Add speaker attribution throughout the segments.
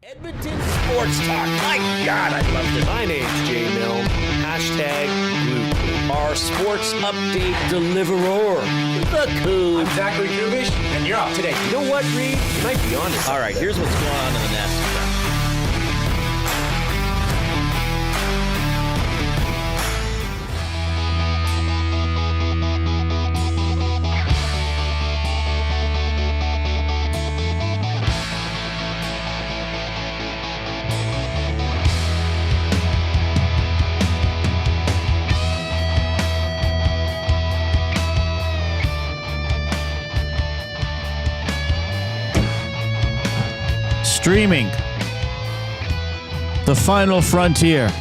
Speaker 1: Edmonton Sports Talk. My God, I love this.
Speaker 2: My name's Jay Milne. #Blue.
Speaker 1: Our sports update deliverer, the Coon.
Speaker 2: I'm Zachary Kubish, and you're up today. You know what, Reid? You might be on to something.
Speaker 1: All right, here's what's going on in the nest.
Speaker 3: Streaming The Final Frontier.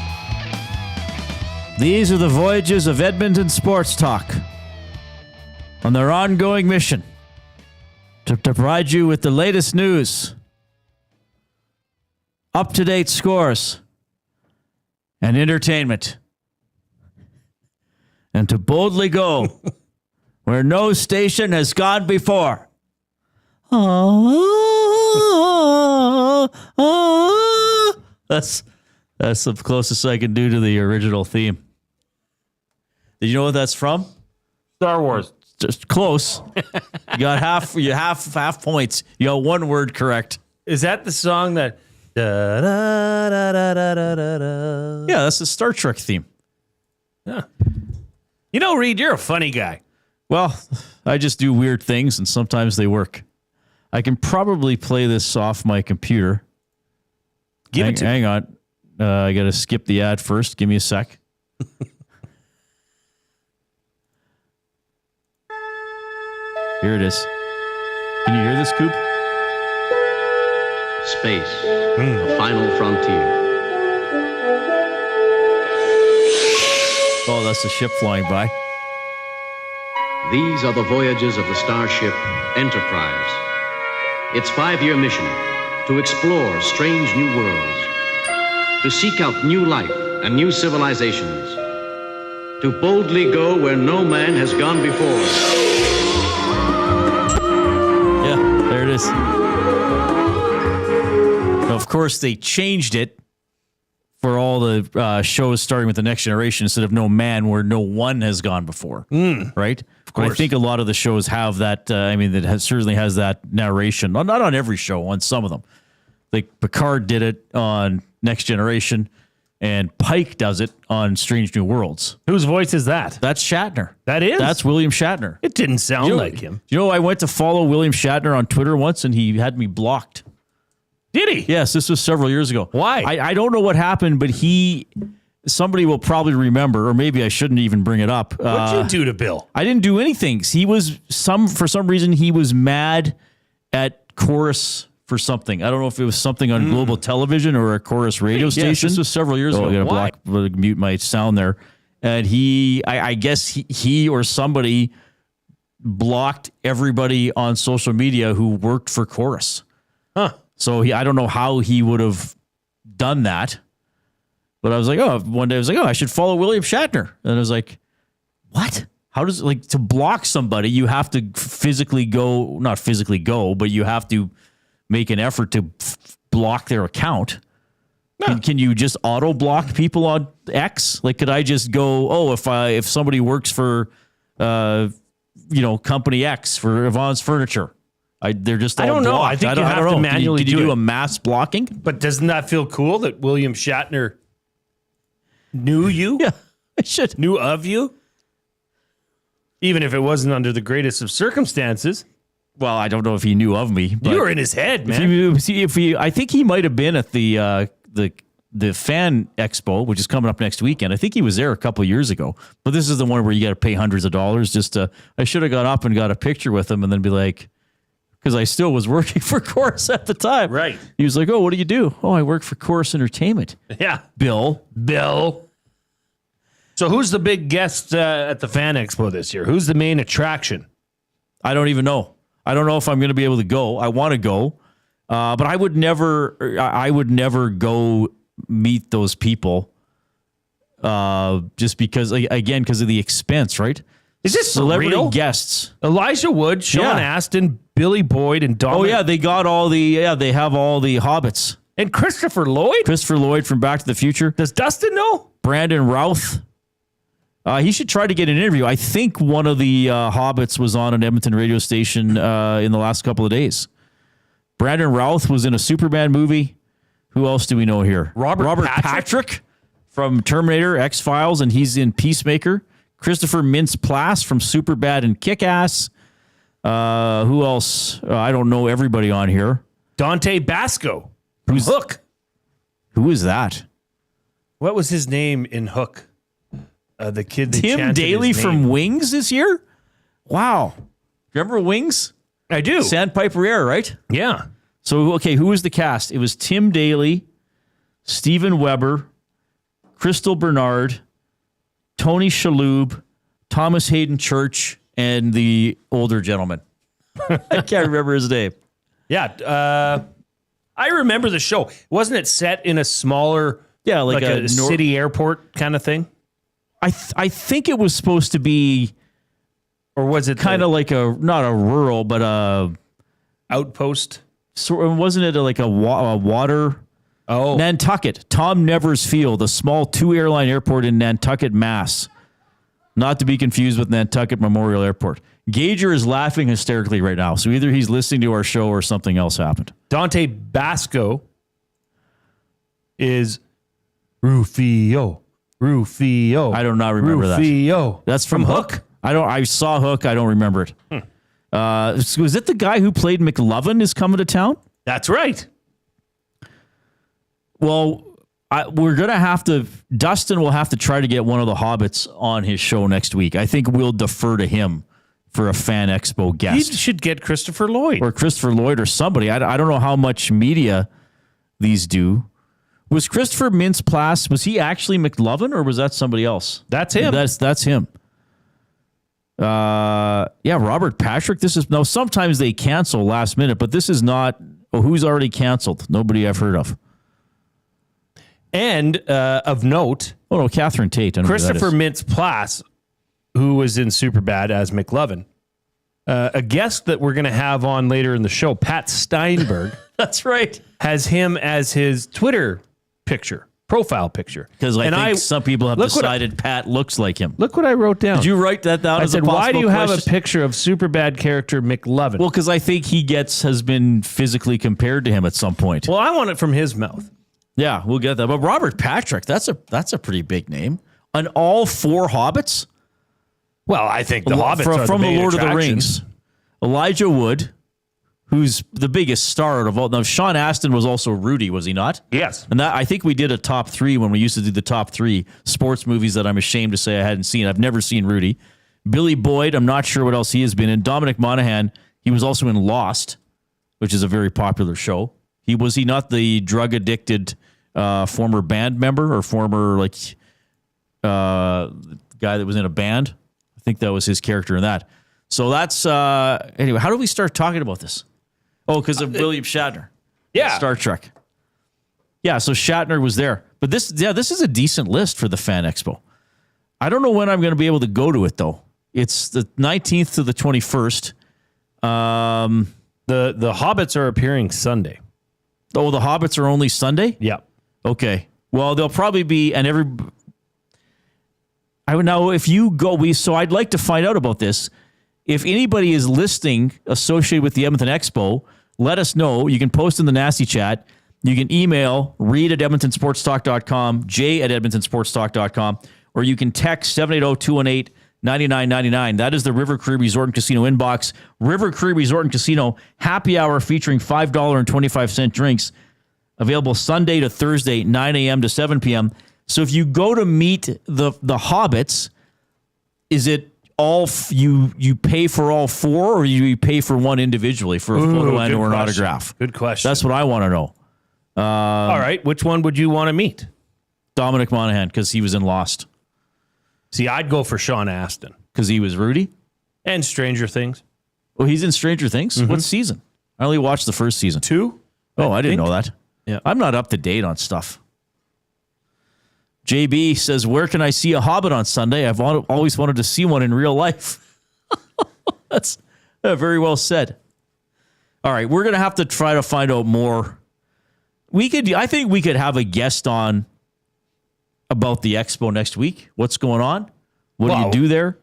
Speaker 3: These are the voyages of Edmonton Sports Talk on their ongoing mission to provide you with the latest news, up-to-date scores, and entertainment, and to boldly go where no station has gone before. That's the closest I can do to the original theme. Did you know what that's from?
Speaker 2: Star Wars.
Speaker 3: Just close. You got half points. You got one word correct.
Speaker 2: Is that the song that... Da, da, da, da, da, da, da.
Speaker 3: Yeah, that's the Star Trek theme.
Speaker 2: Yeah. You know, Reid, you're a funny guy.
Speaker 3: Well, I just do weird things, and sometimes they work. I can probably play this off my computer. Hang on. I got to skip the ad first. Give me a sec. Here it is. Can you hear this, Coop?
Speaker 4: Space, the final frontier.
Speaker 3: Oh, that's the ship flying by.
Speaker 4: These are the voyages of the starship Enterprise. Its 5-year mission, to explore strange new worlds, to seek out new life and new civilizations, to boldly go where no man has gone before.
Speaker 3: Yeah, there it is. Now, of course, they changed it for all the shows starting with the Next Generation instead of No Man, where no one has gone before, right? Of course. I think a lot of the shows have that. Certainly has that narration. Not on every show, on some of them. Like Picard did it on Next Generation, and Pike does it on Strange New Worlds.
Speaker 2: Whose voice is that?
Speaker 3: That's Shatner.
Speaker 2: That is?
Speaker 3: That's William Shatner.
Speaker 2: It didn't sound like him.
Speaker 3: You know, I went to follow William Shatner on Twitter once, and he had me blocked.
Speaker 2: Did he?
Speaker 3: Yes, this was several years ago.
Speaker 2: Why?
Speaker 3: I don't know what happened, but somebody will probably remember, or maybe I shouldn't even bring it up.
Speaker 2: What'd you do to Bill?
Speaker 3: I didn't do anything. For some reason, he was mad at Chorus for something. I don't know if it was something on Global Television or a Chorus radio station.
Speaker 2: Yes, this was several years ago.
Speaker 3: I gotta mute my sound there. And I guess he or somebody blocked everybody on social media who worked for Chorus.
Speaker 2: Huh.
Speaker 3: So I don't know how he would have done that. But I was like, one day I was like, I should follow William Shatner. And I was like, what? How does, to block somebody, you have to not physically go, but you have to make an effort to block their account. No. Can you just auto block people on X? Could I just go, if somebody works for, company X, for Yvonne's Furniture, they're just all
Speaker 2: I don't know.
Speaker 3: blocked.
Speaker 2: I think you have to manually
Speaker 3: Did you do a mass blocking?
Speaker 2: But doesn't that feel cool that William Shatner knew you?
Speaker 3: Yeah, I should.
Speaker 2: Knew of you? Even if it wasn't under the greatest of circumstances.
Speaker 3: Well, I don't know if he knew of me. But
Speaker 2: you were in his head, man.
Speaker 3: I think he might have been at the Fan Expo, which is coming up next weekend. I think he was there a couple of years ago. But this is the one where you got to pay hundreds of dollars just to... I should have got up and got a picture with him and then be like... Because I still was working for Chorus at the time.
Speaker 2: Right.
Speaker 3: He was like, what do you do? I work for Chorus Entertainment.
Speaker 2: Yeah.
Speaker 3: Bill.
Speaker 2: So who's the big guest at the Fan Expo this year? Who's the main attraction?
Speaker 3: I don't even know. I don't know if I'm going to be able to go. I want to go. But I would never go meet those people just because, again, because of the expense, right?
Speaker 2: Is this
Speaker 3: celebrity
Speaker 2: real?
Speaker 3: Guests?
Speaker 2: Elijah Wood, Sean Astin, Billy Boyd, and Dominic.
Speaker 3: Oh, yeah, they got all the, they have all the Hobbits.
Speaker 2: And Christopher Lloyd?
Speaker 3: Christopher Lloyd from Back to the Future.
Speaker 2: Does Dustin know?
Speaker 3: Brandon Routh. He should try to get an interview. I think one of the Hobbits was on an Edmonton radio station in the last couple of days. Brandon Routh was in a Superman movie. Who else do we know here?
Speaker 2: Robert
Speaker 3: Patrick from Terminator, X-Files, and he's in Peacemaker. Christopher Mintz-Plasse from Superbad and Kick-Ass. Who else? I don't know everybody on here.
Speaker 2: Dante Basco. Who's Hook?
Speaker 3: Who is that?
Speaker 2: What was his name in Hook? The kid that
Speaker 3: Tim Daly from Wings is here? Wow. Remember Wings?
Speaker 2: I do.
Speaker 3: Sandpiper Air, right?
Speaker 2: Yeah.
Speaker 3: So, okay, who was the cast? It was Tim Daly, Steven Weber, Crystal Bernard, Tony Shalhoub, Thomas Hayden Church, and the older gentleman. I can't remember his name.
Speaker 2: Yeah. I remember the show. Wasn't it set in a smaller, like a city airport kind of thing?
Speaker 3: I think it was supposed to be,
Speaker 2: or was it
Speaker 3: kind of like not a rural, but a
Speaker 2: outpost?
Speaker 3: So wasn't it like a water?
Speaker 2: Oh,
Speaker 3: Nantucket, Tom Nevers Field, a small 2-airline airport in Nantucket, Mass. Not to be confused with Nantucket Memorial Airport. Gager is laughing hysterically right now, so either he's listening to our show or something else happened.
Speaker 2: Dante Basco is Rufio.
Speaker 3: I do not remember
Speaker 2: that.
Speaker 3: That's from Hook? I saw Hook. I don't remember it. Was it the guy who played McLovin is coming to town?
Speaker 2: That's right.
Speaker 3: Well, we're going to have to, Dustin will have to try to get one of the Hobbits on his show next week. I think we'll defer to him for a Fan Expo guest.
Speaker 2: He should get Christopher Lloyd.
Speaker 3: Or Christopher Lloyd or somebody. I don't know how much media these do. Was Christopher Mintz-Plasse, was he actually McLovin or was that somebody else?
Speaker 2: That's him.
Speaker 3: That's him. Robert Patrick. Sometimes they cancel last minute, but this is not, who's already canceled? Nobody I've heard of.
Speaker 2: And of note,
Speaker 3: Catherine Tate.
Speaker 2: Christopher Mintz-Plasse, who was in Superbad as McLovin, a guest that we're going to have on later in the show, Pat Steinberg.
Speaker 3: That's right.
Speaker 2: Has him as his Twitter profile picture.
Speaker 3: Because I think some people have decided Pat looks like him.
Speaker 2: Look what I wrote down.
Speaker 3: Did you write that down?
Speaker 2: I said, why do you have a picture of Superbad character McLovin?
Speaker 3: Well, because I think has been physically compared to him at some point.
Speaker 2: Well, I want it from his mouth.
Speaker 3: Yeah, we'll get that. But Robert Patrick, that's a pretty big name. On all 4 Hobbits?
Speaker 2: Well, I think the Hobbits are
Speaker 3: from
Speaker 2: the
Speaker 3: the Lord of the
Speaker 2: attractions.
Speaker 3: Rings. Elijah Wood, who's the biggest star out of all. Now, Sean Astin was also Rudy, was he not?
Speaker 2: Yes.
Speaker 3: And I think we did a top 3 when we used to do the top 3 sports movies that I'm ashamed to say I hadn't seen. I've never seen Rudy. Billy Boyd, I'm not sure what else he has been in. Dominic Monaghan, he was also in Lost, which is a very popular show. Was he not the drug addicted former band member or former guy that was in a band? I think that was his character in that. So that's anyway. How do we start talking about this? Oh, because of William Shatner.
Speaker 2: Yeah,
Speaker 3: Star Trek. Yeah, so Shatner was there, but this is a decent list for the Fan Expo. I don't know when I'm going to be able to go to it though. It's the 19th to the 21st.
Speaker 2: The Hobbits are appearing Sunday.
Speaker 3: Oh, the Hobbits are only Sunday?
Speaker 2: Yeah.
Speaker 3: Okay. Well, they'll probably be, and if you go, so I'd like to find out about this. If anybody is listening associated with the Edmonton Expo, let us know. You can post in the nasty chat. You can email Reid at EdmontonSportsTalk.com, Jay at EdmontonSportsTalk.com, or you can text 780-218-9999. That is the River Cree Resort and Casino inbox. River Cree Resort and Casino happy hour featuring $5.25 drinks. Available Sunday to Thursday, 9 a.m. to 7 p.m. So if you go to meet the Hobbits, is it all you pay for all 4, or you pay for one individually for a photo and or an autograph?
Speaker 2: Good question.
Speaker 3: That's what I want to know.
Speaker 2: All right, which one would you want to meet?
Speaker 3: Dominic Monaghan, because he was in Lost.
Speaker 2: See, I'd go for Sean Astin.
Speaker 3: Because he was Rudy?
Speaker 2: And Stranger Things.
Speaker 3: Oh, he's in Stranger Things?
Speaker 2: Mm-hmm.
Speaker 3: What season? I only watched the first season.
Speaker 2: 2?
Speaker 3: Oh, I didn't know that.
Speaker 2: Yeah.
Speaker 3: I'm not up to date on stuff. JB says, where can I see a Hobbit on Sunday? I've always wanted to see one in real life. That's very well said. All right, we're going to have to try to find out more I think we could have a guest on about the Expo next week. What's going on? What do you do there?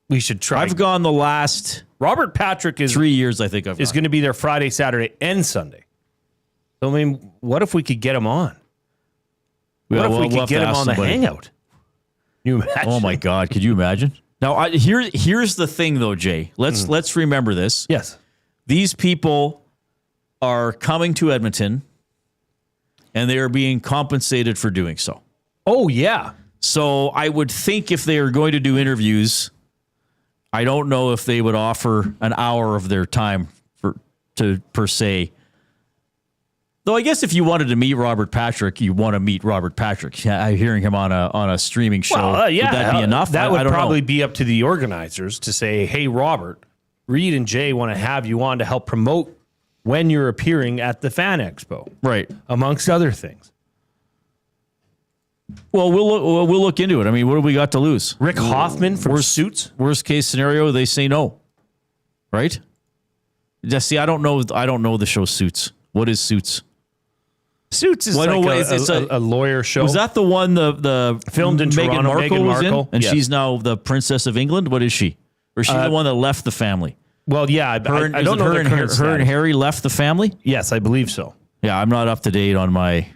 Speaker 2: We should try.
Speaker 3: I've gone the last
Speaker 2: Robert Patrick is
Speaker 3: 3 years, I think,
Speaker 2: is going to be there Friday, Saturday, and Sunday. So, I mean, what if we could get him on? What if we could get him on the hangout? Can you imagine?
Speaker 3: Oh my God, could you imagine? Now, here's the thing, though, Jay. Let's remember this.
Speaker 2: Yes.
Speaker 3: These people are coming to Edmonton, and they are being compensated for doing so.
Speaker 2: Oh, yeah.
Speaker 3: So I would think if they are going to do interviews, I don't know if they would offer an hour of their time per se. Though I guess if you wanted to meet Robert Patrick, you want to meet Robert Patrick. Hearing him on a streaming show, would that be enough?
Speaker 2: That would probably be up to the organizers to say, hey, Robert, Reid and Jay want to have you on to help promote when you're appearing at the Fan Expo.
Speaker 3: Right.
Speaker 2: Amongst other things.
Speaker 3: Well, we'll look into it. I mean, what do we got to lose?
Speaker 2: Rick Hoffman from Suits?
Speaker 3: Worst case scenario, they say no. Right? Just see, I don't know the show Suits. What is Suits?
Speaker 2: Suits is it's a lawyer show.
Speaker 3: Was that the one the
Speaker 2: filmed in
Speaker 3: Meghan
Speaker 2: Toronto?
Speaker 3: Markle
Speaker 2: Meghan
Speaker 3: was
Speaker 2: Markle,
Speaker 3: in, and
Speaker 2: yes.
Speaker 3: she's now the Princess of England. What is she? Or is she the one that left the family?
Speaker 2: Well, yeah, I don't know
Speaker 3: her and Harry left the family.
Speaker 2: Yes, I believe so.
Speaker 3: Yeah, I'm not up to date on my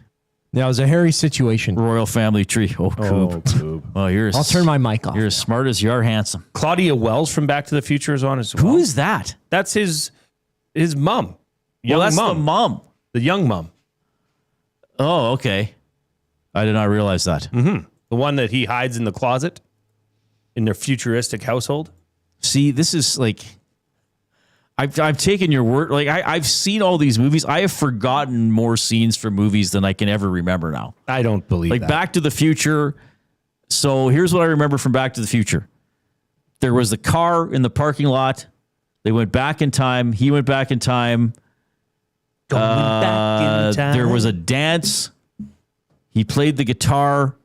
Speaker 5: That was a hairy situation.
Speaker 3: royal family tree. Oh, Coop.
Speaker 2: Coop.
Speaker 3: Oh,
Speaker 5: I'll turn my mic off.
Speaker 3: You're as smart as you are handsome.
Speaker 2: Claudia Wells from Back to the Future is on as well.
Speaker 3: Who is that?
Speaker 2: That's his mom.
Speaker 3: Well, that's the mom.
Speaker 2: The young mom.
Speaker 3: Oh, okay. I did not realize that.
Speaker 2: Mm-hmm. The one that he hides in the closet in their futuristic household.
Speaker 3: See, this is like, I've taken your word. Like I've seen all these movies. I have forgotten more scenes from movies than I can ever remember now.
Speaker 2: I don't believe
Speaker 3: like
Speaker 2: that.
Speaker 3: Back to the Future. So here's what I remember from Back to the Future. There was the car in the parking lot. They went back in time. He went back in time.
Speaker 2: Back in time.
Speaker 3: There was a dance. He played the guitar.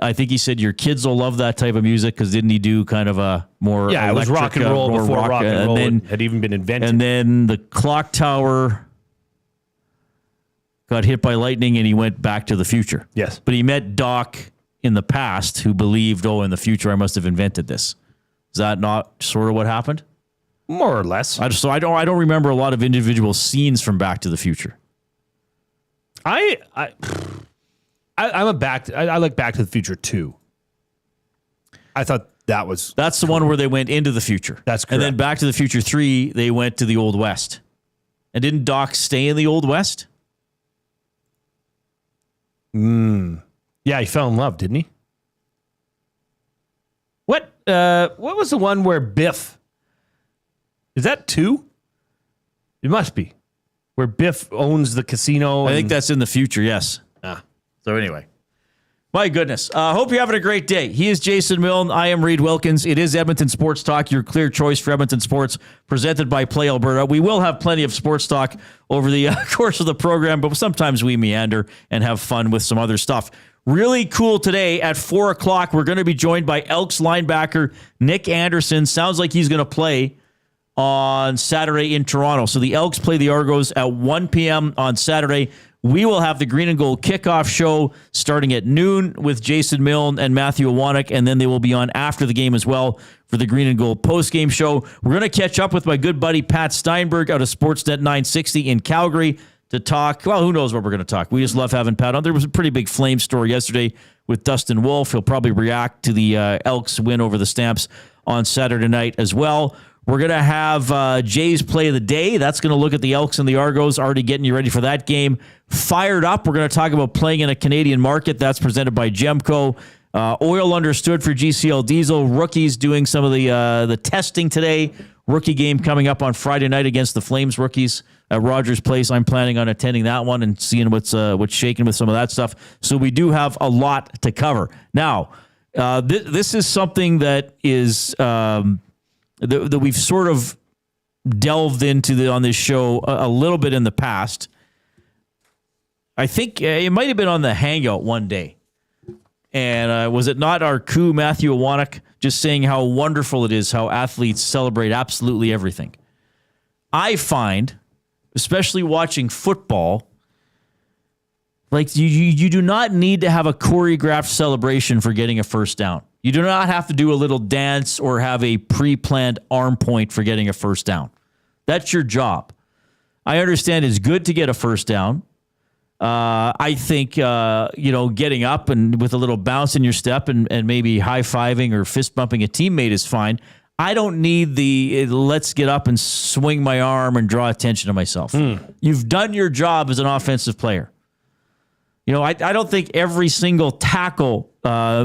Speaker 3: I think he said your kids will love that type of music because didn't he do kind of a more
Speaker 2: it was rock and roll before rock and roll had even been invented.
Speaker 3: And then the clock tower got hit by lightning and he went back to the future.
Speaker 2: Yes.
Speaker 3: But he met Doc in the past who believed, in the future I must have invented this. Is that not sort of what happened?
Speaker 2: More or less.
Speaker 3: So I don't remember a lot of individual scenes from Back to the Future.
Speaker 2: I like Back to the Future 2. I thought that's
Speaker 3: the one where they went into the future.
Speaker 2: That's correct.
Speaker 3: And then Back to the Future 3, they went to the Old West. And didn't Doc stay in the Old West?
Speaker 2: Yeah, he fell in love, didn't he? What was the one where Biff? Is that 2? It must be. Where Biff owns the casino.
Speaker 3: I think that's in the future, yes. So anyway, my goodness. Hope you're having a great day. He is Jason Milne. I am Reid Wilkins. It is Edmonton Sports Talk, your clear choice for Edmonton sports, presented by Play Alberta. We will have plenty of sports talk over the course of the program, but sometimes we meander and have fun with some other stuff. Really cool today at 4 o'clock. We're going to be joined by Elks linebacker Nick Anderson. Sounds like he's going to play on Saturday in Toronto. So the Elks play the Argos at 1 p.m. on Saturday. We will have the Green and Gold kickoff show starting at noon with Jason Milne and Matthew Iwanek, and then they will be on after the game as well for the Green and Gold postgame show. We're going to catch up with my good buddy Pat Steinberg out of Sportsnet 960 in Calgary to talk. Well, who knows what we're going to talk. We just love having Pat on. There was a pretty big flame story yesterday with Dustin Wolf. He'll probably react to the Elks win over the Stamps on Saturday night as well. We're going to have Jay's Play of the Day. That's going to look at the Elks and the Argos, already getting you ready for that game. Fired up. We're going to talk about playing in a Canadian market. That's presented by Gemco. Oil understood for GCL Diesel. Rookies doing some of the testing today. Rookie game coming up on Friday night against the Flames rookies at Rogers Place. I'm planning on attending that one and seeing what's shaking with some of that stuff. So we do have a lot to cover. Now, this is something that is... that we've sort of delved into on this show a little bit in the past. I think it might have been on the Hangout one day. And was it not our coup, Matthew Iwanek, just saying how wonderful it is how athletes celebrate absolutely everything? I find, especially watching football, Like you do not need to have a choreographed celebration for getting a first down. You do not have to do a little dance or have a pre-planned arm point for getting a first down. That's your job. I understand it's good to get a first down. I think, getting up and with a little bounce in your step and maybe high-fiving or fist-bumping a teammate is fine. I don't need the let's get up and swing my arm and draw attention to myself. You've done your job as an offensive player. I don't think every single tackle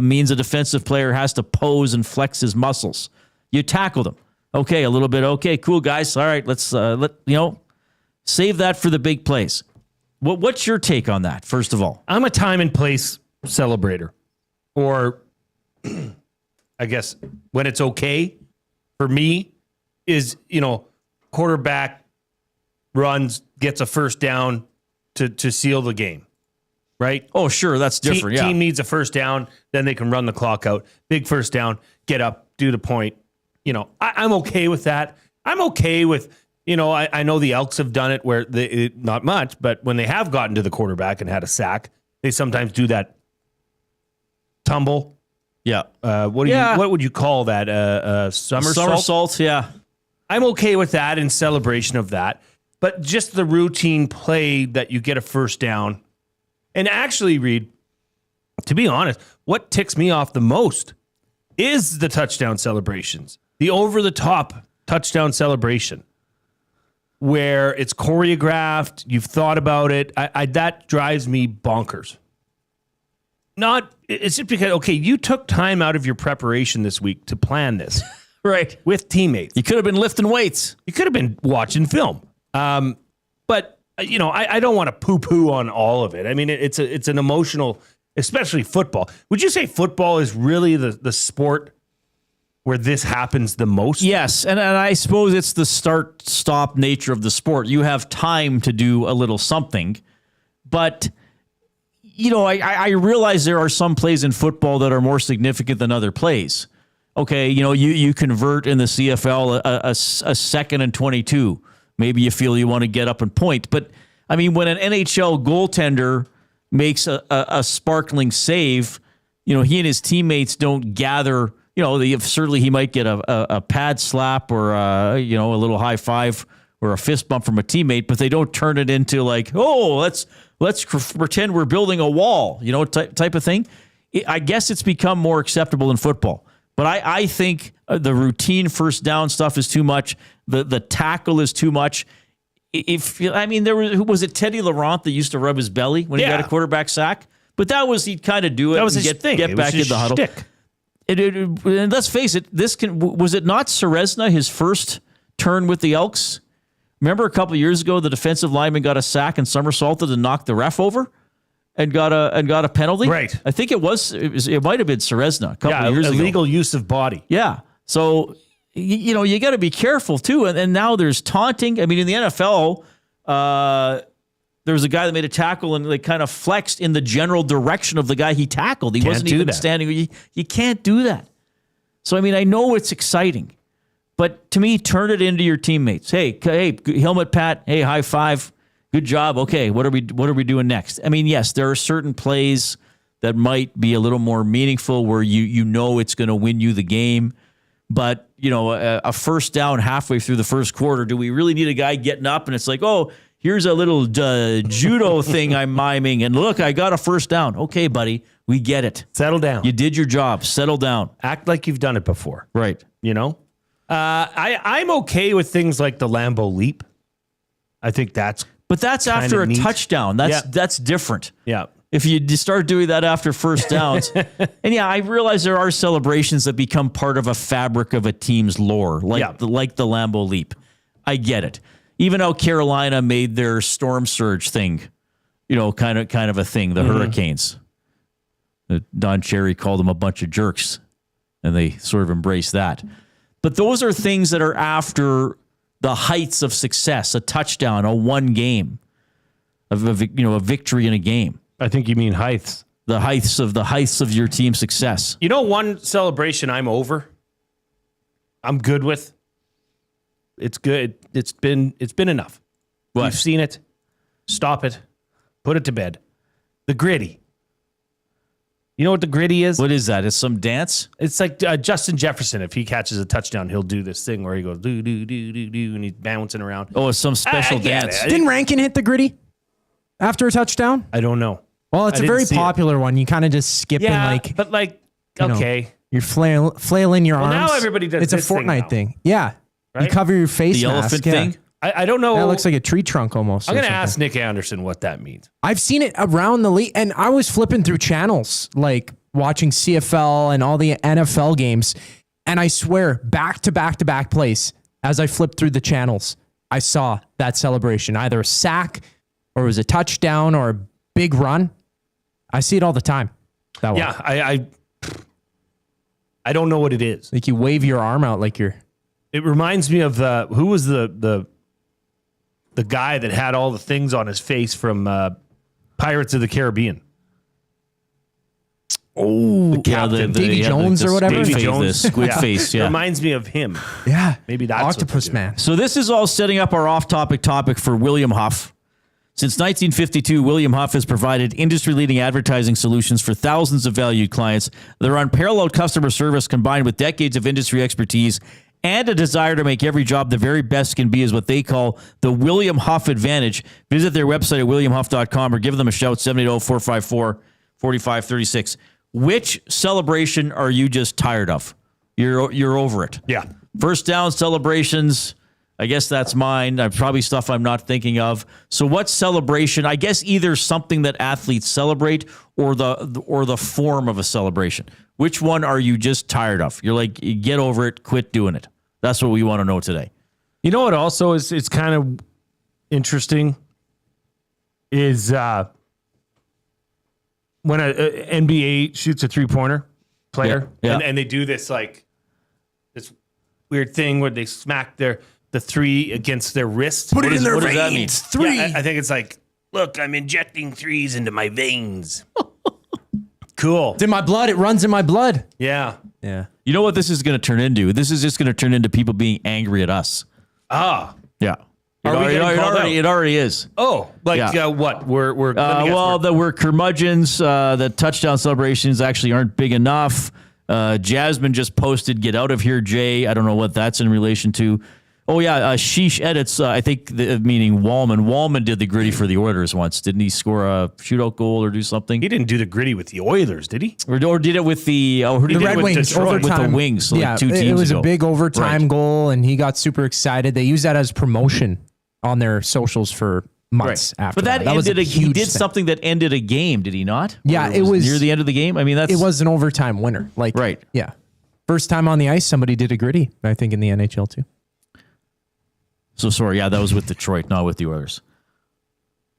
Speaker 3: means a defensive player has to pose and flex his muscles. You tackle them. Okay, a little bit. Okay, cool, guys. All right, let's save that for the big plays. What's your take on that, first of all?
Speaker 2: I'm a time and place celebrator. Or I guess when it's okay for me is, quarterback runs, gets a first down to seal the game. Right?
Speaker 3: Oh, sure. That's different.
Speaker 2: Team needs a first down, then they can run the clock out. Big first down, get up, do the point. I'm okay with that. I'm okay with, I know the Elks have done it where not much, but when they have gotten to the quarterback and had a sack, they sometimes do that tumble.
Speaker 3: Yeah.
Speaker 2: What would you call that? Somersault?
Speaker 3: Somersault, yeah.
Speaker 2: I'm okay with that in celebration of that. But just the routine play that you get a first down. And actually, Reid, to be honest, what ticks me off the most is the touchdown celebrations. The over-the-top touchdown celebration where it's choreographed, you've thought about it. That drives me bonkers. It's just because, okay, you took time out of your preparation this week to plan this.
Speaker 3: Right.
Speaker 2: With teammates.
Speaker 3: You could have been lifting weights.
Speaker 2: You could have been watching film. But I don't want to poo-poo on all of it. I mean, it's an emotional, especially football. Would you say football is really the sport where this happens the most?
Speaker 3: Yes, and I suppose it's the start-stop nature of the sport. You have time to do a little something, but I realize there are some plays in football that are more significant than other plays. Okay, you convert in the CFL a 2nd and 22. Maybe you feel you want to get up and point. But, I mean, when an NHL goaltender makes a sparkling save, he and his teammates don't gather. Certainly he might get a pad slap or, a little high five or a fist bump from a teammate, but they don't turn it into like, oh, let's pretend we're building a wall, type of thing. I guess it's become more acceptable in football. But I think the routine first down stuff is too much. The tackle is too much. Was it Teddy Laurent that used to rub his belly when he got a quarterback sack? But he'd kind of do it.
Speaker 2: That was
Speaker 3: and
Speaker 2: his thing.
Speaker 3: Get back in the huddle. And let's face it, was it not Serezna, his first turn with the Elks? Remember a couple of years ago, the defensive lineman got a sack and somersaulted and knocked the ref over? And got a penalty?
Speaker 2: Right.
Speaker 3: I think it might have been Serezna a couple of years ago.
Speaker 2: Illegal use of body.
Speaker 3: Yeah. So, you got to be careful too. And now there's taunting. I mean, in the NFL, there was a guy that made a tackle and they kind of flexed in the general direction of the guy he tackled. He wasn't even standing. You can't do that. So, I mean, I know it's exciting, but to me, turn it into your teammates. Hey, helmet pat. Hey, high five. Good job. Okay, what are we doing next? I mean, yes, there are certain plays that might be a little more meaningful where it's going to win you the game. But, a first down halfway through the first quarter, do we really need a guy getting up and it's like, oh, here's a little judo thing I'm miming, and look, I got a first down. Okay, buddy, we get it.
Speaker 2: Settle down.
Speaker 3: You did your job. Settle down.
Speaker 2: Act like you've done it before.
Speaker 3: Right.
Speaker 2: I'm okay with things like the Lambeau leap. I think that's...
Speaker 3: But that's after a touchdown. That's different.
Speaker 2: Yeah.
Speaker 3: If you start doing that after first downs. And I realize there are celebrations that become part of a fabric of a team's lore, like the Lambeau leap. I get it. Even how Carolina made their storm surge thing, kind of a thing, the Hurricanes. Don Cherry called them a bunch of jerks, and they sort of embraced that. But those are things that are after the heights of success, a touchdown, a one game, a victory in a game.
Speaker 2: I think you mean heights.
Speaker 3: The heights of your team's success.
Speaker 2: One celebration I'm over, I'm good with. It's good. It's been enough.
Speaker 3: What?
Speaker 2: We've seen it. Stop it. Put it to bed. The gritty. You know what the gritty is?
Speaker 3: What is that? It's some dance?
Speaker 2: It's like Justin Jefferson. If he catches a touchdown, he'll do this thing where he goes do do do do do, and he's bouncing around.
Speaker 3: Oh, it's some special
Speaker 2: I get
Speaker 3: dance.
Speaker 2: it.
Speaker 5: Didn't Rankin hit the gritty after a touchdown?
Speaker 2: I don't know.
Speaker 5: Well, it's
Speaker 2: I
Speaker 5: a very
Speaker 2: didn't see it.
Speaker 5: popular one. You kind of just skip and like,
Speaker 2: but like,
Speaker 5: you know,
Speaker 2: okay.
Speaker 5: you're flailing your
Speaker 2: Well,
Speaker 5: arms.
Speaker 2: now everybody does
Speaker 5: It's a
Speaker 2: this thing
Speaker 5: Fortnite
Speaker 2: now.
Speaker 5: thing. Yeah. You
Speaker 2: Right?
Speaker 5: cover your face
Speaker 3: The
Speaker 5: mask.
Speaker 3: elephant
Speaker 5: yeah.
Speaker 3: thing?
Speaker 2: I don't know.
Speaker 5: That looks like a tree trunk almost.
Speaker 2: I'm
Speaker 5: or
Speaker 2: going to
Speaker 5: something.
Speaker 2: ask Nick Anderson what that means.
Speaker 5: I've seen it around the league, and I was flipping through channels, like watching CFL and all the NFL games, and I swear, back to back to back plays, as I flipped through the channels, I saw that celebration, either a sack or it was a touchdown or a big run. I see it all the time. That way.
Speaker 2: Yeah, I don't know what it is.
Speaker 5: Like you wave your arm out like you're.
Speaker 2: It reminds me of who was the guy that had all the things on his face from Pirates of the Caribbean.
Speaker 5: Oh,
Speaker 2: captain.
Speaker 5: Davy Jones or whatever?
Speaker 3: Davy
Speaker 2: Davy
Speaker 3: Jones,
Speaker 2: Jones.
Speaker 3: squid face, yeah.
Speaker 2: Reminds me of him.
Speaker 5: yeah.
Speaker 2: Maybe that's what
Speaker 5: Octopus
Speaker 2: they're doing.
Speaker 5: Man.
Speaker 3: So this is all setting up our off-topic topic for William Huff. Since 1952, William Huff has provided industry-leading advertising solutions for thousands of valued clients. Their unparalleled customer service, combined with decades of industry expertise and a desire to make every job the very best can be, is what they call the William Huff advantage. Visit their website at williamhuff.com or give them a shout, 780-454-4536. Which celebration are you just tired of? You're over it.
Speaker 2: Yeah.
Speaker 3: First down celebrations, I guess that's mine. Probably stuff I'm not thinking of. So what celebration? I guess either something that athletes celebrate or the form of a celebration. Which one are you just tired of? You're like, get over it, quit doing it. That's what we want to know today.
Speaker 2: You know what also is it's kind of interesting is when a NBA shoots a three-pointer player
Speaker 3: Yeah.
Speaker 2: and they do this like this weird thing where they smack the three against their wrist.
Speaker 5: Put it in their
Speaker 3: what does that mean?
Speaker 5: veins. Three.
Speaker 2: Yeah, I think it's like, look, I'm injecting threes into my veins. Cool.
Speaker 5: It's in my blood. It runs in my blood.
Speaker 2: Yeah.
Speaker 5: Yeah.
Speaker 3: You know what this is going to turn into? This is just going to turn into people being angry at us.
Speaker 2: Ah.
Speaker 3: Yeah.
Speaker 2: Are we getting called out?
Speaker 3: It already is.
Speaker 2: Oh, like
Speaker 3: Yeah.
Speaker 2: what? We're let me guess,
Speaker 3: Well, that we're curmudgeons. The touchdown celebrations actually aren't big enough. Jasmine just posted, "Get out of here, Jay." I don't know what that's in relation to. Oh yeah, Sheesh edits. I think meaning Wallman. Wallman did the gritty for the Oilers once, didn't he? Score a shootout goal or do something?
Speaker 2: he didn't do the gritty with the Oilers, did he?
Speaker 3: Or did it with the
Speaker 2: did
Speaker 5: The
Speaker 2: it
Speaker 5: Red
Speaker 2: with
Speaker 5: Wings
Speaker 2: Detroit.
Speaker 3: with
Speaker 5: overtime.
Speaker 3: the Wings, like 2 teams
Speaker 5: it was
Speaker 3: ago.
Speaker 5: a big overtime
Speaker 3: Right.
Speaker 5: goal, and he got super excited. They used that as promotion on their socials for months after.
Speaker 3: But that
Speaker 5: was
Speaker 3: ended.
Speaker 5: a
Speaker 3: He
Speaker 5: huge
Speaker 3: did
Speaker 5: thing.
Speaker 3: something that ended a game, did he not?
Speaker 5: Yeah,
Speaker 3: Or
Speaker 5: it was
Speaker 3: near the end of the game. I mean, that's
Speaker 5: It was an overtime winner. Like
Speaker 3: Right.
Speaker 5: Yeah, first time on the ice, somebody did a gritty. I think in the NHL too.
Speaker 3: So sorry. Yeah, that was with Detroit, not with the Oilers.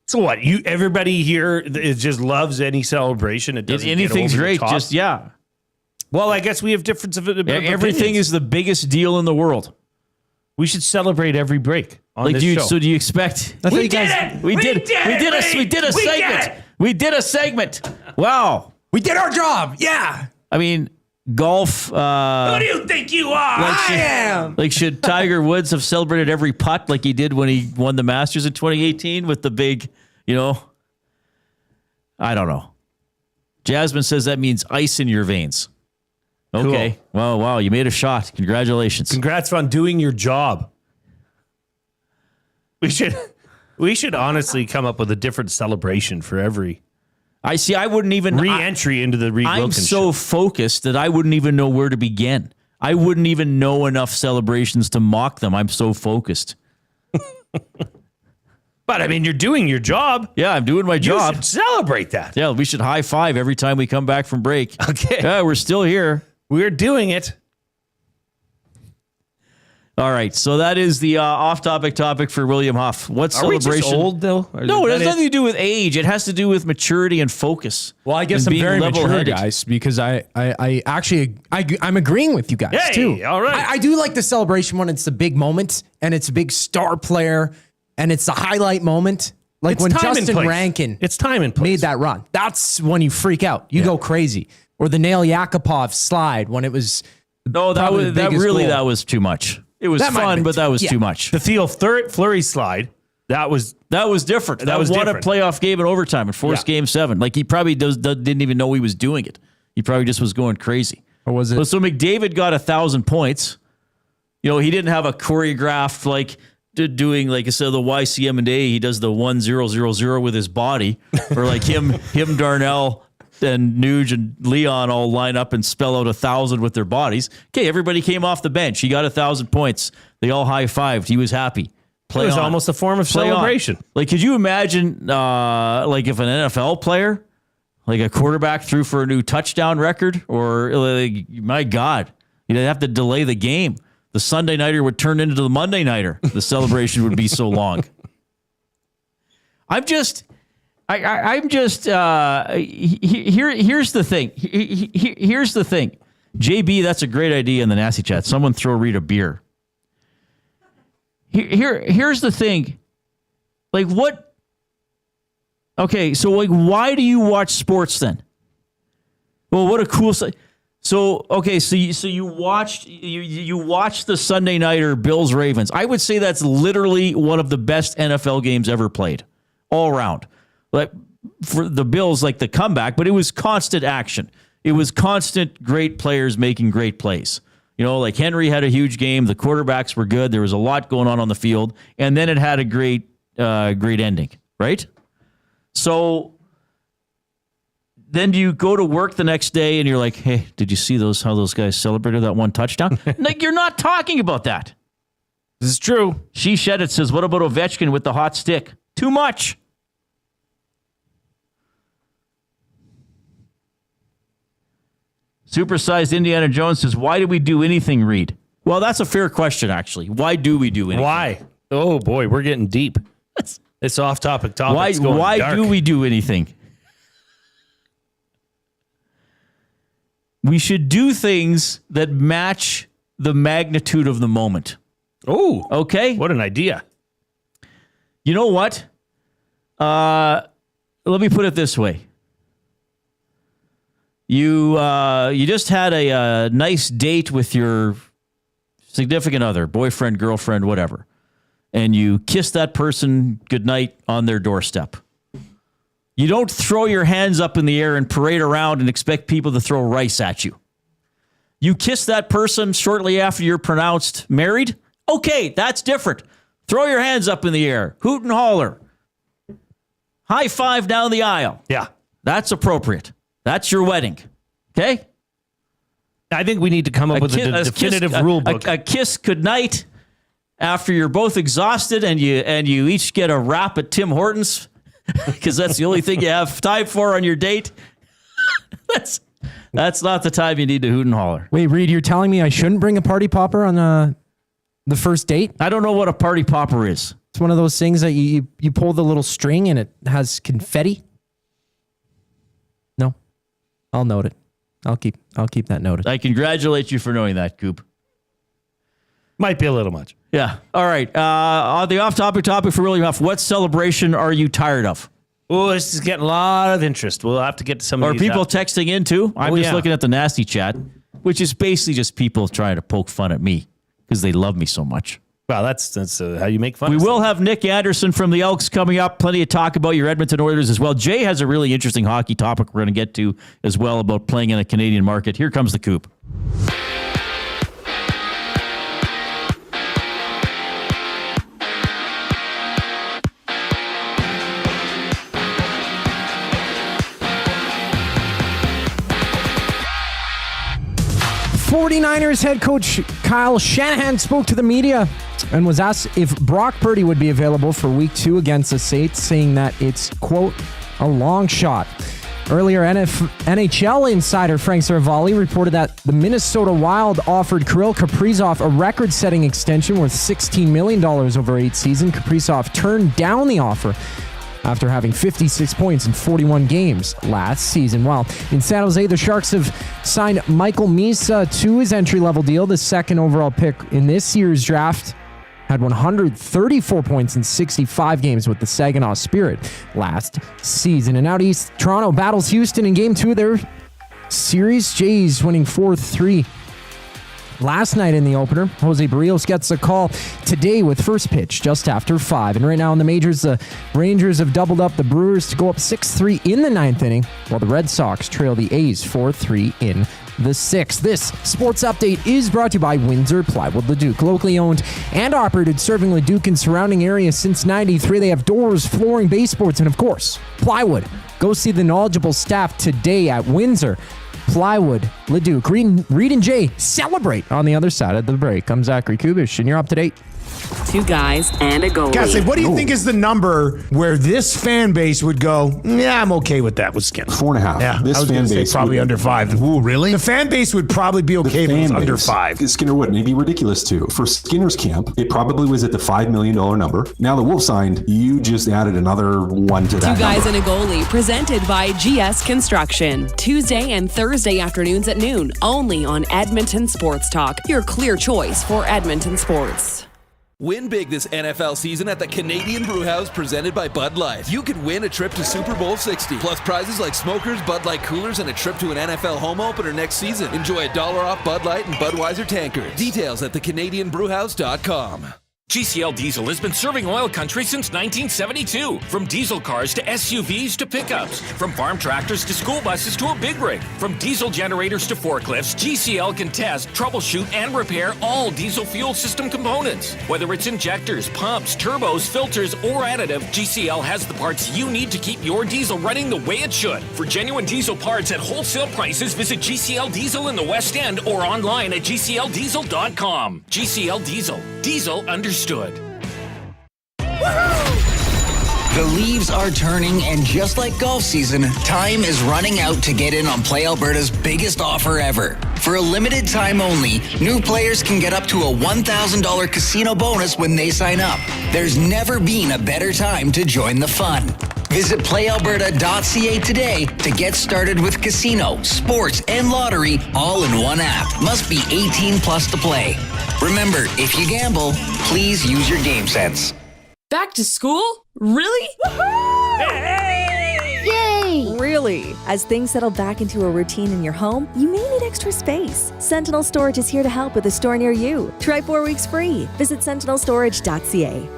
Speaker 2: So what? Everybody here just loves any celebration. It doesn't.
Speaker 3: Anything's
Speaker 2: get over
Speaker 3: great.
Speaker 2: the top?
Speaker 3: Just yeah.
Speaker 2: Well, I guess we have difference of
Speaker 3: Everything
Speaker 2: opinions.
Speaker 3: is the biggest deal in the world.
Speaker 2: We should celebrate every break on this show.
Speaker 3: So do you expect?
Speaker 5: I thought
Speaker 2: we
Speaker 5: you guys-
Speaker 2: did it.
Speaker 3: We did a segment. We did a segment. Wow.
Speaker 5: We did our job. Yeah,
Speaker 3: I mean, golf.
Speaker 2: Who do you think you are?
Speaker 5: I am.
Speaker 3: Like, should Tiger Woods have celebrated every putt like he did when he won the Masters in 2018 with the big, I don't know. Jasmine says that means ice in your veins. Okay. Well, wow. You made a shot. Congratulations.
Speaker 2: Congrats on doing your job. We should honestly come up with a different celebration for every
Speaker 3: I see. I wouldn't even.
Speaker 2: re-entry into the Reid
Speaker 3: I'm
Speaker 2: Wilkins
Speaker 3: so
Speaker 2: show.
Speaker 3: focused that I wouldn't even know where to begin. I wouldn't even know enough celebrations to mock them. I'm so focused.
Speaker 2: But I mean, you're doing your job.
Speaker 3: Yeah, I'm doing my
Speaker 2: You
Speaker 3: job.
Speaker 2: should celebrate that.
Speaker 3: Yeah, we should high five every time we come back from break.
Speaker 2: Okay.
Speaker 3: Yeah, we're still here.
Speaker 2: We're doing it.
Speaker 3: All right, so that is the off-topic topic for William Huff. What
Speaker 2: Are we
Speaker 3: celebration?
Speaker 2: just old though?
Speaker 3: No, it has nothing to do with age. It has to do with maturity and focus.
Speaker 5: Well, I guess
Speaker 3: And
Speaker 5: I'm
Speaker 3: being
Speaker 5: very mature,
Speaker 3: level-headed.
Speaker 5: guys, because I'm agreeing with you guys
Speaker 2: Hey,
Speaker 5: too.
Speaker 2: all right.
Speaker 5: I do like the celebration when it's the big moment and it's a big star player and it's the highlight moment. Like
Speaker 2: It's
Speaker 5: when
Speaker 2: time and
Speaker 5: Justin
Speaker 2: place.
Speaker 5: Rankin
Speaker 2: It's time and place.
Speaker 5: made that run. That's when you freak out. You go crazy. Or the Nail Yakupov slide when it was
Speaker 3: No,
Speaker 5: probably the biggest goal.
Speaker 3: that was too much. It was
Speaker 5: That might have
Speaker 3: fun,
Speaker 5: been
Speaker 3: but that was
Speaker 5: yeah.
Speaker 3: too much.
Speaker 2: The Theo Fleury slide That was
Speaker 3: different. That
Speaker 2: was
Speaker 3: won
Speaker 2: different.
Speaker 3: a playoff game in overtime and forced Game 7. Like, he probably didn't even know he was doing it. He probably just was going crazy.
Speaker 5: Or was it?
Speaker 3: So McDavid got 1,000 points. You know, he didn't have a choreographed, like, doing, like, instead of the YCM&A, he does the 1-0-0-0 with his body. Or like him, Darnell, and Nuge and Leon all line up and spell out 1,000 with their bodies. Okay, everybody came off the bench. He got 1,000 points. They all high-fived. He was happy.
Speaker 2: It was almost a form of celebration.
Speaker 3: Like, could you imagine, like, if an NFL player, like a quarterback, threw for a new touchdown record? Or, like, my God, you'd have to delay the game. The Sunday nighter would turn into the Monday nighter. The celebration would be so long. Here's the thing. Here's the thing. JB, that's a great idea in the nasty chat. Someone throw Reid a beer. Here's the thing. Like, what? Okay, so, like, why do you watch sports then? Well, what a cool. So okay, so you watched the Sunday nighter Bills Ravens. I would say that's literally one of the best NFL games ever played, all around. Like, for the Bills, like the comeback, but it was constant action. It was constant great players making great plays. You know, like Henry had a huge game. The quarterbacks were good. There was a lot going on the field, and then it had a great ending, right? So then you go to work the next day, and you're like, "Hey, did you see how those guys celebrated that one touchdown?" Like, you're not talking about that.
Speaker 2: This is true.
Speaker 3: She Shed It says, "What about Ovechkin with the hot stick? Too much." Supersized Indiana Jones says, "Why do we do anything, Reid?" Well, that's a fair question, actually. Why do we do anything?
Speaker 2: Why? Oh, boy, we're getting deep. It's off-topic topics.
Speaker 3: Why do we do anything? We should do things that match the magnitude of the moment.
Speaker 2: Oh,
Speaker 3: okay.
Speaker 2: What an idea.
Speaker 3: You know what? Let me put it this way. You just had a nice date with your significant other, boyfriend, girlfriend, whatever, and you kiss that person goodnight on their doorstep. You don't throw your hands up in the air and parade around and expect people to throw rice at you. You kiss that person shortly after you're pronounced married. Okay, that's different. Throw your hands up in the air, hoot and holler, high five down the aisle.
Speaker 2: Yeah,
Speaker 3: that's appropriate. That's your wedding. Okay?
Speaker 2: I think we need to come up with a definitive rule book.
Speaker 3: A kiss goodnight after you're both exhausted and you each get a wrap at Tim Hortons because that's the only thing you have time for on your date. That's not the time you need to hoot and holler.
Speaker 5: Wait, Reid, you're telling me I shouldn't bring a party popper on the first date?
Speaker 3: I don't know what a party popper is.
Speaker 5: It's one of those things that you pull the little string and it has confetti. No, I'll note it. I'll keep that noted.
Speaker 3: I congratulate you for knowing that, Coop.
Speaker 2: Might be a little much.
Speaker 3: Yeah. All right. On the off-topic for really off, what celebration are you tired of?
Speaker 2: Oh, this is getting a lot of interest. We'll have to get to some of
Speaker 3: these. Are people
Speaker 2: out.
Speaker 3: texting in too? I'm just looking at the nasty chat, which is basically just people trying to poke fun at me because they love me so much.
Speaker 2: Well, that's how you make fun.
Speaker 3: We will have Nick Anderson from the Elks coming up. Plenty of talk about your Edmonton Oilers as well. Jay has a really interesting hockey topic we're going to get to as well about playing in the Canadian market. Here comes the Coop.
Speaker 5: '49ers head coach Kyle Shanahan spoke to the media and was asked if Brock Purdy would be available for Week 2 against the Saints, saying that it's, quote, a long shot. Earlier, NHL insider Frank Saravalli reported that the Minnesota Wild offered Kirill Kaprizov a record-setting extension worth $16 million over 8 seasons. Kaprizov turned down the offer after having 56 points in 41 games last season. While in San Jose, the Sharks have signed Michael Misa to his entry-level deal. The second overall pick in this year's draft had 134 points in 65 games with the Saginaw Spirit last season. And out east, Toronto battles Houston in Game 2 of their series. Jays winning 4-3 last night in the opener. Jose Barrios gets a call today with first pitch just after 5. And right now in the majors, the Rangers have doubled up the Brewers to go up 6-3 in the 9th inning, while the Red Sox trail the A's 4-3 in the 6th. This sports update is brought to you by Windsor Plywood Leduc, locally owned and operated, serving Leduc and surrounding areas since '93. They have doors, flooring, baseboards, and of course, plywood. Go see the knowledgeable staff today at Windsor Plywood Leduc. Reid and Jay celebrate on the other side of the break. I'm Zachary Kubish, and you're up to date.
Speaker 6: 2 guys and a goalie.
Speaker 7: Cassie, what do you think is the number where this fan base would go, yeah, I'm okay with that with Skinner?
Speaker 8: 4.5.
Speaker 7: Yeah,
Speaker 8: This
Speaker 7: I was
Speaker 8: fan
Speaker 7: gonna say
Speaker 8: base
Speaker 7: probably
Speaker 8: would-
Speaker 7: under 5. Ooh, really? The fan base would probably be okay if it was
Speaker 8: fan
Speaker 7: under
Speaker 8: base.
Speaker 7: 5.
Speaker 8: Skinner wouldn't. It'd be ridiculous too. For Skinner's camp, it probably was at the $5 million number. Now the Wolf signed, you just added another one to that
Speaker 6: 2 guys
Speaker 8: number.
Speaker 6: and a goalie, presented by GS Construction. Tuesday and Thursday afternoons at noon, only on Edmonton Sports Talk, your clear choice for Edmonton sports.
Speaker 9: Win big this NFL season at the Canadian Brewhouse, presented by Bud Light. You could win a trip to Super Bowl 60, plus prizes like smokers, Bud Light coolers, and a trip to an NFL home opener next season. Enjoy $1 off Bud Light and Budweiser tankards. Details at thecanadianbrewhouse.com.
Speaker 10: GCL Diesel has been serving oil country since 1972. From diesel cars to SUVs to pickups. From farm tractors to school buses to a big rig. From diesel generators to forklifts, GCL can test, troubleshoot, and repair all diesel fuel system components. Whether it's injectors, pumps, turbos, filters, or additive, GCL has the parts you need to keep your diesel running the way it should. For genuine diesel parts at wholesale prices, visit GCL Diesel in the West End or online at GCLDiesel.com. GCL Diesel. Diesel understood.
Speaker 11: The leaves are turning, and just like golf season, time is running out to get in on Play Alberta's biggest offer ever. For a limited time only, new players can get up to a $1,000 casino bonus when they sign up. There's never been a better time to join the fun. Visit playalberta.ca today to get started with casino, sports, and lottery all in one app. Must be 18 plus to play. Remember, if you gamble, please use your game sense.
Speaker 6: Back to school? Really?
Speaker 12: Yay! Really? As things settle back into a routine in your home, you may need extra space. Sentinel Storage is here to help with a store near you. Try 4 weeks free. Visit sentinelstorage.ca.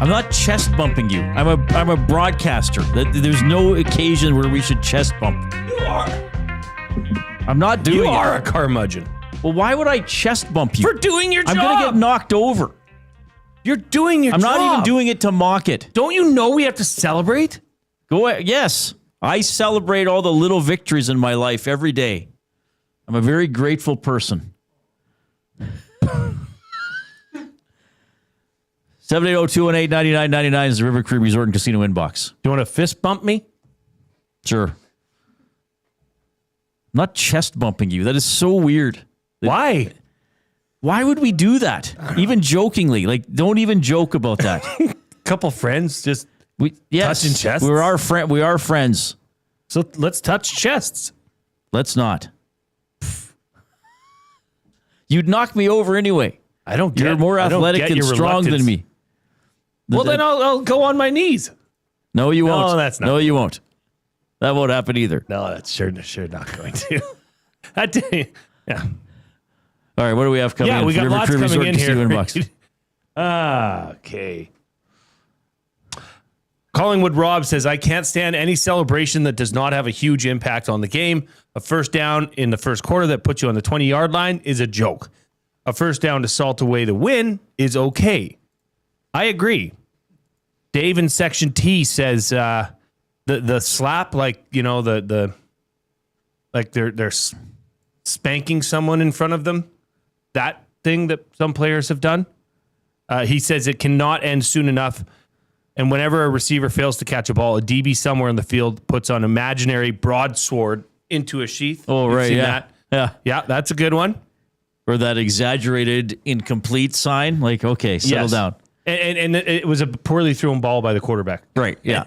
Speaker 3: I'm not chest bumping you. I'm a broadcaster. There's no occasion where we should chest bump.
Speaker 2: You are.
Speaker 3: I'm not doing
Speaker 2: You
Speaker 3: it.
Speaker 2: are a curmudgeon.
Speaker 3: Well, why would I chest bump you?
Speaker 2: For doing your job.
Speaker 3: I'm gonna get knocked over.
Speaker 2: You're doing your
Speaker 3: I'm
Speaker 2: job.
Speaker 3: not even doing it to mock it.
Speaker 2: Don't you know we have to celebrate?
Speaker 3: Go ahead. Yes, I celebrate all the little victories in my life every day. I'm a very grateful person. 780-218-9999 is the River Cree Resort and Casino inbox.
Speaker 2: Do you want to fist bump me?
Speaker 3: Sure. I'm not chest bumping you. That is so weird.
Speaker 2: Why?
Speaker 3: Why would we do that? Even jokingly. Like, don't even joke about that.
Speaker 2: Couple friends just
Speaker 3: touching
Speaker 2: chests?
Speaker 3: We are friends.
Speaker 2: So let's touch chests.
Speaker 3: Let's not. You'd knock me over anyway.
Speaker 2: I don't get
Speaker 3: You're more
Speaker 2: I don't
Speaker 3: athletic
Speaker 2: get
Speaker 3: and
Speaker 2: your
Speaker 3: strong
Speaker 2: reluctance.
Speaker 3: than me.
Speaker 2: Well, then I'll go on my knees.
Speaker 3: No, you won't.
Speaker 2: No, that's not.
Speaker 3: No, you won't. That won't happen either.
Speaker 2: No, that's sure not going to. That day, yeah.
Speaker 3: All right, what do we have coming in?
Speaker 2: Yeah, we got
Speaker 3: River
Speaker 2: lots
Speaker 3: Cree
Speaker 2: coming
Speaker 3: Resort
Speaker 2: in
Speaker 3: and Casino
Speaker 2: here.
Speaker 3: inbox.
Speaker 2: Okay. Collingwood Rob says, I can't stand any celebration that does not have a huge impact on the game. A first down in the first quarter that puts you on the 20-yard line is a joke. A first down to salt away the win is I agree. Dave in Section T says the slap, like, you know, the like they're spanking someone in front of them. That thing that some players have done. He says it cannot end soon enough. And whenever a receiver fails to catch a ball, a DB somewhere in the field puts on imaginary broadsword into a sheath.
Speaker 3: Oh,
Speaker 2: You've
Speaker 3: right.
Speaker 2: seen
Speaker 3: Yeah.
Speaker 2: that?
Speaker 3: Yeah.
Speaker 2: Yeah, that's a good one.
Speaker 3: Or that exaggerated incomplete sign. Like, okay, settle
Speaker 2: Yes.
Speaker 3: down.
Speaker 2: And it was a poorly thrown ball by the quarterback.
Speaker 3: Right. Yeah.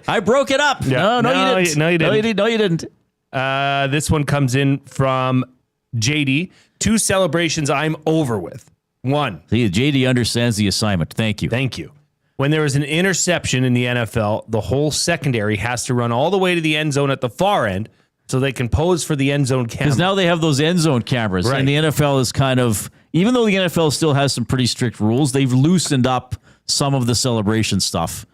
Speaker 3: I broke it up.
Speaker 2: Yeah.
Speaker 3: No, you didn't.
Speaker 2: No, you didn't.
Speaker 3: No, you didn't.
Speaker 2: This one comes in from JD. 2 celebrations I'm over with. 1.
Speaker 3: See, JD understands the assignment. Thank you.
Speaker 2: Thank you. When there is an interception in the NFL, the whole secondary has to run all the way to the end zone at the far end so they can pose for the end zone camera.
Speaker 3: Because now they have those end zone cameras.
Speaker 2: Right.
Speaker 3: And the NFL is kind of, even though the NFL still has some pretty strict rules, they've loosened up some of the celebration stuff.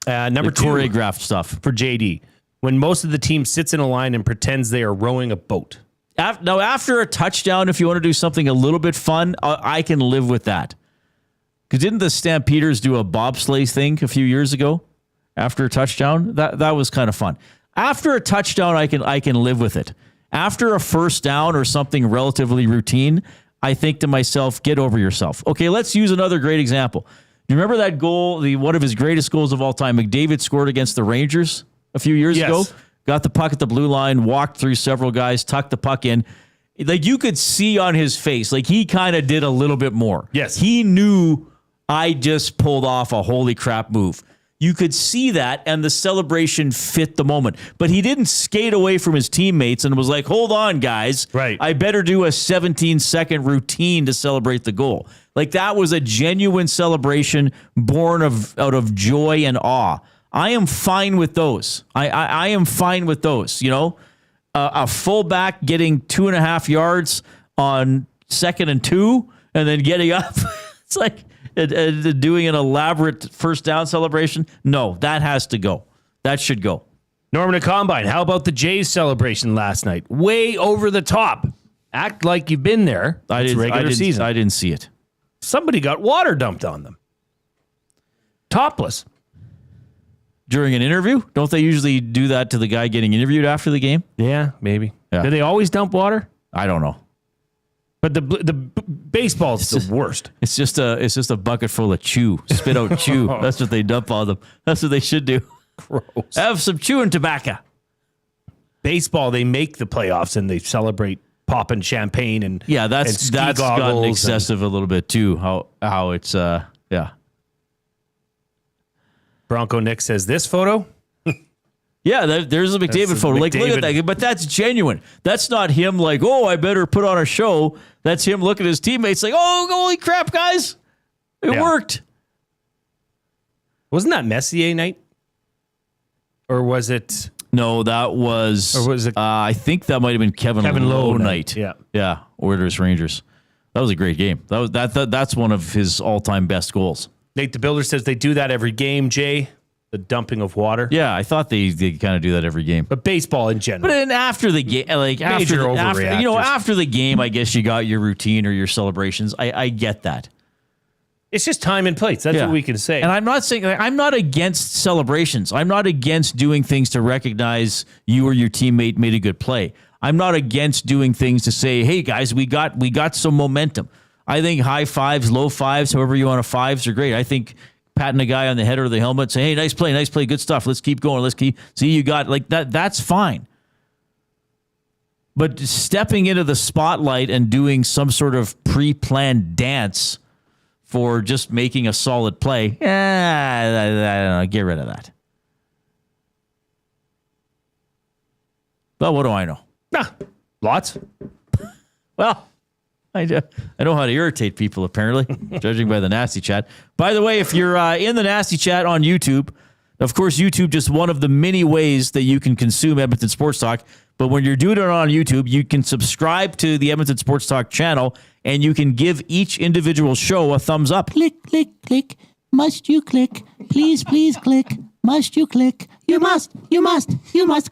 Speaker 2: Number 2,
Speaker 3: choreographed stuff.
Speaker 2: for JD. When most of the team sits in a line and pretends they are rowing a boat.
Speaker 3: Now, after a touchdown, if you want to do something a little bit fun, I can live with that. Because didn't the Stampeders do a bobsleigh thing a few years ago after a touchdown? That was kind of fun. After a touchdown, I can live with it. After a first down or something relatively routine, I think to myself, get over yourself. Okay, let's use another great example. You remember that goal, one of his greatest goals of all time, McDavid scored against the Rangers a few years ago? Got the puck at the blue line, walked through several guys, tucked the puck in. Like, you could see on his face, like, he kind of did a little bit more.
Speaker 2: Yes.
Speaker 3: He knew I just pulled off a holy crap move. You could see that, and the celebration fit the moment. But he didn't skate away from his teammates and was like, hold on, guys.
Speaker 2: Right.
Speaker 3: I better do a 17-second routine to celebrate the goal. Like, that was a genuine celebration born out of joy and awe. I am fine with those. I am fine with those, you know. A fullback getting 2.5 yards on 2nd and 2 and then getting up. It's like doing an elaborate first down celebration. No, that has to go. That should go.
Speaker 2: Norman at Combine, how about the Jays celebration last night? Way over the top. Act like you've been there. It's regular season.
Speaker 3: I didn't see it.
Speaker 2: Somebody got water dumped on them. Topless.
Speaker 3: During an interview? Don't they usually do that to the guy getting interviewed after the game?
Speaker 2: Yeah, maybe.
Speaker 3: Yeah.
Speaker 2: Do they always dump water?
Speaker 3: I don't know.
Speaker 2: But the baseball's the worst.
Speaker 3: It's just a bucket full of chew. Spit out chew. That's what they dump on them. That's what they should do.
Speaker 2: Gross.
Speaker 3: Have some chewing tobacco.
Speaker 2: Baseball, they make the playoffs and they celebrate popping champagne and
Speaker 3: yeah, that's gotten excessive a little bit too. How it's yeah.
Speaker 2: Bronco Nick says this photo.
Speaker 3: Yeah, there's a McDavid photo. Like, look at that. But that's genuine. That's not him like, oh, I better put on a show. That's him looking at his teammates like, oh, holy crap, guys. It worked.
Speaker 2: Wasn't that Messier night? Or was it?
Speaker 3: No, that was.
Speaker 2: Or was it?
Speaker 3: I think that might have been Kevin Lowe night.
Speaker 2: Yeah.
Speaker 3: Yeah. Oilers Rangers. That was a great game. That's one of his all-time best goals.
Speaker 2: Nate the Builder says they do that every game, Jay. The dumping of water.
Speaker 3: Yeah, I thought they kind of do that every game.
Speaker 2: But baseball in general.
Speaker 3: But then after the game, like after the game, I guess you got your routine or your celebrations. I get that.
Speaker 2: It's just time and place. That's what we can say.
Speaker 3: And I'm not saying I'm not against celebrations. I'm not against doing things to recognize you or your teammate made a good play. I'm not against doing things to say, hey guys, we got some momentum. I think high fives, low fives, however you want to fives are great. I think patting a guy on the head or the helmet, saying, hey, nice play, good stuff. Let's keep going. See, you got like that. That's fine. But stepping into the spotlight and doing some sort of pre-planned dance for just making a solid play, I don't know, get rid of that. But what do I know?
Speaker 2: Nah, lots.
Speaker 3: Well, I know how to irritate people, apparently, judging by the nasty chat. By the way, if you're in the nasty chat on YouTube, of course, YouTube just one of the many ways that you can consume Edmonton Sports Talk. But when you're doing it on YouTube, you can subscribe to the Edmonton Sports Talk channel, and you can give each individual show a thumbs up.
Speaker 13: Click, click, click. Must you click? Please, please click. Must you click? You must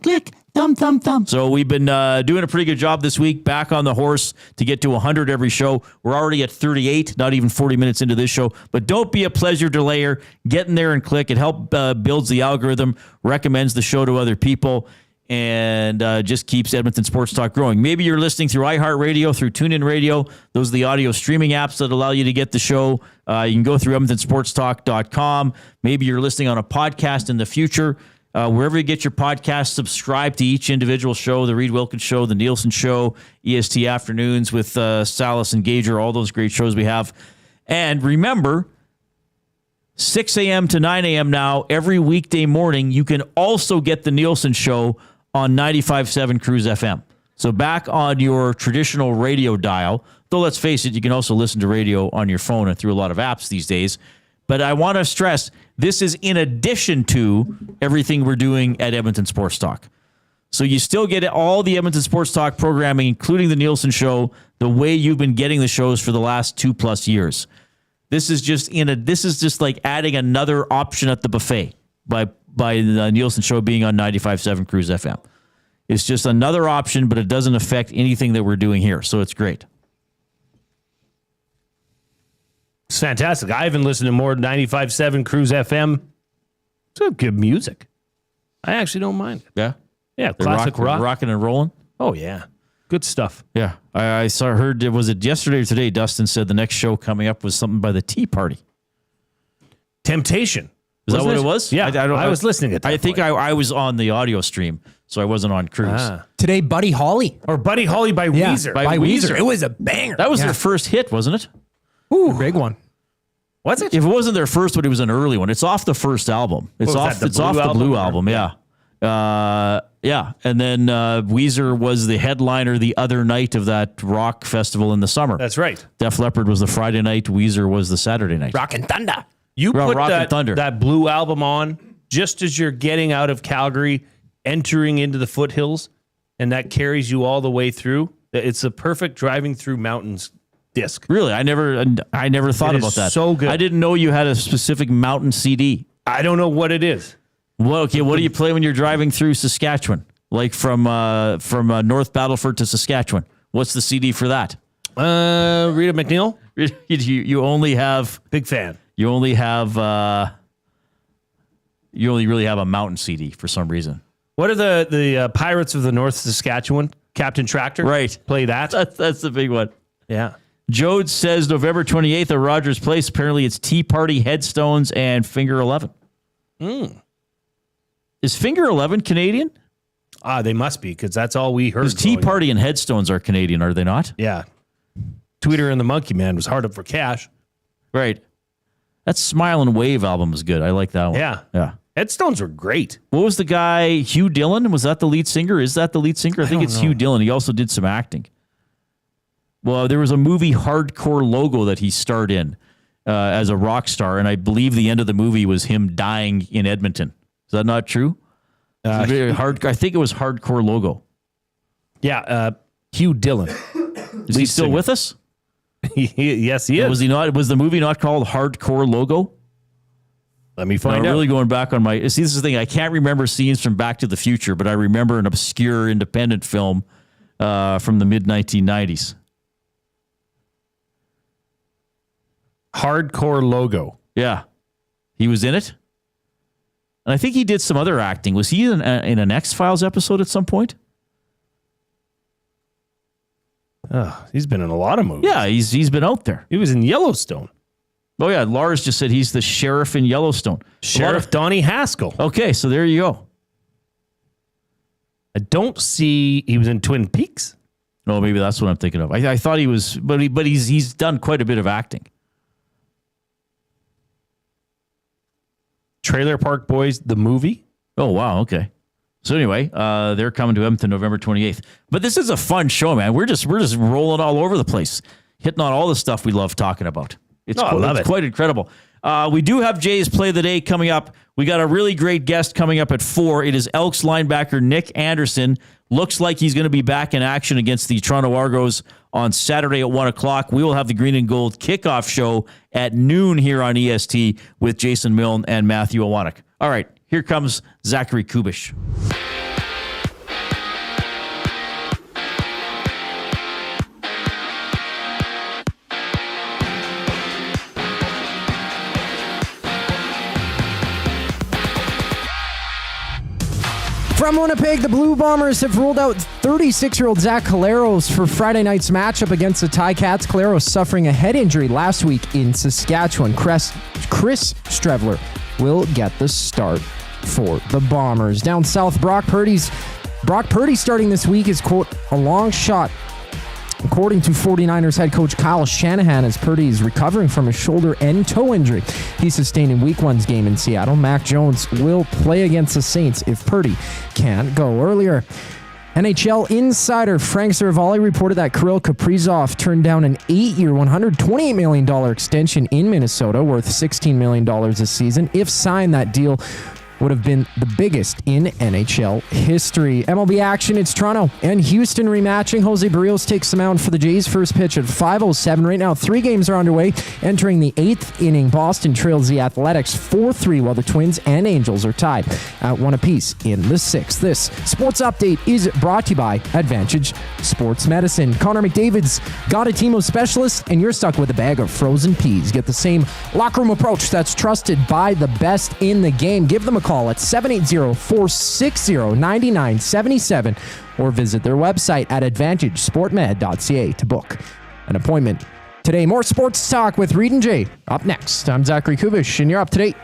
Speaker 13: click. Thumb, thumb, thumb.
Speaker 3: So we've been doing a pretty good job this week, back on the horse to get to 100 every show. We're already at 38, not even 40 minutes into this show. But don't be a pleasure delayer. Get in there and click. It helps builds the algorithm, recommends the show to other people, and just keeps Edmonton Sports Talk growing. Maybe you're listening through iHeartRadio, through TuneIn Radio. Those are the audio streaming apps that allow you to get the show. You can go through EdmontonSportsTalk.com. Maybe you're listening on a podcast in the future. Wherever you get your podcast, subscribe to each individual show, the Reid Wilkins Show, the Nielsen Show, EST Afternoons with Salas and Gager, all those great shows we have. And remember, 6 a.m. to 9 a.m. now, every weekday morning. You can also get the Nielsen Show on 95.7 Cruise FM. So back on your traditional radio dial, though let's face it, you can also listen to radio on your phone and through a lot of apps these days. But I want to stress, this is in addition to everything we're doing at Edmonton Sports Talk. So you still get all the Edmonton Sports Talk programming, including the Nielsen Show, the way you've been getting the shows for the last 2+ years. This is just like adding another option at the buffet by the Nielsen Show being on 95.7 Cruise FM. It's just another option, but it doesn't affect anything that we're doing here. So it's great.
Speaker 2: It's fantastic. I haven't listened to more than 95.7 Cruise FM. It's good music. I actually don't mind it.
Speaker 3: Yeah?
Speaker 2: Yeah, classic rock.
Speaker 3: Rocking and rolling.
Speaker 2: Oh, yeah. Good stuff.
Speaker 3: Yeah. I heard, was it yesterday or today, Dustin said the next show coming up was something by the Tea Party.
Speaker 2: Temptation.
Speaker 3: Is that what it was?
Speaker 2: Yeah, I was listening at that
Speaker 3: I think I was on the audio stream, so I wasn't on Cruise.
Speaker 5: Today, Buddy Holly.
Speaker 2: Or Buddy Holly by Weezer.
Speaker 5: By Weezer. It was a banger.
Speaker 3: That was their first hit, wasn't it?
Speaker 5: Ooh, big one.
Speaker 2: Was it?
Speaker 3: If it wasn't their first one, it was an early one. It's off the first album. It's off the Blue album. Yeah. Yeah. And then Weezer was the headliner the other night of that rock festival in the summer.
Speaker 2: That's right.
Speaker 3: Def Leppard was the Friday night. Weezer was the Saturday night.
Speaker 5: Rockin' Thunder.
Speaker 2: You put that Blue album on just as you're getting out of Calgary, entering into the foothills, and that carries you all the way through. It's a perfect driving through mountains disc.
Speaker 3: Really? I never thought about that.
Speaker 2: So good.
Speaker 3: I didn't know you had a specific mountain CD.
Speaker 2: I don't know what it is.
Speaker 3: Well, okay, what do you play when you're driving through Saskatchewan? Like from North Battleford to Saskatchewan. What's the CD for that?
Speaker 2: Rita McNeil.
Speaker 3: You only have
Speaker 2: big fan.
Speaker 3: You only have you only really have a mountain CD for some reason.
Speaker 2: What are the Pirates of the North Saskatchewan? Captain Tractor.
Speaker 3: Right.
Speaker 2: Play that.
Speaker 3: That's the big one.
Speaker 2: Yeah.
Speaker 3: Jode says November 28th at Rogers Place. Apparently it's Tea Party, Headstones, and Finger 11. Is Finger 11 Canadian?
Speaker 2: They must be, because that's all we heard.
Speaker 3: Because Tea Party and Headstones are Canadian, are they not?
Speaker 2: Yeah. Tweeter and the Monkey Man was hard up for cash.
Speaker 3: Right. That Smile and Wave album was good. I like that one.
Speaker 2: Yeah.
Speaker 3: Yeah.
Speaker 2: Headstones were great.
Speaker 3: What was the guy, Hugh Dillon? Was that the lead singer? Is that the lead singer? I think it's Hugh Dillon. He also did some acting. Well, there was a movie, Hardcore Logo, that he starred in as a rock star, and I believe the end of the movie was him dying in Edmonton. Is that not true? I think it was Hardcore Logo.
Speaker 2: Yeah, Hugh Dillon.
Speaker 3: Is he still with us?
Speaker 2: Yes, he is.
Speaker 3: Was he not? Was the movie not called Hardcore Logo?
Speaker 2: Let me find out.
Speaker 3: Really going back on my... See, this is the thing. I can't remember scenes from Back to the Future, but I remember an obscure independent film from the mid-1990s.
Speaker 2: Hardcore Logo.
Speaker 3: Yeah. He was in it. And I think he did some other acting. Was he in an X-Files episode at some point?
Speaker 2: He's been in a lot of movies.
Speaker 3: Yeah, he's been out there.
Speaker 2: He was in Yellowstone.
Speaker 3: Oh, yeah. Lars just said he's the sheriff in Yellowstone.
Speaker 2: Sheriff Donnie Haskell.
Speaker 3: Okay, so there you go.
Speaker 2: I don't see... He was in Twin Peaks.
Speaker 3: No, maybe that's what I'm thinking of. I thought he was... But he's done quite a bit of acting.
Speaker 2: Trailer Park Boys, the movie.
Speaker 3: Oh, wow. Okay. So anyway, they're coming to Edmonton November 28th. But this is a fun show, man. We're just rolling all over the place, hitting on all the stuff we love talking about. It's quite incredible. We do have Jay's Play of the Day coming up. We got a really great guest coming up at 4. It is Elks linebacker Nick Anderson. Looks like he's going to be back in action against the Toronto Argos on Saturday at 1 o'clock. We will have the Green and Gold kickoff show at noon here on EST with Jason Milne and Matthew Awanek. All right, here comes Zachary Kubish.
Speaker 5: From Winnipeg, the Blue Bombers have ruled out 36-year-old Zach Collaros for Friday night's matchup against the Ticats. Collaros suffering a head injury last week in Saskatchewan. Chris Strevler will get the start for the Bombers. Down south, Brock Purdy starting this week is, quote, a long shot according to 49ers head coach Kyle Shanahan, as Purdy is recovering from his shoulder and toe injury he sustained in Week 1's game in Seattle. Mac Jones will play against the Saints if Purdy can't go. Earlier, NHL insider Frank Seravalli reported that Kirill Kaprizov turned down an 8-year, $128 million extension in Minnesota, worth $16 million a season. If signed, that deal would have been the biggest in NHL history. MLB action, it's Toronto and Houston rematching. Jose Barrios takes the mound for the Jays. First pitch at 5:07. Right now, 3 games are underway. Entering the 8th inning, Boston trails the Athletics 4-3, while the Twins and Angels are tied at 1 apiece in the 6th. This sports update is brought to you by Advantage Sports Medicine. Connor McDavid's got a team of specialists, and you're stuck with a bag of frozen peas. Get the same locker room approach that's trusted by the best in the game. Give them a call at 780-460-9977 or visit their website at advantagesportmed.ca to book an appointment today. More sports talk with Reid and Jay up next. I'm Zachary Kubish, and you're up to date.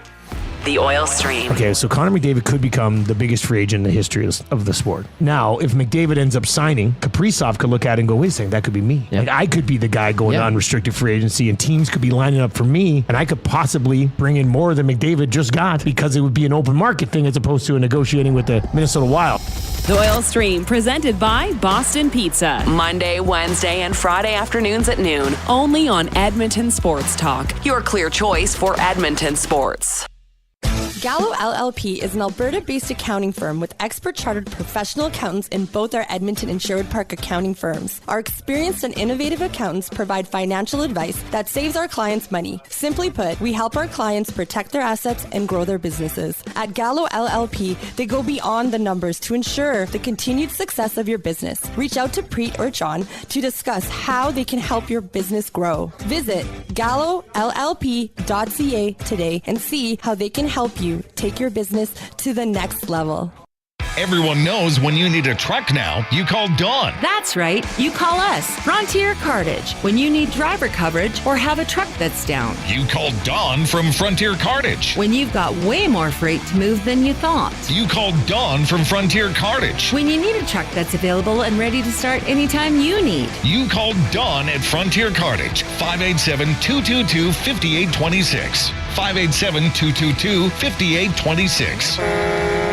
Speaker 6: The Oil Stream.
Speaker 7: Okay, so Connor McDavid could become the biggest free agent in the history of the sport. Now, if McDavid ends up signing, Kaprizov could look at it and go, wait a second, that could be me.
Speaker 3: Yeah.
Speaker 7: Like, I could be the guy going to unrestricted free agency, and teams could be lining up for me, and I could possibly bring in more than McDavid just got, because it would be an open market thing as opposed to a negotiating with the Minnesota Wild.
Speaker 6: The Oil Stream, presented by Boston Pizza. Monday, Wednesday, and Friday afternoons at noon. Only on Edmonton Sports Talk. Your clear choice for Edmonton sports.
Speaker 14: Gallo LLP is an Alberta-based accounting firm with expert chartered professional accountants in both our Edmonton and Sherwood Park accounting firms. Our experienced and innovative accountants provide financial advice that saves our clients money. Simply put, we help our clients protect their assets and grow their businesses. At Gallo LLP, they go beyond the numbers to ensure the continued success of your business. Reach out to Preet or John to discuss how they can help your business grow. Visit gallollp.ca today and see how they can help you take your business to the next level.
Speaker 15: Everyone knows when you need a truck now, you call Dawn.
Speaker 16: That's right. You call us, Frontier Cartage, when you need driver coverage or have a truck that's down.
Speaker 15: You call Dawn from Frontier Cartage.
Speaker 16: When you've got way more freight to move than you thought.
Speaker 15: You call Dawn from Frontier Cartage.
Speaker 16: When you need a truck that's available and ready to start anytime you need.
Speaker 15: You call Dawn at Frontier Cartage, 587-222-5826. 587-222-5826.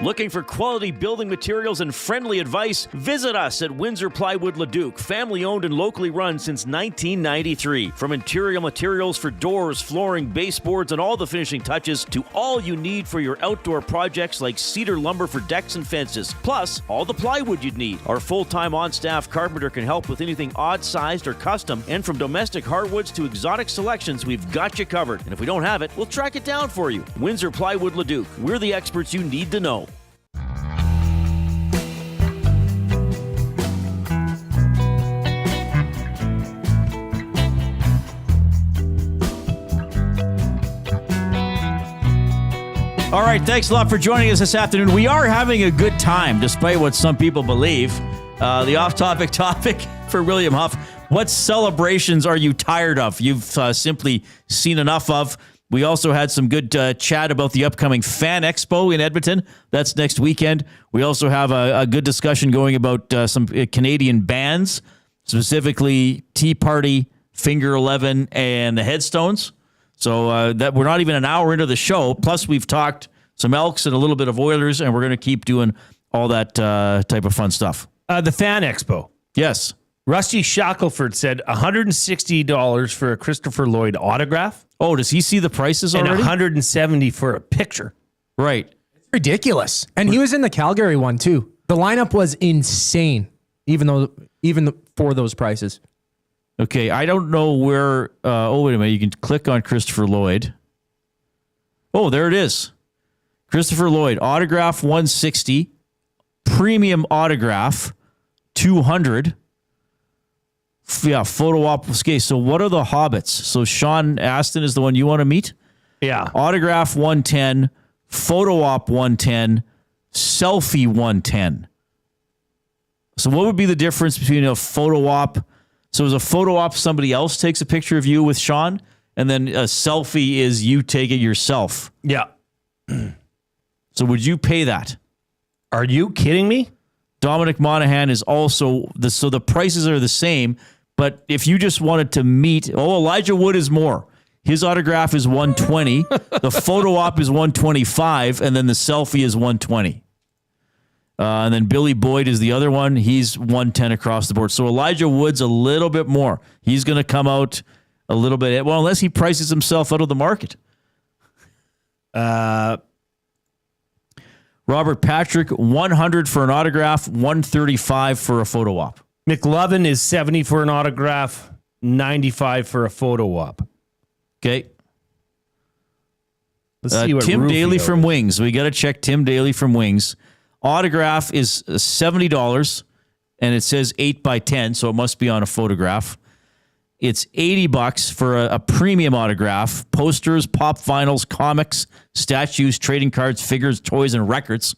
Speaker 3: Looking for quality building materials and friendly advice? Visit us at Windsor Plywood Leduc, family owned and locally run since 1993. From interior materials for doors, flooring, baseboards, and all the finishing touches to all you need for your outdoor projects like cedar lumber for decks and fences, plus all the plywood you'd need. Our full-time on-staff carpenter can help with anything odd-sized or custom, and from domestic hardwoods to exotic selections, we've got you covered. And if we don't have it, we'll track it down for you. Windsor Plywood Leduc. We're the experts you need to know. All right, thanks a lot for joining us this afternoon. We are having a good time, despite what some people believe. The off-topic topic for William Huff: what celebrations are you tired of? You've simply seen enough of. We also had some good chat about the upcoming Fan Expo in Edmonton. That's next weekend. We also have a good discussion going about some Canadian bands, specifically Tea Party, Finger 11, and the Headstones. So that we're not even an hour into the show. Plus, we've talked some Elks and a little bit of Oilers, and we're going to keep doing all that type of fun stuff.
Speaker 2: The Fan Expo.
Speaker 3: Yes.
Speaker 2: Rusty Shackelford said $160 for a Christopher Lloyd autograph.
Speaker 3: Oh, does he see the prices already?
Speaker 2: And $170 for a picture.
Speaker 3: Right.
Speaker 5: It's ridiculous. And he was in the Calgary one too. The lineup was insane, even for those prices.
Speaker 3: Okay, I don't know where... oh, wait a minute. You can click on Christopher Lloyd. Oh, there it is. Christopher Lloyd, autograph 160, premium autograph 200. Yeah, photo op. Okay, so what are the Hobbits? So Sean Astin is the one you want to meet?
Speaker 2: Yeah.
Speaker 3: Autograph 110, photo op 110, selfie 110. So what would be the difference between a photo op? So as a photo op, somebody else takes a picture of you with Sean, and then a selfie is you take it yourself.
Speaker 2: Yeah.
Speaker 3: So would you pay that?
Speaker 2: Are you kidding me?
Speaker 3: Dominic Monaghan is also so the prices are the same, but if you just wanted to meet, Elijah Wood is more. His autograph is $120, the photo op is $125, and then the selfie is $120. And then Billy Boyd is the other one. He's $110 across the board. So Elijah Wood's a little bit more. He's going to come out a little bit, well, unless he prices himself out of the market. Robert Patrick, $100 for an autograph, $135 for a photo op.
Speaker 2: McLovin is $70 for an autograph, $95 for a photo op.
Speaker 3: Okay.
Speaker 2: Let's see what
Speaker 3: Tim
Speaker 2: Rufio
Speaker 3: Daly from
Speaker 2: is.
Speaker 3: Wings. We got to check Tim Daly from Wings. Autograph is $70, and it says 8x10, so it must be on a photograph. It's $80 for a premium autograph. Posters, pop vinyls, comics, statues, trading cards, figures, toys, and records.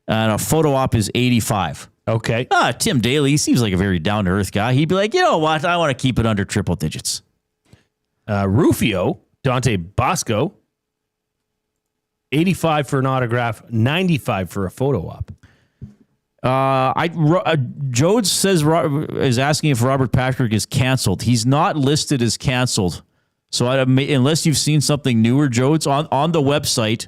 Speaker 3: And a photo op is $85.
Speaker 2: Okay.
Speaker 3: Tim Daly, he seems like a very down-to-earth guy. He'd be like, you know what? I want to keep it under triple digits.
Speaker 2: Rufio, Dante Bosco, $85 for an autograph, $95 for a photo op.
Speaker 3: Jodes is asking if Robert Patrick is canceled. He's not listed as canceled. So unless you've seen something newer, Jodes, on the website,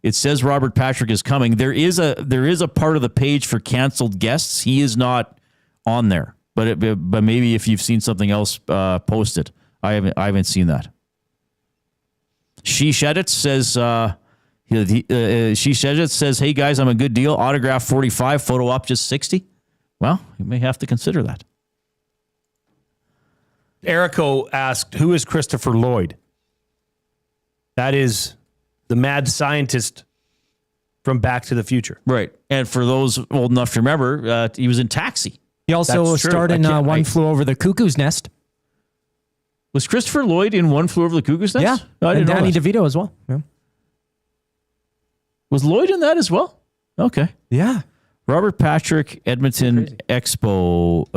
Speaker 3: it says Robert Patrick is coming. There is a part of the page for canceled guests. He is not on there. But maybe if you've seen something else posted. I haven't seen that. She Sheditz says hey guys, I'm a good deal. Autograph 45, photo op just 60. Well, you may have to consider that.
Speaker 2: Erico asked, who is Christopher Lloyd? That is the mad scientist from Back to the Future.
Speaker 3: Right. And for those old enough to remember, he was in Taxi.
Speaker 5: He also starred in One Flew Over the Cuckoo's Nest.
Speaker 3: Was Christopher Lloyd in One Flew Over the Cuckoo's Nest?
Speaker 5: Yeah.
Speaker 3: I
Speaker 5: And
Speaker 3: didn't know
Speaker 5: Danny
Speaker 3: that.
Speaker 5: DeVito as well. Yeah.
Speaker 3: Was Lloyd in that as well? Okay.
Speaker 5: Yeah.
Speaker 3: Robert Patrick, Edmonton Expo.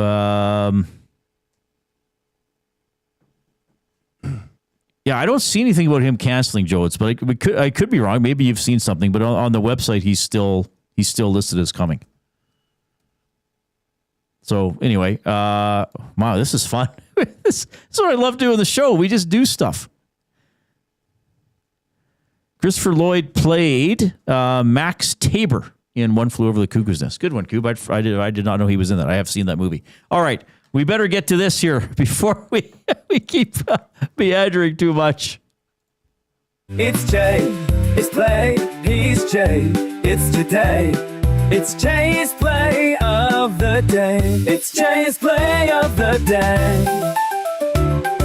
Speaker 3: Yeah, I don't see anything about him canceling Jodes, but I could be wrong. Maybe you've seen something, but on the website he's still listed as coming. So anyway, wow, this is fun. This is what I love doing the show. We just do stuff. Christopher Lloyd played Max Tabor in One Flew Over the Cuckoo's Nest. Good one, Coob. I did not know he was in that. I have seen that movie. All right, we better get to this here before we keep meandering too much.
Speaker 17: It's Jay, it's play, he's Jay, it's today. It's Jay's play of the day. It's Jay's play of the day.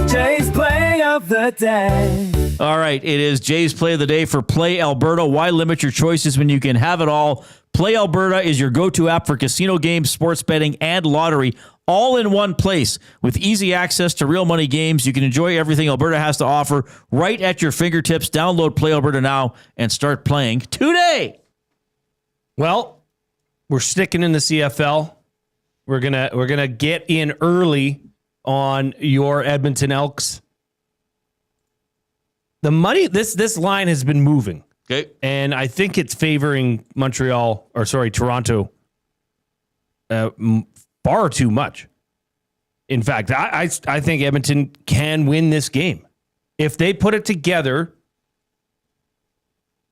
Speaker 17: Jay's play of the day.
Speaker 3: All right, it is Jay's play of the day for Play Alberta. Why limit your choices when you can have it all? Play Alberta is your go-to app for casino games, sports betting, and lottery, all in one place. With easy access to real money games, you can enjoy everything Alberta has to offer right at your fingertips. Download Play Alberta now and start playing today.
Speaker 2: Well, we're sticking in the CFL. We're gonna get in early on your Edmonton Elks. The money, this line has been moving.
Speaker 3: Okay.
Speaker 2: And I think it's favoring Toronto far too much. In fact, I think Edmonton can win this game. If they put it together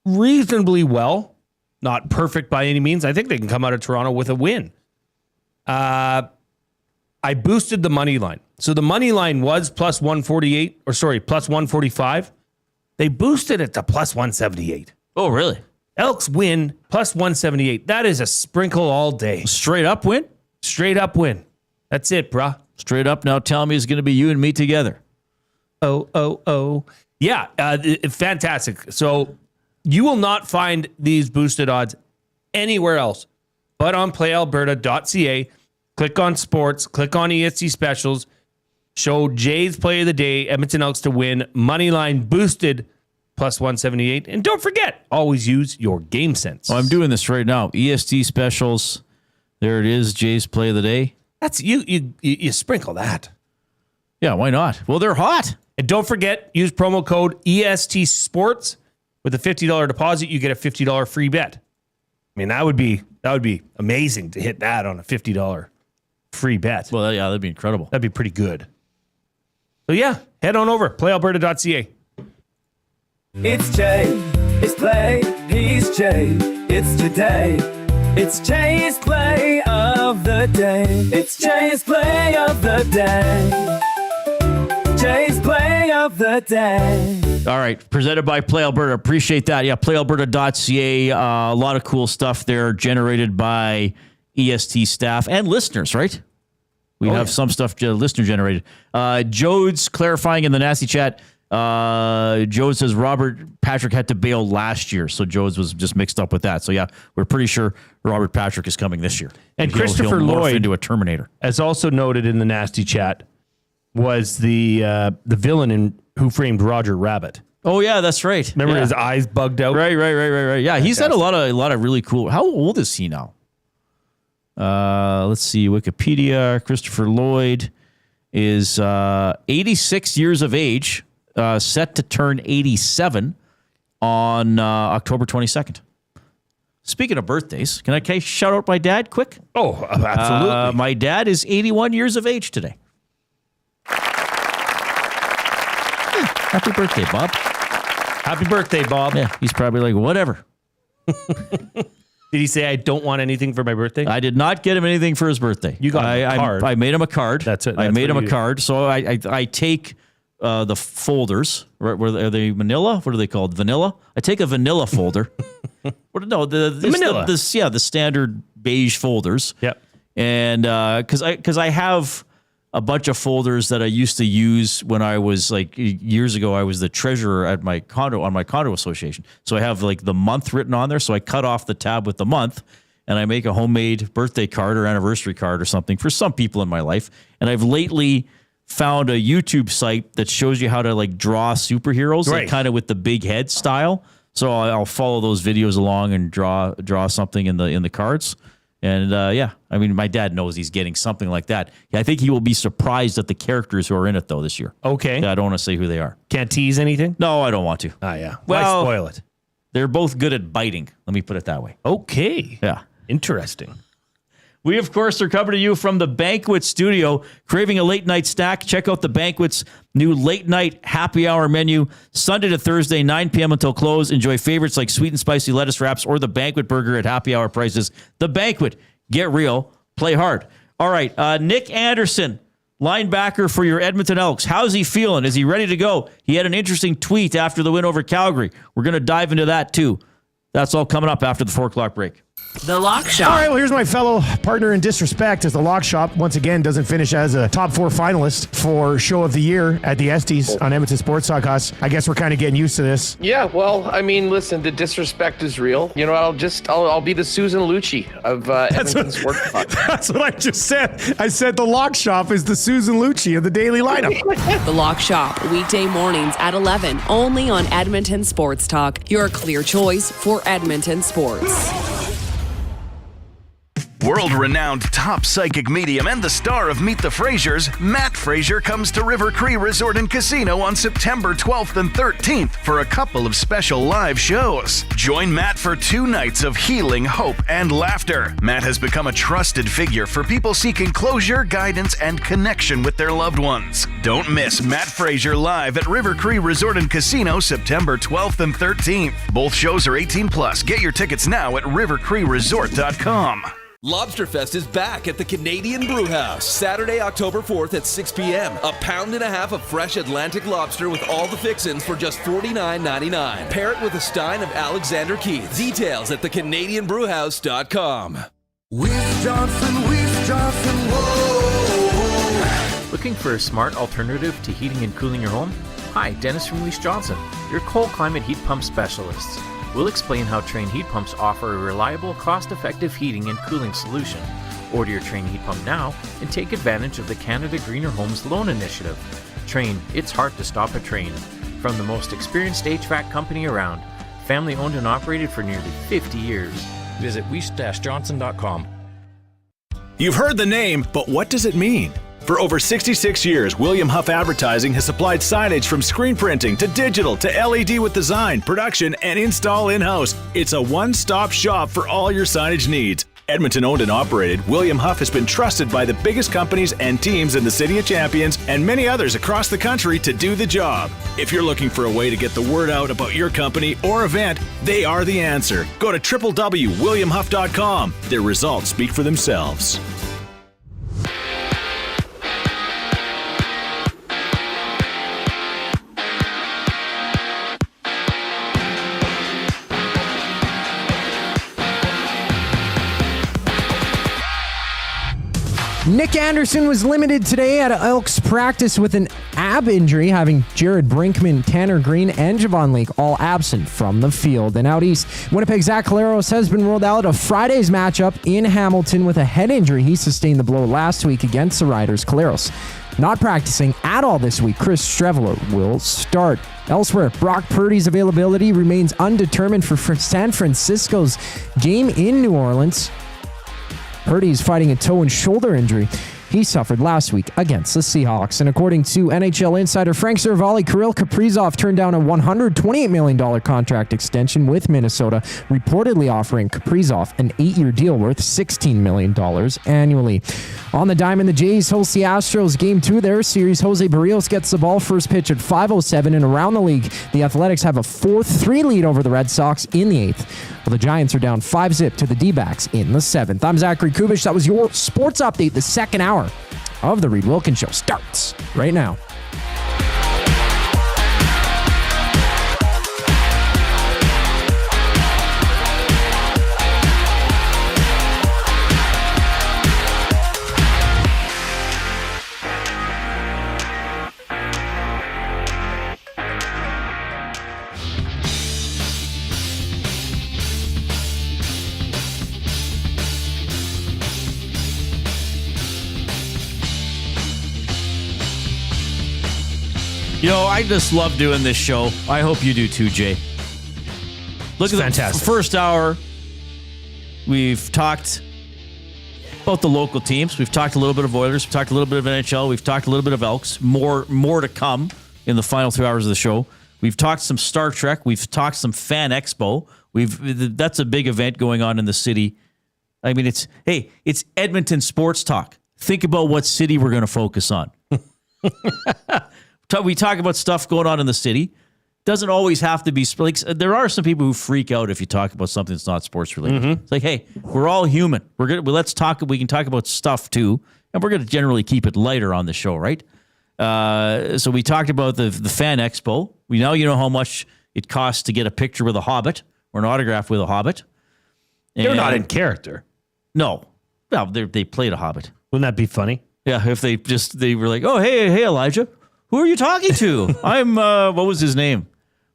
Speaker 2: reasonably well, not perfect by any means, I think they can come out of Toronto with a win. I boosted the money line. So the money line was plus 145. They boosted it to plus 178.
Speaker 3: Oh, really?
Speaker 2: Elks win plus 178. That is a sprinkle all day.
Speaker 3: Straight up win?
Speaker 2: Straight up win. That's it, bruh.
Speaker 3: Straight up now tell me it's going to be you and me together.
Speaker 2: Oh. Yeah, fantastic. So you will not find these boosted odds anywhere else but on playalberta.ca. Click on sports, click on ESC specials, show Jay's play of the day, Edmonton Elks to win, money line boosted plus 178. And don't forget, always use your game sense.
Speaker 3: Oh, I'm doing this right now. EST specials. There it is, Jay's play of the day.
Speaker 2: That's you sprinkle that.
Speaker 3: Yeah, why not? Well, they're hot.
Speaker 2: And don't forget, use promo code EST Sports. With a $50 deposit, you get a $50 free bet. I mean, that would be That would be amazing to hit that on a $50 free bet.
Speaker 3: Well, yeah, that'd be incredible.
Speaker 2: That'd be pretty good. So yeah, head on over, playalberta.ca.
Speaker 17: It's Jay, it's play, he's Jay, it's today. It's Jay's play of the day. It's Jay's play of the day. Jay's play of the day.
Speaker 3: All right, presented by Play Alberta. Appreciate that. Yeah, playalberta.ca. A lot of cool stuff there generated by EST staff and listeners, right? We have some stuff listener generated. Jode's clarifying in the nasty chat. Jode says Robert Patrick had to bail last year, so Jode's was just mixed up with that. So yeah, we're pretty sure Robert Patrick is coming this year,
Speaker 2: and Christopher Lloyd,
Speaker 3: into a Terminator,
Speaker 2: as also noted in the nasty chat, was the villain in Who Framed Roger Rabbit.
Speaker 3: Oh yeah, that's right.
Speaker 2: Remember his eyes bugged out?
Speaker 3: Right. Yeah, he's had a lot of really cool. How old is he now? Let's see, Wikipedia. Christopher Lloyd is 86 years of age, set to turn 87 on October 22nd. Speaking of birthdays, can I shout out my dad quick?
Speaker 2: Oh, absolutely.
Speaker 3: My dad is 81 years of age today. Happy birthday, Bob.
Speaker 2: Happy birthday, Bob.
Speaker 3: Yeah, he's probably like, whatever.
Speaker 2: Did he say, I don't want anything for my birthday?
Speaker 3: I did not get him anything for his birthday.
Speaker 2: You got him a card.
Speaker 3: I made him a card.
Speaker 2: That's it.
Speaker 3: I made him a card. So I take the folders. Right, are they manila? What are they called? Vanilla? I take a vanilla folder. The manila. The standard beige folders.
Speaker 2: Yep.
Speaker 3: And because I have a bunch of folders that I used to use when I was like years ago. I was the treasurer at my condo association. So I have like the month written on there. So I cut off the tab with the month and I make a homemade birthday card or anniversary card or something for some people in my life. And I've lately found a YouTube site that shows you how to like draw superheroes, like kind of with the big head style. So I'll follow those videos along and draw something in the cards. And I mean, my dad knows he's getting something like that. I think he will be surprised at the characters who are in it, though, this year.
Speaker 2: Okay.
Speaker 3: Yeah, I don't want to say who they are.
Speaker 2: Can't tease anything?
Speaker 3: No, I don't want to.
Speaker 2: Oh, yeah.
Speaker 3: Well,
Speaker 2: why spoil it?
Speaker 3: They're both good at biting. Let me put it that way.
Speaker 2: Okay.
Speaker 3: Yeah.
Speaker 2: Interesting.
Speaker 3: We, of course, are coming to you from the Banquet Studio. Craving a late night snack? Check out the Banquet's new late night happy hour menu. Sunday to Thursday, 9 p.m. until close. Enjoy favorites like sweet and spicy lettuce wraps or the Banquet burger at happy hour prices. The Banquet. Get real. Play hard. All right. Nick Anderson, linebacker for your Edmonton Elks. How's he feeling? Is he ready to go? He had an interesting tweet after the win over Calgary. We're going to dive into that, too. That's all coming up after the 4 o'clock break.
Speaker 16: The Lock Shop.
Speaker 7: All right, well, here's my fellow partner in disrespect as the Lock Shop, once again, doesn't finish as a top 4 finalist for Show of the Year at the Estes on Edmonton Sports Talk. I guess we're kind of getting used to this.
Speaker 18: Yeah, well, I mean, listen, the disrespect is real. You know, I'll be the Susan Lucci of Edmonton Sports Talk.
Speaker 7: That's what I just said. I said the Lock Shop is the Susan Lucci of the daily lineup.
Speaker 6: The Lock Shop, weekday mornings at 11, only on Edmonton Sports Talk. Your clear choice for Edmonton sports.
Speaker 19: World-renowned top psychic medium and the star of Meet the Frasers, Matt Fraser comes to River Cree Resort and Casino on September 12th and 13th for a couple of special live shows. Join Matt for 2 nights of healing, hope, and laughter. Matt has become a trusted figure for people seeking closure, guidance, and connection with their loved ones. Don't miss Matt Fraser live at River Cree Resort and Casino September 12th and 13th. Both shows are 18+. Get your tickets now at rivercreeresort.com.
Speaker 9: Lobsterfest is back at the Canadian Brewhouse. Saturday, October 4th at 6 p.m. A pound and a half of fresh Atlantic lobster with all the fixins for just $49.99. Pair it with a stein of Alexander Keith. Details at thecanadianbrewhouse.com.
Speaker 20: Weiss Johnson, whoa.
Speaker 21: Looking for a smart alternative to heating and cooling your home? Hi, Dennis from Weiss Johnson, your cold climate heat pump specialists. We'll explain how Trane heat pumps offer a reliable, cost-effective heating and cooling solution. Order your Trane heat pump now and take advantage of the Canada Greener Homes Loan Initiative. Trane, it's hard to stop a train. From the most experienced HVAC company around, family owned and operated for nearly 50 years.
Speaker 22: Visit weiss-johnson.com.
Speaker 23: You've heard the name, but what does it mean? For over 66 years, William Huff Advertising has supplied signage from screen printing to digital to LED with design, production, and install in-house. It's a one-stop shop for all your signage needs. Edmonton owned and operated, William Huff has been trusted by the biggest companies and teams in the City of Champions and many others across the country to do the job. If you're looking for a way to get the word out about your company or event, they are the answer. Go to www.williamhuff.com. Their results speak for themselves.
Speaker 5: Nick Anderson was limited today at Elks practice with an ab injury, having Jared Brinkman, Tanner Green, and Javon Leake all absent from the field. And out east, Winnipeg's Zach Collaros has been ruled out of Friday's matchup in Hamilton with a head injury. He sustained the blow last week against the Riders. Collaros not practicing at all this week. Chris Streveler will start. Elsewhere, Brock Purdy's availability remains undetermined for San Francisco's game in New Orleans. Purdy is fighting a toe and shoulder injury he suffered last week against the Seahawks. And according to NHL insider Frank Cervalli, Kirill Kaprizov turned down a $128 million contract extension with Minnesota, reportedly offering Kaprizov an 8-year deal worth $16 million annually. On the diamond, the Jays host the Astros Game 2 of their series. Jose Barrios gets the ball first pitch at 5:07, and around the league, the Athletics have a 4-3 lead over the Red Sox in the 8th. Well, the Giants are down 5-0 to the D-backs in the 7th. I'm Zachary Kubich. That was your sports update. The second hour of the Reid Wilkins Show starts right now.
Speaker 3: You know, I just love doing this show. I hope you do too, Jay. Look, at fantastic. The first hour, we've talked about the local teams. We've talked a little bit of Oilers. We've talked a little bit of NHL. We've talked a little bit of Elks. More to come in the final 2 hours of the show. We've talked some Star Trek. We've talked some Fan Expo. That's a big event going on in the city. I mean, it's Edmonton Sports Talk. Think about what city we're going to focus on. We talk about stuff going on in the city. Doesn't always have to be like, there are some people who freak out if you talk about something that's not sports related. Mm-hmm. It's like, hey, we're all human. Let's talk. We can talk about stuff too, and we're going to generally keep it lighter on the show, right? So we talked about the Fan Expo. We know how much it costs to get a picture with a Hobbit or an autograph with a Hobbit.
Speaker 2: They're not in character.
Speaker 3: No, well, they played a Hobbit.
Speaker 2: Wouldn't that be funny?
Speaker 3: Yeah, if they were like, oh, hey, Elijah. Who are you talking to? I'm, what was his name?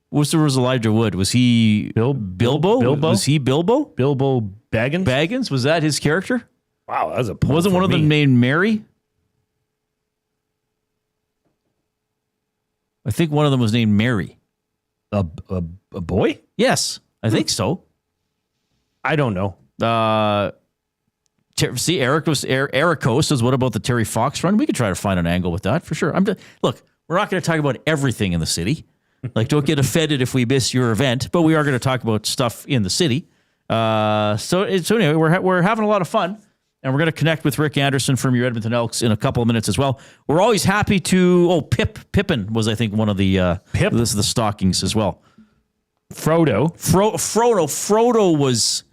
Speaker 3: Was Elijah Wood? Was he Bilbo? Was he Bilbo?
Speaker 2: Bilbo Baggins?
Speaker 3: Baggins? Was that his character?
Speaker 2: Wow, that was a pull.
Speaker 3: Wasn't one of them named Mary? I think one of them was named Mary.
Speaker 2: A boy?
Speaker 3: Yes, I think so.
Speaker 2: I don't know.
Speaker 3: See, Ericos says, what about the Terry Fox run? We could try to find an angle with that for sure. Look, we're not going to talk about everything in the city. Like, don't get offended if we miss your event, but we are going to talk about stuff in the city. So anyway, we're having a lot of fun, and we're going to connect with Rick Anderson from your Edmonton Elks in a couple of minutes as well. We're always happy to. Pippin was, I think, one of the This is the stockings as well.
Speaker 2: Frodo
Speaker 3: was.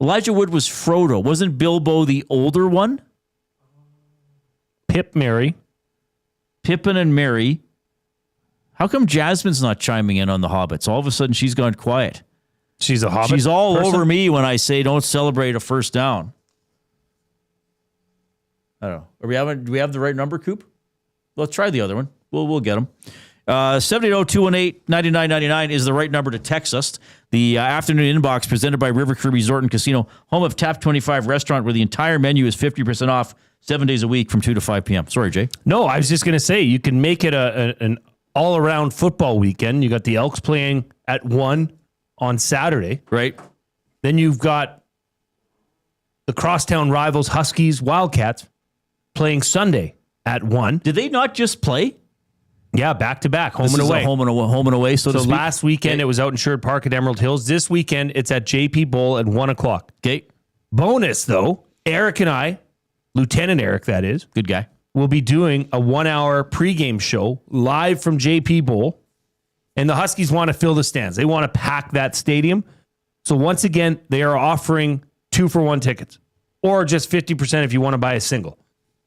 Speaker 3: Elijah Wood was Frodo. Wasn't Bilbo the older one?
Speaker 2: Pippin
Speaker 3: and Mary. How come Jasmine's not chiming in on the Hobbits? All of a sudden, she's gone quiet.
Speaker 2: She's a Hobbit.
Speaker 3: She's all over me when I say don't celebrate a first down. I don't know. Do we have the right number, Coop? Let's try the other one. We'll get them. 780-218-9999 is the right number to text us. The afternoon inbox presented by River Cree Resort and Casino, home of Tap 25 restaurant, where the entire menu is 50% off 7 days a week from 2 to 5 p.m. Sorry, Jay.
Speaker 2: No, I was just going to say, you can make it an all-around football weekend. You got the Elks playing at 1 on Saturday.
Speaker 3: Right.
Speaker 2: Then you've got the crosstown rivals, Huskies, Wildcats, playing Sunday at 1.
Speaker 3: Did they not just play?
Speaker 2: Yeah, back-to-back, home and away.
Speaker 3: Home and away. So
Speaker 2: last weekend, it was out in Sherwood Park at Emerald Hills. This weekend, it's at JP Bowl at 1 o'clock.
Speaker 3: Okay.
Speaker 2: Bonus, though, Eric and I, Lieutenant Eric, that is,
Speaker 3: good guy,
Speaker 2: will be doing a 1-hour pregame show live from JP Bowl. And the Huskies want to fill the stands. They want to pack that stadium. So once again, they are offering 2-for-1 tickets or just 50% if you want to buy a single.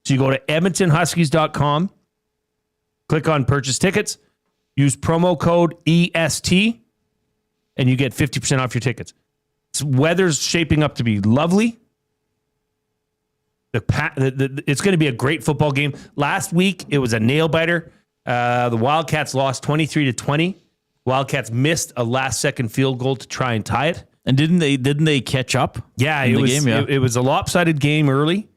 Speaker 2: So you go to edmontonhuskies.com, click on purchase tickets, use promo code EST, and you get 50% off your tickets. Weather's shaping up to be lovely. It's going to be a great football game. Last week, it was a nail-biter. The Wildcats lost 23-20. Wildcats missed a last-second field goal to try and tie it.
Speaker 3: And didn't they catch up?
Speaker 2: Yeah, it was a lopsided game early,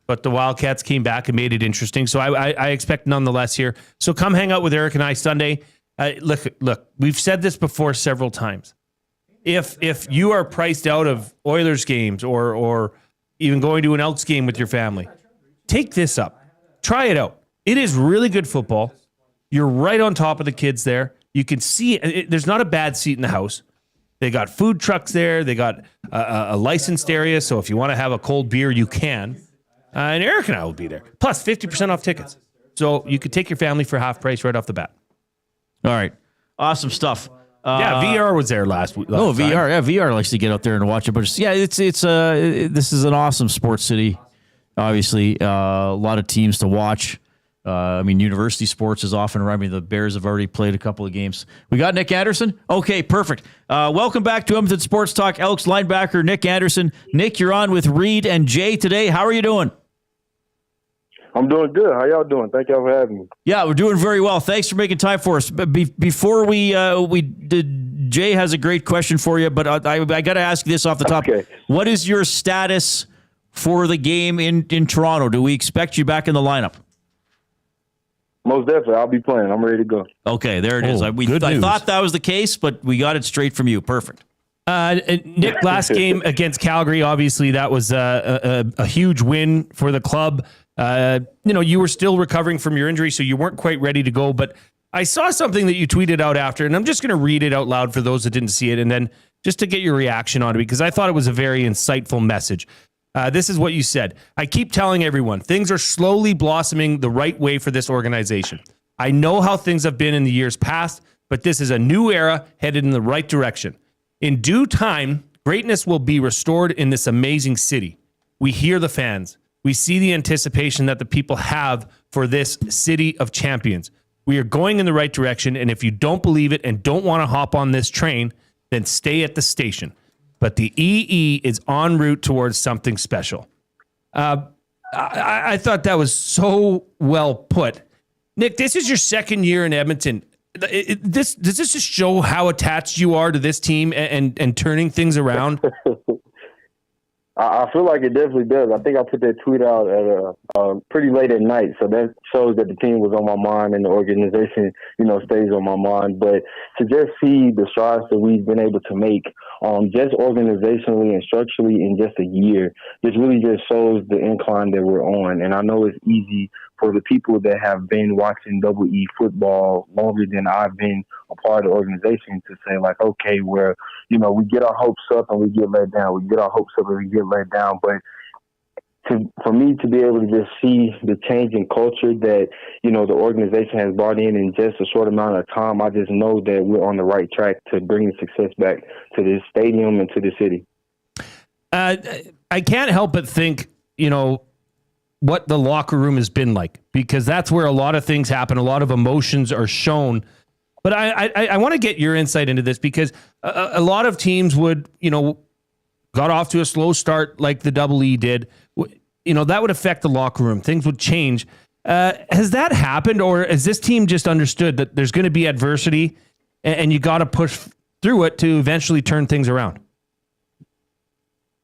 Speaker 2: but the Wildcats came back and made it interesting. So I expect nonetheless here. So come hang out with Eric and I Sunday. Look, we've said this before several times. If you are priced out of Oilers games or even going to an Elks game with your family, take this up. Try it out. It is really good football. You're right on top of the kids there. You can see there's not a bad seat in the house. They got food trucks there. They got a licensed area. So if you want to have a cold beer, you can. And Eric and I will be there. Plus 50% off tickets. So you could take your family for half price right off the bat.
Speaker 3: All right. Awesome stuff.
Speaker 2: VR was there last week.
Speaker 3: VR. Yeah, VR likes to get out there and watch it. But this is an awesome sports city. Obviously, a lot of teams to watch. University sports is often right. The Bears have already played a couple of games. We got Nick Anderson? Okay, perfect. Welcome back to Edmonton Sports Talk. Elks linebacker Nick Anderson. Nick, you're on with Reid and Jay today. How are you doing?
Speaker 1: I'm doing good. How y'all doing? Thank y'all for having me.
Speaker 3: Yeah, we're doing very well. Thanks for making time for us. Before we did, Jay has a great question for you, but I got to ask you this off the top.
Speaker 1: Okay.
Speaker 3: What is your status for the game in Toronto? Do we expect you back in the lineup?
Speaker 1: Most definitely. I'll be playing. I'm ready to go.
Speaker 3: Okay, there it is. I thought that was the case, but we got it straight from you. Perfect.
Speaker 2: Nick, last game against Calgary, obviously that was a huge win for the club. You were still recovering from your injury, so you weren't quite ready to go. But I saw something that you tweeted out after, and I'm just going to read it out loud for those that didn't see it, and then just to get your reaction on it, because I thought it was a very insightful message. This is what you said. I keep telling everyone, things are slowly blossoming the right way for this organization. I know how things have been in the years past, but this is a new era headed in the right direction. In due time, greatness will be restored in this amazing city. We hear the fans. We see the anticipation that the people have for this city of champions. We are going in the right direction, and if you don't believe it and don't want to hop on this train, then stay at the station. But the EE is en route towards something special. I thought that was so well put. Nick, this is your second year in Edmonton. Does this just show how attached you are to this team and turning things around?
Speaker 1: I feel like it definitely does. I think I put that tweet out at pretty late at night, so that shows that the team was on my mind and the organization, stays on my mind. But to just see the strides that we've been able to make, just organizationally and structurally in just a year, this really just shows the incline that we're on. And I know it's easy for the people that have been watching Double E football longer than I've been a part of the organization to say, like, okay, where, we get our hopes up and we get let down. We get our hopes up and we get let down. But for me to be able to just see the change in culture that, the organization has brought in just a short amount of time, I just know that we're on the right track to bring success back to this stadium and to the city.
Speaker 2: I can't help but think, what the locker room has been like, because that's where a lot of things happen. A lot of emotions are shown. But I want to get your insight into this, because a lot of teams would, got off to a slow start like the Double E did. That would affect the locker room. Things would change. Has that happened, or has this team just understood that there's going to be adversity and you got to push through it to eventually turn things around?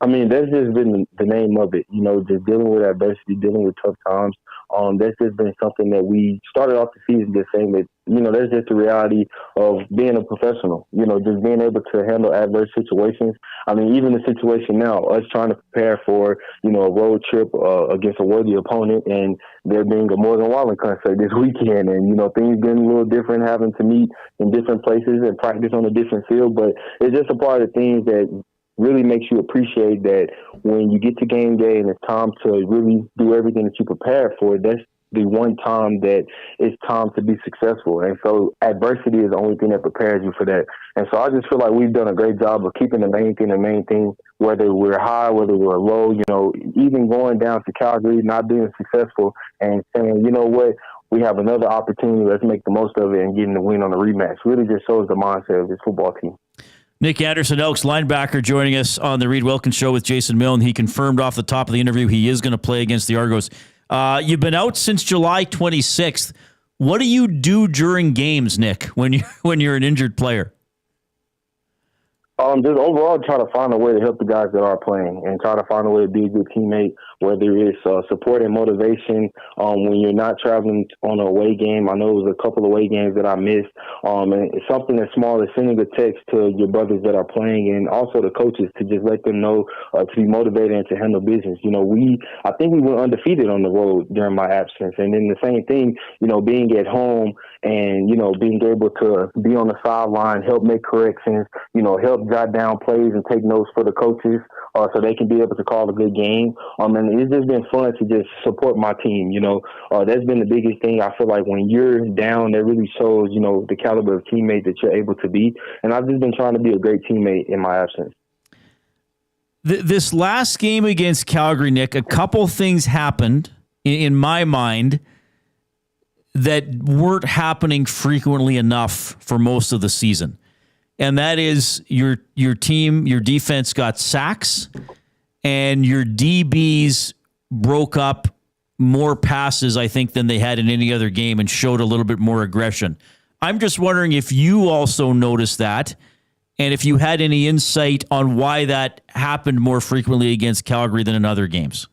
Speaker 1: I mean, that's just been the name of it, just dealing with adversity, dealing with tough times. That's just been something that we started off the season just saying that, that's just the reality of being a professional, just being able to handle adverse situations. I mean, even the situation now, us trying to prepare for, a road trip against a worthy opponent, and there being a Morgan Wallen concert this weekend, and, things getting a little different, having to meet in different places and practice on a different field. But it's just a part of things that really makes you appreciate that when you get to game day and it's time to really do everything that you prepare for, that's the one time that it's time to be successful. And so adversity is the only thing that prepares you for that. And so I just feel like we've done a great job of keeping the main thing, whether we're high, whether we're low, even going down to Calgary, not being successful and saying, you know what, we have another opportunity, let's make the most of it and getting the win on the rematch. Really just shows the mindset of this football team.
Speaker 3: Nick Anderson, Elks linebacker, joining us on the Reid Wilkins Show with Jason Milne. He confirmed off the top of the interview he is going to play against the Argos. You've been out since July 26th. What do you do during games, Nick, when you're an injured player?
Speaker 1: Just overall try to find a way to help the guys that are playing and try to find a way to be a good teammate, whether it's support and motivation. When you're not traveling on an away game, I know it was a couple of away games that I missed. And it's something as small as sending a text to your brothers that are playing and also the coaches to just let them know to be motivated and to handle business. I think we went undefeated on the road during my absence. And then the same thing, being at home and, being able to be on the sideline, help make corrections, help jot down plays and take notes for the coaches so they can be able to call a good game. And it's just been fun to just support my team. That's been the biggest thing. I feel like when you're down, that really shows, the caliber of teammate that you're able to be. And I've just been trying to be a great teammate in my absence.
Speaker 3: This last game against Calgary, Nick, a couple things happened in my mind that weren't happening frequently enough for most of the season. And that is your team, your defense got sacks, and your DBs broke up more passes, I think, than they had in any other game and showed a little bit more aggression. I'm just wondering if you also noticed that and if you had any insight on why that happened more frequently against Calgary than in other games.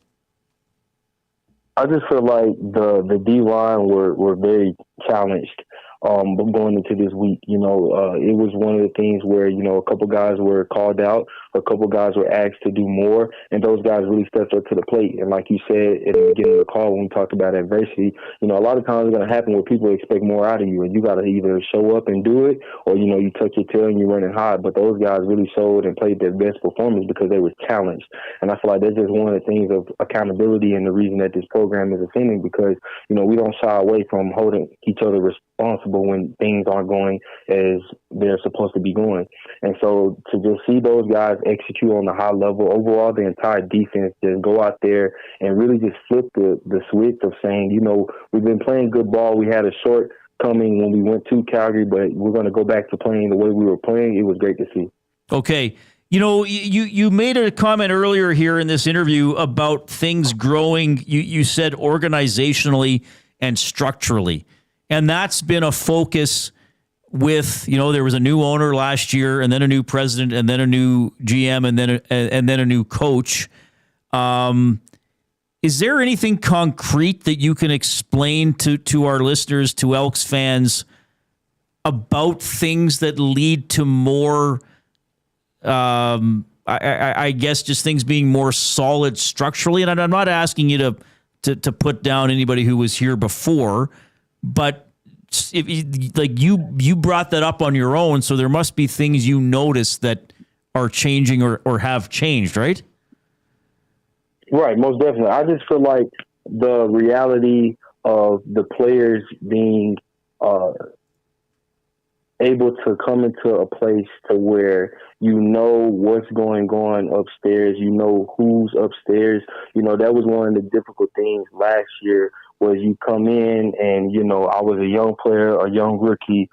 Speaker 1: I just feel like the D-line were very challenged going into this week. It was one of the things where, a couple guys were called out, a couple guys were asked to do more, and those guys really stepped up to the plate. And like you said at the beginning of the call when we talked about adversity, a lot of times it's going to happen where people expect more out of you, and you got to either show up and do it, or, you tuck your tail and you're running hot. But those guys really showed and played their best performance because they were challenged. And I feel like that's just one of the things of accountability and the reason that this program is ascending because, we don't shy away from holding each other responsible when things aren't going as they're supposed to be going. And so to just see those guys execute on a high level, overall the entire defense just go out there and really just flip the switch of saying, we've been playing good ball. We had a shortcoming when we went to Calgary, but we're going to go back to playing the way we were playing. It was great to see.
Speaker 3: Okay. You made a comment earlier here in this interview about things growing. You said organizationally and structurally. And that's been a focus with, there was a new owner last year and then a new president and then a new GM and then a new coach. Is there anything concrete that you can explain to our listeners, to Elks fans, about things that lead to more, I guess, just things being more solid structurally? And I'm not asking you to put down anybody who was here before, but if you brought that up on your own, so there must be things you notice that are changing or have changed, right?
Speaker 1: Right, most definitely. I just feel like the reality of the players being able to come into a place to where what's going on upstairs, who's upstairs. That was one of the difficult things last year was you come in and, I was a young player, a young rookie,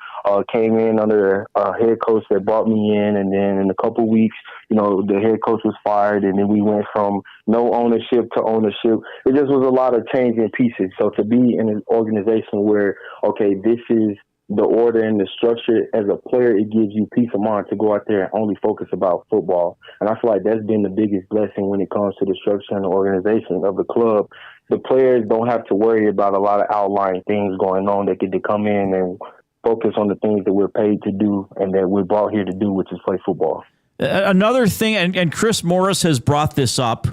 Speaker 1: came in under a head coach that brought me in. And then in a couple of weeks, the head coach was fired. And then we went from no ownership to ownership. It just was a lot of changing pieces. So to be in an organization where, okay, this is the order and the structure as a player, it gives you peace of mind to go out there and only focus about football. And I feel like that's been the biggest blessing when it comes to the structure and the organization of the club. The players don't have to worry about a lot of outlying things going on. They get to come in and focus on the things that we're paid to do and that we're brought here to do, which is play football.
Speaker 3: Another thing, and Chris Morris has brought this up,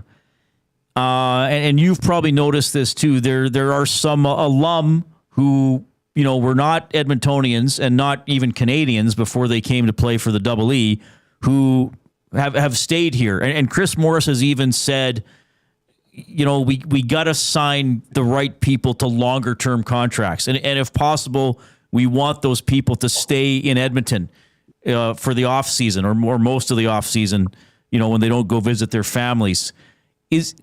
Speaker 3: and you've probably noticed this too, there are some alum who were not Edmontonians and not even Canadians before they came to play for the Double E, who have stayed here. And Chris Morris has even said, we got to sign the right people to longer term contracts. And if possible, we want those people to stay in Edmonton for the off season or most of the off season, when they don't go visit their families. Is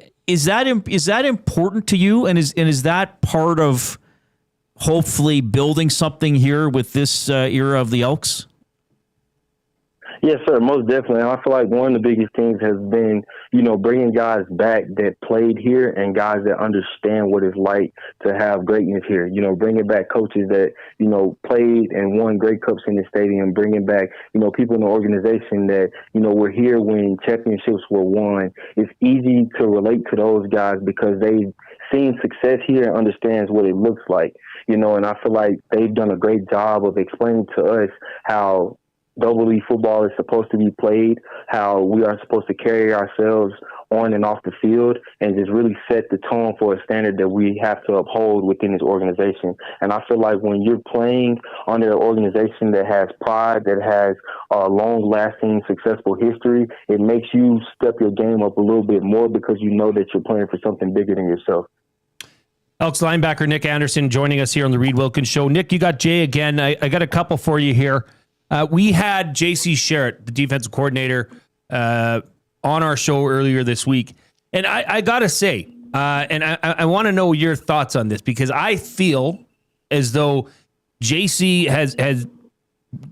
Speaker 3: that important to you? And is that part of hopefully building something here with this era of the Elks?
Speaker 1: Yes, sir, most definitely. I feel like one of the biggest things has been, bringing guys back that played here and guys that understand what it's like to have greatness here. Bringing back coaches that, played and won great cups in the stadium, bringing back, people in the organization that, were here when championships were won. It's easy to relate to those guys because they've seen success here and understands what it looks like, and I feel like they've done a great job of explaining to us how double league football is supposed to be played, how we are supposed to carry ourselves on and off the field, and just really set the tone for a standard that we have to uphold within this organization. And I feel like when you're playing under an organization that has pride, that has a long-lasting, successful history, it makes you step your game up a little bit more because you know that you're playing for something bigger than yourself.
Speaker 2: Elks linebacker Nick Anderson joining us here on the Reid Wilkins Show. Nick, you got Jay again. I got a couple for you here. We had J.C. Sherritt, the defensive coordinator, on our show earlier this week. And I got to say, and I want to know your thoughts on this, because I feel as though J.C. has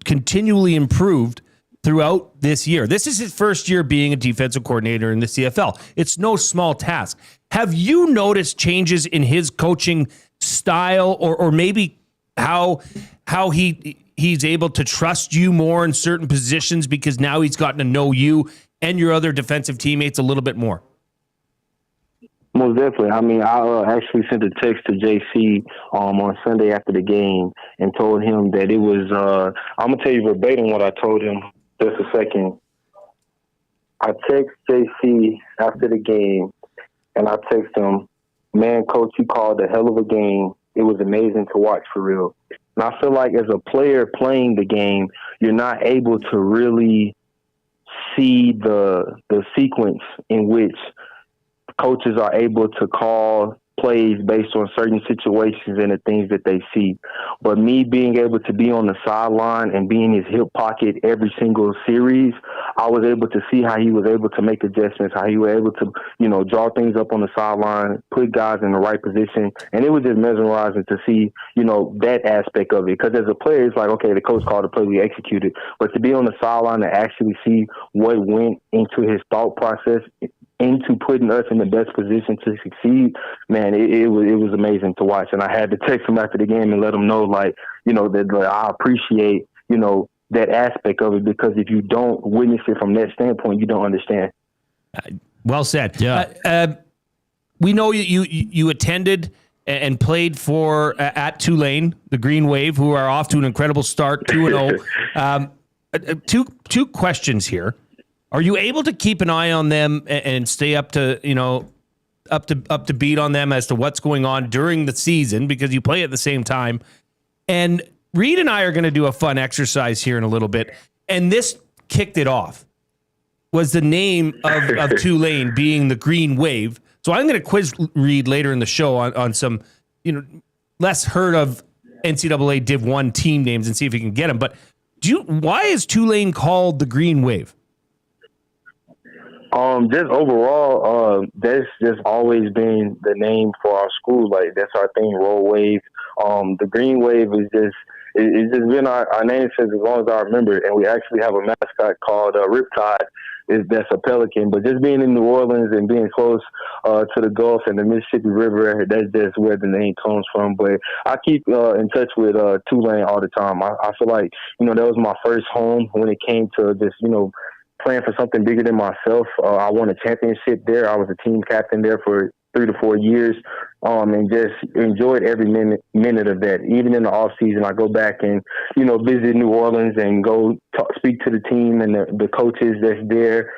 Speaker 2: continually improved throughout this year. This is his first year being a defensive coordinator in the CFL. It's no small task. Have you noticed changes in his coaching style or maybe how he's able to trust you more in certain positions because now he's gotten to know you and your other defensive teammates a little bit more?
Speaker 1: Most definitely. I mean, I actually sent a text to JC on Sunday after the game and told him that it was, I'm going to tell you verbatim what I told him just a second. I text JC after the game and I text him, man, coach, you called a hell of a game. It was amazing to watch for real. And I feel like as a player playing the game, you're not able to really see the sequence in which coaches are able to call plays based on certain situations and the things that they see. But me being able to be on the sideline and be in his hip pocket every single series, I was able to see how he was able to make adjustments, how he was able to, draw things up on the sideline, put guys in the right position. And it was just mesmerizing to see, that aspect of it. Because as a player, it's like, okay, the coach called the play, we executed. But to be on the sideline and actually see what went into his thought process, into putting us in the best position to succeed, man, it was amazing to watch. And I had to text him after the game and let him know, that I appreciate, that aspect of it, because if you don't witness it from that standpoint, you don't understand.
Speaker 2: Well said.
Speaker 3: Yeah.
Speaker 2: We know you attended and played for at Tulane, the Green Wave, who are off to an incredible start, 2-0. Two questions here. Are you able to keep an eye on them and stay up to beat on them as to what's going on during the season, because you play at the same time? And Reid and I are going to do a fun exercise here in a little bit, and this kicked it off. Was the name of Tulane being the Green Wave? So I'm going to quiz Reid later in the show on some less heard of NCAA Div 1 team names and see if he can get them. But why is Tulane called the Green Wave?
Speaker 1: Just overall, that's just always been the name for our school. Like, that's our thing, Roll Wave. The Green Wave is just, it's just been our name since as long as I remember. And we actually have a mascot called Riptide. That's a pelican. But just being in New Orleans and being close to the Gulf and the Mississippi River, that's just where the name comes from. But I keep in touch with Tulane all the time. I feel like, that was my first home when it came to just, playing for something bigger than myself. I won a championship there. I was a team captain there for 3 to 4 years, and just enjoyed every minute of that. Even in the off season, I go back and, visit New Orleans and go speak to the team and the coaches that's there,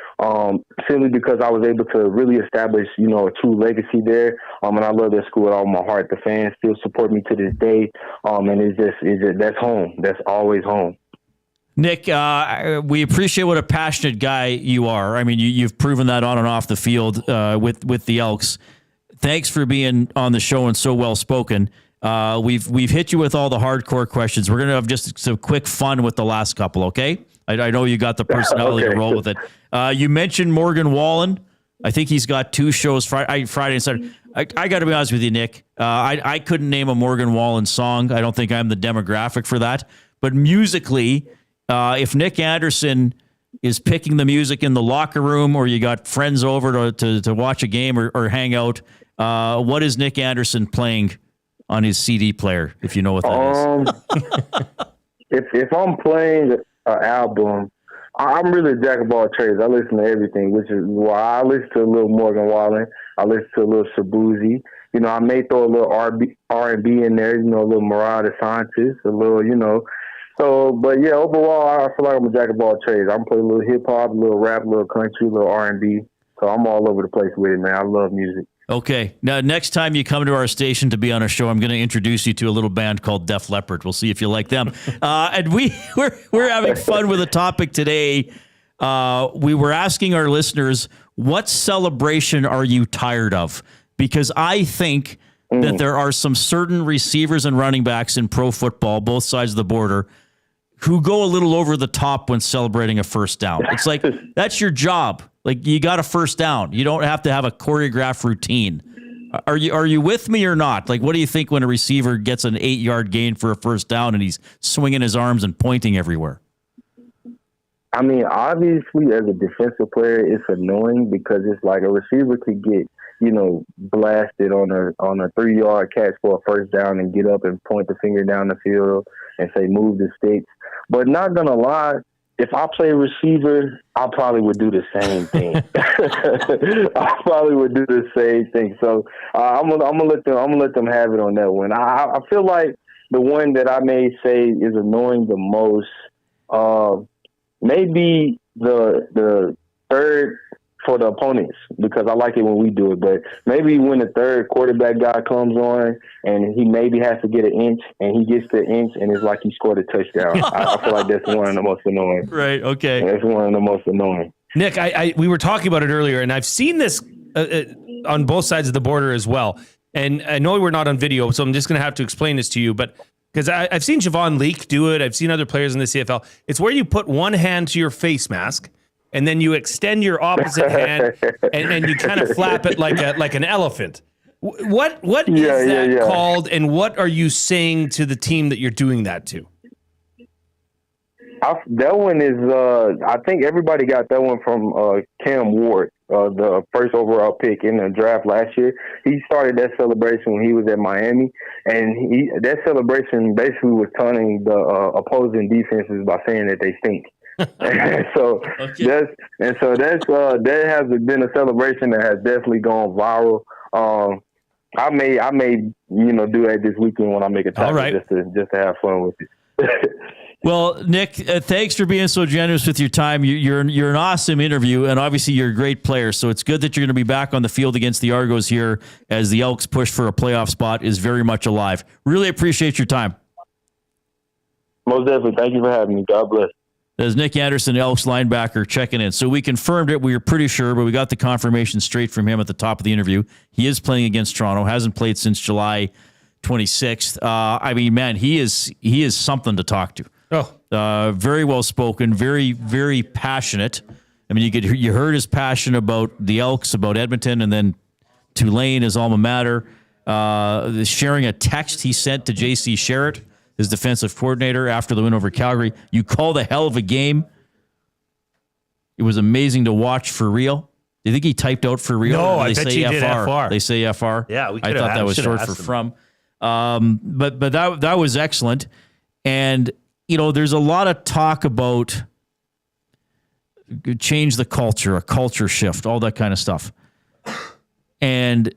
Speaker 1: simply because I was able to really establish, a true legacy there. And I love that school with all my heart. The fans still support me to this day. And it's just that's home. That's always home.
Speaker 3: Nick, we appreciate what a passionate guy you are. I mean, you've proven that on and off the field with the Elks. Thanks for being on the show and so well spoken. We've hit you with all the hardcore questions. We're gonna have just some quick fun with the last couple. Okay, I know you got the personality to roll with it. You mentioned Morgan Wallen. I think he's got 2 shows Friday and Saturday. I got to be honest with you, Nick. I couldn't name a Morgan Wallen song. I don't think I'm the demographic for that. But musically, if Nick Anderson is picking the music in the locker room, or you got friends over to watch a game or hang out, what is Nick Anderson playing on his CD player, if you know what that
Speaker 1: is? If I'm playing an album, I'm really a jack of all trades. I listen to everything, which is why I listen to a little Morgan Wallen. I listen to a little Shabuzi. You know, I may throw a little R&B in there, you know, a little Mariah DeSantis, a little, you know. So, but yeah, overall, I feel like I'm a jack of all trades. I'm playing a little hip-hop, a little rap, a little country, a little R&B. So I'm all over the place with it, man. I love music.
Speaker 3: Okay. Now, next time you come to our station to be on a show, I'm going to introduce you to a little band called Def Leppard. We'll see if you like them. And we're having fun with a topic today. We were asking our listeners, what celebration are you tired of? Because I think that there are some certain receivers and running backs in pro football, both sides of the border, who go a little over the top when celebrating a first down. It's like, that's your job. Like, you got a first down. You don't have to have a choreographed routine. Are you with me or not? Like, what do you think when a receiver gets an 8-yard gain for a first down and he's swinging his arms and pointing everywhere?
Speaker 1: I mean, obviously, as a defensive player, it's annoying because it's like a receiver could get, you know, blasted on a 3-yard catch for a first down and get up and point the finger down the field and say, move the sticks. But not going to lie, if I play receiver, I probably would do the same thing. I probably would do the same thing. So I'm gonna let them have it on that one. I feel like the one that I may say is annoying the most, maybe the third for the opponents, because I like it when we do it. But maybe when the third quarterback guy comes on and he maybe has to get an inch and he gets the inch and it's like he scored a touchdown. I feel like that's one of the most annoying.
Speaker 3: Right. Okay.
Speaker 1: That's one of the most annoying.
Speaker 2: Nick, we were talking about it earlier, and I've seen this on both sides of the border as well. And I know we're not on video, so I'm just going to have to explain this to you. But because I've seen Javon Leake do it, I've seen other players in the CFL. It's where you put one hand to your face mask, and then you extend your opposite hand, and you kind of flap it like an elephant. What is that called, and what are you saying to the team that you're doing that to?
Speaker 1: That one is, I think everybody got that one from Cam Ward, the first overall pick in the draft last year. He started that celebration when he was at Miami, and that celebration basically was taunting the opposing defenses by saying that they stink. So that has been a celebration that has definitely gone viral. I may do that this weekend when I make a tackle, just to have fun with it.
Speaker 3: Well, Nick, thanks for being so generous with your time. You're an awesome interview, and obviously you're a great player. So it's good that you're going to be back on the field against the Argos here as the Elks push for a playoff spot is very much alive. Really appreciate your time.
Speaker 1: Most definitely. Thank you for having me. God bless.
Speaker 3: There's Nick Anderson, Elks linebacker, checking in. So we confirmed it. We were pretty sure, but we got the confirmation straight from him at the top of the interview. He is playing against Toronto. Hasn't played since July 26th. I mean, man, he is something to talk to.
Speaker 2: Oh,
Speaker 3: very well spoken, very, very passionate. I mean, you heard his passion about the Elks, about Edmonton, and then Tulane, his alma mater. Sharing a text he sent to J.C. Sherritt, his defensive coordinator, after the win over Calgary. You called a hell of a game. It was amazing to watch for real. Do you think he typed out for real?
Speaker 2: No, I bet he did FR.
Speaker 3: They say FR.
Speaker 2: Yeah,
Speaker 3: I thought that was short for from. But that was excellent. And, you know, there's a lot of talk about change the culture, a culture shift, all that kind of stuff. And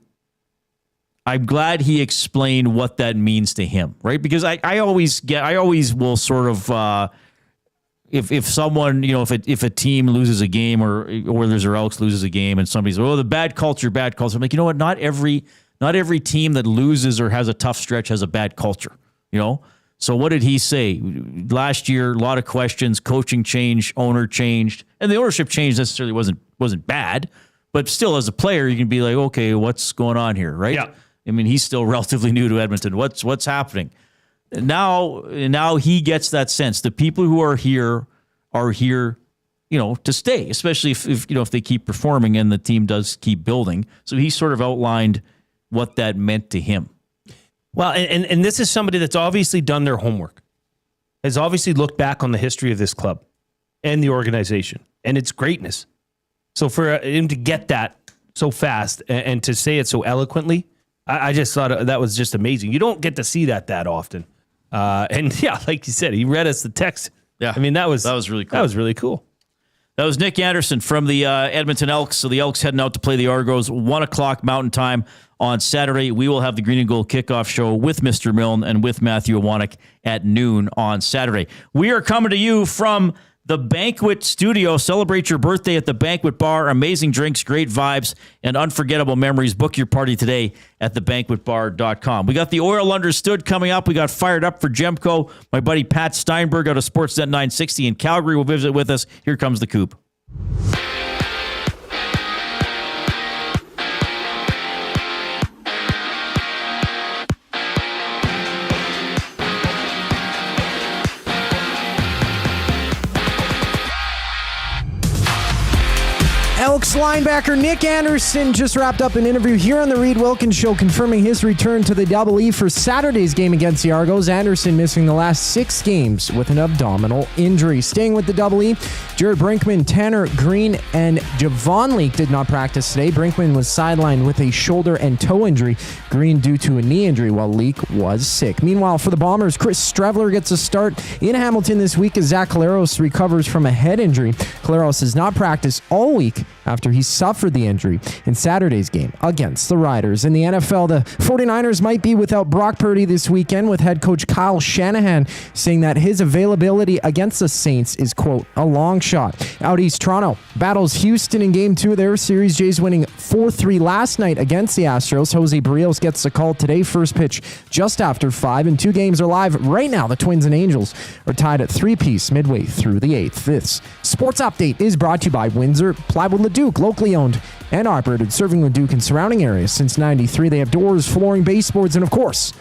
Speaker 3: I'm glad he explained what that means to him, right? Because I always will sort of, if someone, you know, if a team loses a game or Oilers or Elks loses a game and somebody's, the bad culture. I'm like, you know what? Not every team that loses or has a tough stretch has a bad culture, you know? So what did he say? Last year, a lot of questions, coaching changed, owner changed, and the ownership change necessarily wasn't bad, but still as a player, you can be like, okay, what's going on here, right?
Speaker 2: Yeah.
Speaker 3: I mean, he's still relatively new to Edmonton. What's happening? Now he gets that sense. The people who are here, to stay, especially if they keep performing and the team does keep building. So he sort of outlined what that meant to him.
Speaker 2: Well, and this is somebody that's obviously done their homework, has obviously looked back on the history of this club and the organization and its greatness. So for him to get that so fast and to say it so eloquently, I just thought that was just amazing. You don't get to see that often. And yeah, like you said, he read us the text.
Speaker 3: Yeah.
Speaker 2: I mean, that was
Speaker 3: really cool.
Speaker 2: That was really cool.
Speaker 3: That was Nick Anderson from the Edmonton Elks. So the Elks heading out to play the Argos, 1:00 Mountain Time on Saturday. We will have the Green and Gold kickoff show with Mr. Milne and with Matthew Iwanek at noon on Saturday. We are coming to you from the Banquet Studio. Celebrate your birthday at the Banquet Bar. Amazing drinks, great vibes, and unforgettable memories. Book your party today at thebanquetbar.com. We got the Oil Understood coming up. We got Fired Up for Gemco. My buddy Pat Steinberg out of Sportsnet 960 in Calgary will visit with us. Here comes the Coop.
Speaker 5: Elks linebacker Nick Anderson just wrapped up an interview here on the Reid Wilkins Show confirming his return to the Double E for Saturday's game against the Argos. Anderson missing the last 6 games with an abdominal injury. Staying with the Double E, Jared Brinkman, Tanner Green, and Javon Leake did not practice today. Brinkman was sidelined with a shoulder and toe injury. Green due to a knee injury, while Leake was sick. Meanwhile, for the Bombers, Chris Strevler gets a start in Hamilton this week as Zach Collaros recovers from a head injury. Collaros has not practiced all week after he suffered the injury in Saturday's game against the Riders. In the NFL, the 49ers might be without Brock Purdy this weekend, with head coach Kyle Shanahan saying that his availability against the Saints is, quote, a long shot. Out east, Toronto battles Houston in Game 2 of their series. Jays winning 4-3 last night against the Astros. Jose Barrios gets the call today. First pitch just after 5, and 2 games are live right now. The Twins and Angels are tied at 3-3 midway through the 8th. This sports update is brought to you by Windsor Plywood Leduc, locally owned and operated, serving Leduc and surrounding areas since '93. They have doors, flooring, baseboards, and of course,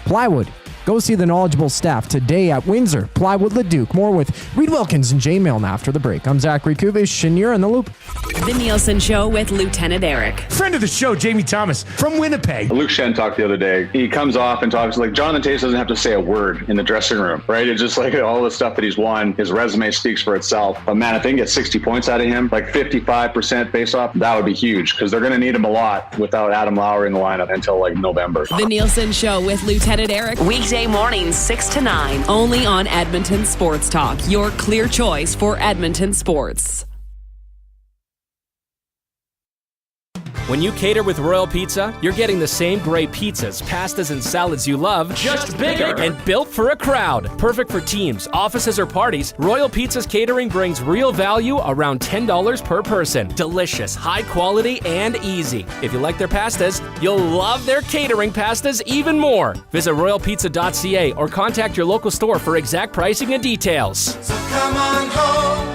Speaker 5: plywood. Go see the knowledgeable staff today at Windsor Plywood Leduc. More with Reid Wilkins and Jay Milne after the break. I'm Zachary Kubish, and you're in the loop.
Speaker 6: The Nielsen Show with Lieutenant Eric.
Speaker 7: Friend of the show, Jamie Thomas from Winnipeg.
Speaker 4: Luke Shen talked the other day. He comes off and talks like Jonathan Toews doesn't have to say a word in the dressing room, right? It's just like all the stuff that he's won. His resume speaks for itself. But man, if they can get 60 points out of him, like 55% face off, that would be huge because they're going to need him a lot without Adam Lowry in the lineup until like November.
Speaker 6: The Nielsen Show with Lieutenant Eric. Weekday mornings 6 to 9. Only on Edmonton Sports Talk. Your clear choice for Edmonton sports.
Speaker 8: When you cater with Royal Pizza, you're getting the same great pizzas, pastas, and salads you love, just bigger and built for a crowd. Perfect for teams, offices, or parties, Royal Pizza's catering brings real value around $10 per person. Delicious, high quality, and easy. If you like their pastas, you'll love their catering pastas even more. Visit royalpizza.ca or contact your local store for exact pricing and details.
Speaker 20: So come on home,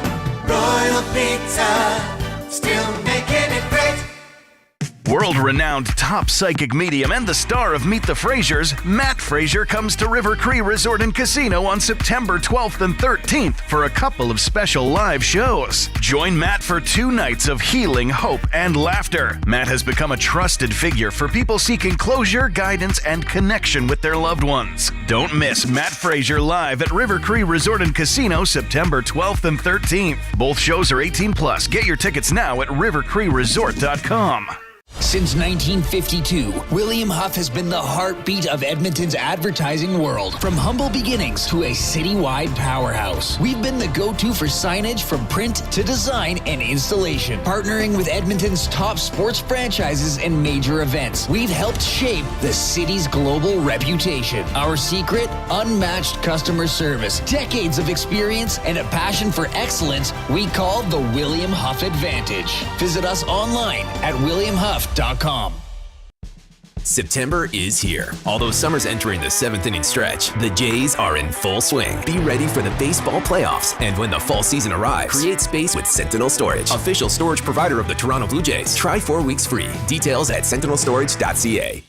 Speaker 20: Royal Pizza, still making it great.
Speaker 19: World-renowned top psychic medium and the star of Meet the Frasers, Matt Fraser comes to River Cree Resort and Casino on September 12th and 13th for a couple of special live shows. Join Matt for 2 nights of healing, hope, and laughter. Matt has become a trusted figure for people seeking closure, guidance, and connection with their loved ones. Don't miss Matt Fraser live at River Cree Resort and Casino September 12th and 13th. Both shows are 18+. Get your tickets now at rivercreeresort.com.
Speaker 11: Since 1952, William Huff has been the heartbeat of Edmonton's advertising world. From humble beginnings to a citywide powerhouse, we've been the go-to for signage from print to design and installation. Partnering with Edmonton's top sports franchises and major events, we've helped shape the city's global reputation. Our secret? Unmatched customer service, decades of experience, and a passion for excellence we call the William Huff Advantage. Visit us online at williamhuff.com.
Speaker 10: September is here. Although summer's entering the 7th inning stretch, the Jays are in full swing. Be ready for the baseball playoffs, and when the fall season arrives, create space with Sentinel Storage, official storage provider of the Toronto Blue Jays. Try 4 weeks free. Details at sentinelstorage.ca.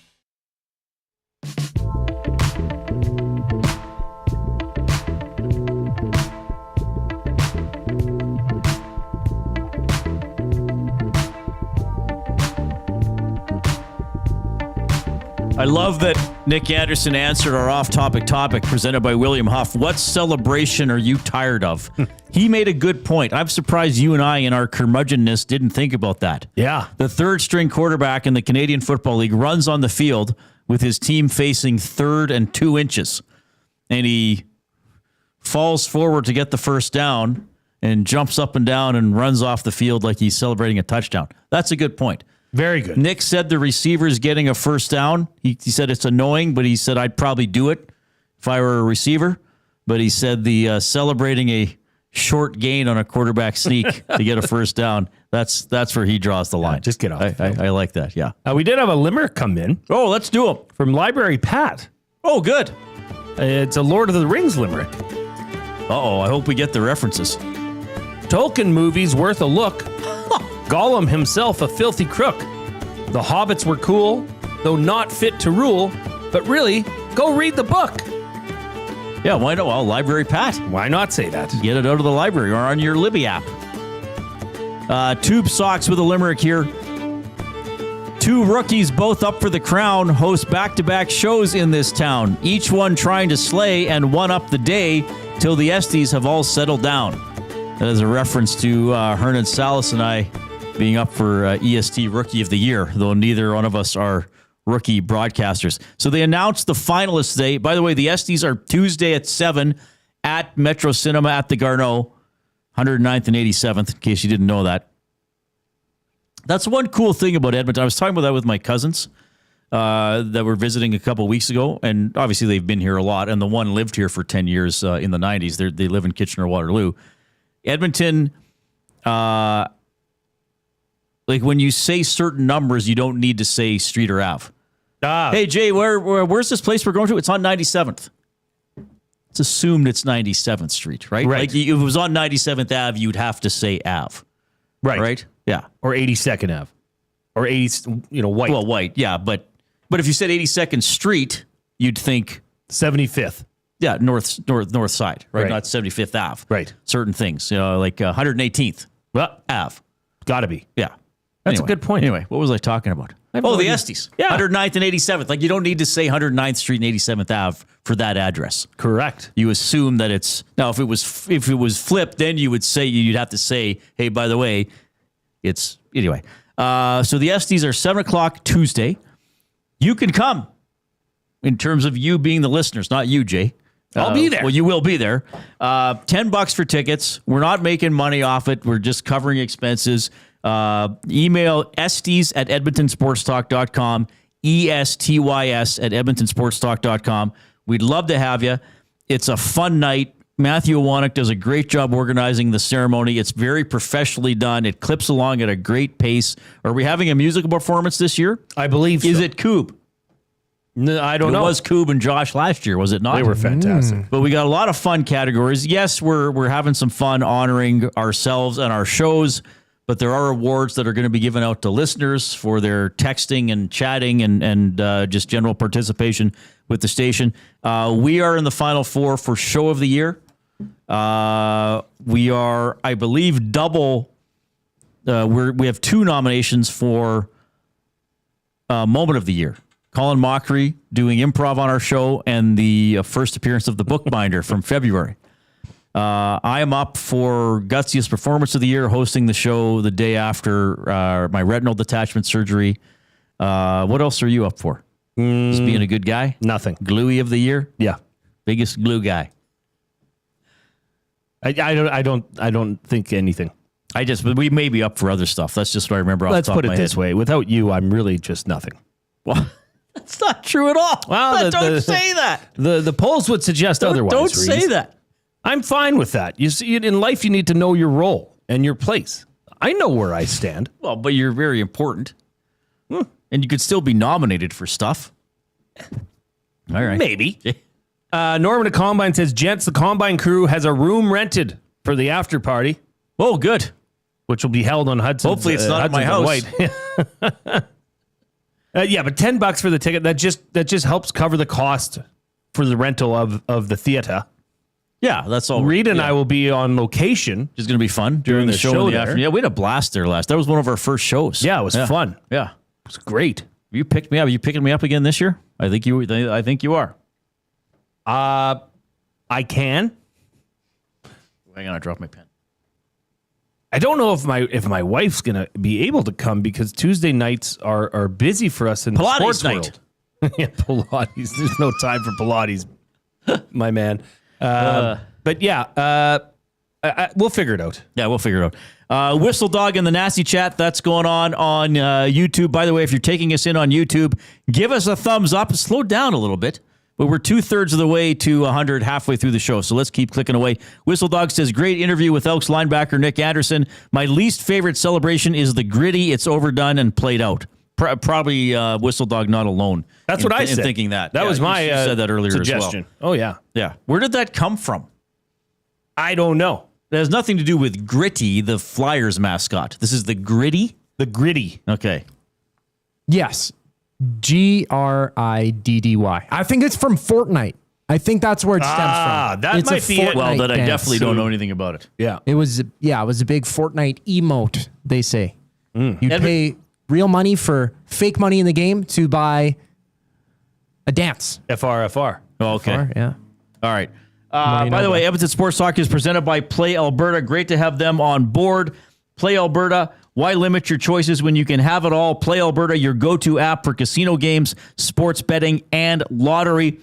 Speaker 3: I love that Nick Anderson answered our off-topic topic presented by William Huff. What celebration are you tired of? He made a good point. I'm surprised you and I, in our curmudgeonness, didn't think about that.
Speaker 2: Yeah.
Speaker 3: The third-string quarterback in the Canadian Football League runs on the field with his team facing 3rd and 2 inches. And he falls forward to get the first down and jumps up and down and runs off the field like he's celebrating a touchdown. That's a good point.
Speaker 2: Very good.
Speaker 3: Nick said the receiver's getting a first down. He said it's annoying, but he said I'd probably do it if I were a receiver. But he said the celebrating a short gain on a quarterback sneak to get a first down, that's where he draws the line.
Speaker 2: Yeah, just get off.
Speaker 3: I like that, yeah.
Speaker 2: We did have a limerick come in.
Speaker 3: Oh, let's do it.
Speaker 2: From Library Pat.
Speaker 3: Oh, good.
Speaker 2: It's a Lord of the Rings limerick.
Speaker 3: Uh-oh, I hope we get the references.
Speaker 2: Tolkien movie's worth a look. Gollum himself a filthy crook. The Hobbits were cool, though not fit to rule. But really, go read the book.
Speaker 3: Yeah, why not? Well, Library Pat.
Speaker 2: Why not say that?
Speaker 3: Get it out of the library or on your Libby app. Tube Socks with a limerick here. 2 rookies, both up for the crown, host back-to-back shows in this town. Each one trying to slay and one up the day till the Estes have all settled down. That is a reference to Hernan Salas and I being up for EST Rookie of the Year, though neither one of us are rookie broadcasters. So they announced the finalists today. By the way, the Estes are Tuesday at 7 at Metro Cinema at the Garneau, 109th and 87th, in case you didn't know that. That's one cool thing about Edmonton. I was talking about that with my cousins that were visiting a couple weeks ago, and obviously they've been here a lot, and the one lived here for 10 years in the 90s. They live in Kitchener-Waterloo. Edmonton, like when you say certain numbers, you don't need to say street or Ave. Hey, Jay, where's this place we're going to? It's on 97th. It's assumed it's 97th Street, right?
Speaker 2: Right.
Speaker 3: Like if it was on 97th Ave, you'd have to say Ave.
Speaker 2: Right.
Speaker 3: Right? Yeah.
Speaker 2: Or 82nd Ave. Or 80, White.
Speaker 3: Well, White, yeah. But if you said 82nd Street, you'd think
Speaker 2: 75th.
Speaker 3: Yeah, north side, right? Not 75th Ave.
Speaker 2: Right.
Speaker 3: Certain things, like 118th Ave.
Speaker 2: Gotta be.
Speaker 3: Yeah.
Speaker 2: That's a good point.
Speaker 3: Anyway, what was I talking about? The Estes. Yeah. 109th and 87th. Like, you don't need to say 109th Street and 87th Ave for that address.
Speaker 2: Correct.
Speaker 3: You assume that it's... Now, if it was flipped, then you'd have to say, hey, by the way, it's... Anyway. So the Estes are 7 o'clock Tuesday. You can come in terms of you being the listeners, not you, Jay.
Speaker 2: I'll be there.
Speaker 3: Well, you will be there. $10 for tickets. We're not making money off it. We're just covering expenses. Email estes@edmontonsportstalk.com, ESTYS@edmontonsportstalk.com. We'd love to have you. It's a fun night. Matthew Wannock does a great job organizing the ceremony. It's very professionally done. It clips along at a great pace. Are we having a musical performance this year?
Speaker 2: I believe so.
Speaker 3: Is it Coob?
Speaker 2: No, I don't know.
Speaker 3: It was Coob and Josh last year, was it not?
Speaker 2: They were fantastic.
Speaker 3: But we got a lot of fun categories. Yes, we're having some fun honoring ourselves and our shows, but there are awards that are going to be given out to listeners for their texting and chatting and just general participation with the station. We are in the Final Four for Show of the Year. We are, I believe, double. We have 2 nominations for Moment of the Year. Colin Mockery doing improv on our show, and the first appearance of the Bookbinder from February. I am up for Gutsiest Performance of the Year, hosting the show the day after my retinal detachment surgery. What else are you up for? Just being a good guy?
Speaker 2: Nothing.
Speaker 3: Gluey of the Year?
Speaker 2: Yeah.
Speaker 3: Biggest glue guy.
Speaker 2: I don't think anything.
Speaker 3: But we may be up for other stuff. That's just what I remember off the top
Speaker 2: Let's put
Speaker 3: of my
Speaker 2: it this
Speaker 3: head.
Speaker 2: way. Without you, I'm really just nothing.
Speaker 3: Well, that's not true at all.
Speaker 2: Well,
Speaker 3: don't say that.
Speaker 2: The polls would suggest otherwise.
Speaker 3: Don't say that.
Speaker 2: I'm fine with that. You see, in life, you need to know your role and your place. I know where I stand.
Speaker 3: Well, but you're very important. And you could still be nominated for stuff. All right.
Speaker 2: Maybe. Norman at Combine says, gents, the Combine crew has a room rented for the after party.
Speaker 3: Oh, good.
Speaker 2: Which will be held on Hudson.
Speaker 3: Hopefully it's not at my house.
Speaker 2: Yeah, but $10 for the ticket, that just helps cover the cost for the rental of the theater.
Speaker 3: Yeah, that's all.
Speaker 2: Reid and I will be on location.
Speaker 3: It's going to be fun during the show in the afternoon. Yeah, we had a blast there last. That was one of our first shows.
Speaker 2: Yeah, it was fun.
Speaker 3: Yeah,
Speaker 2: it was great.
Speaker 3: You picked me up. Are you picking me up again this year? I think you are.
Speaker 2: I can.
Speaker 3: Hang on, I dropped my pen.
Speaker 2: I don't know if my wife's gonna be able to come because Tuesday nights are busy for us in the
Speaker 3: Pilates
Speaker 2: sports
Speaker 3: night.
Speaker 2: world. Yeah, Pilates. There's no time for Pilates, my man. But yeah, we'll figure it out.
Speaker 3: Yeah, we'll figure it out. Whistle Dog in the Nasty Chat, that's going on YouTube. By the way, if you're taking us in on YouTube, give us a thumbs up. Slow down a little bit. But we're 2/3 of the way to 100 halfway through the show, so let's keep clicking away. Whistle Dog says, great interview with Elks linebacker Nick Anderson. My least favorite celebration is the gritty. It's overdone and played out. Probably Whistle Dog not alone.
Speaker 2: That's what I said.
Speaker 3: In thinking that.
Speaker 2: That was my
Speaker 3: you said that earlier
Speaker 2: suggestion.
Speaker 3: as well.
Speaker 2: Oh, yeah.
Speaker 3: Yeah. Where did that come from?
Speaker 2: I don't know.
Speaker 3: It has nothing to do with Gritty, the Flyers mascot. This is the Gritty?
Speaker 2: The Gritty.
Speaker 3: Okay.
Speaker 5: Yes. Griddy. I think it's from Fortnite. I think that's where it stems from.
Speaker 2: That
Speaker 5: it's
Speaker 2: might be it.
Speaker 3: Well, then I
Speaker 5: dance.
Speaker 3: definitely don't know anything about it.
Speaker 2: Yeah.
Speaker 5: It was a big Fortnite emote, they say. You pay real money for fake money in the game to buy a dance.
Speaker 2: FR.
Speaker 3: Oh, okay.
Speaker 5: FR, yeah.
Speaker 3: All right. By the way, Edmonton Sports Talk is presented by Play Alberta. Great to have them on board. Play Alberta. Why limit your choices when you can have it all? Play Alberta, your go-to app for casino games, sports betting, and lottery.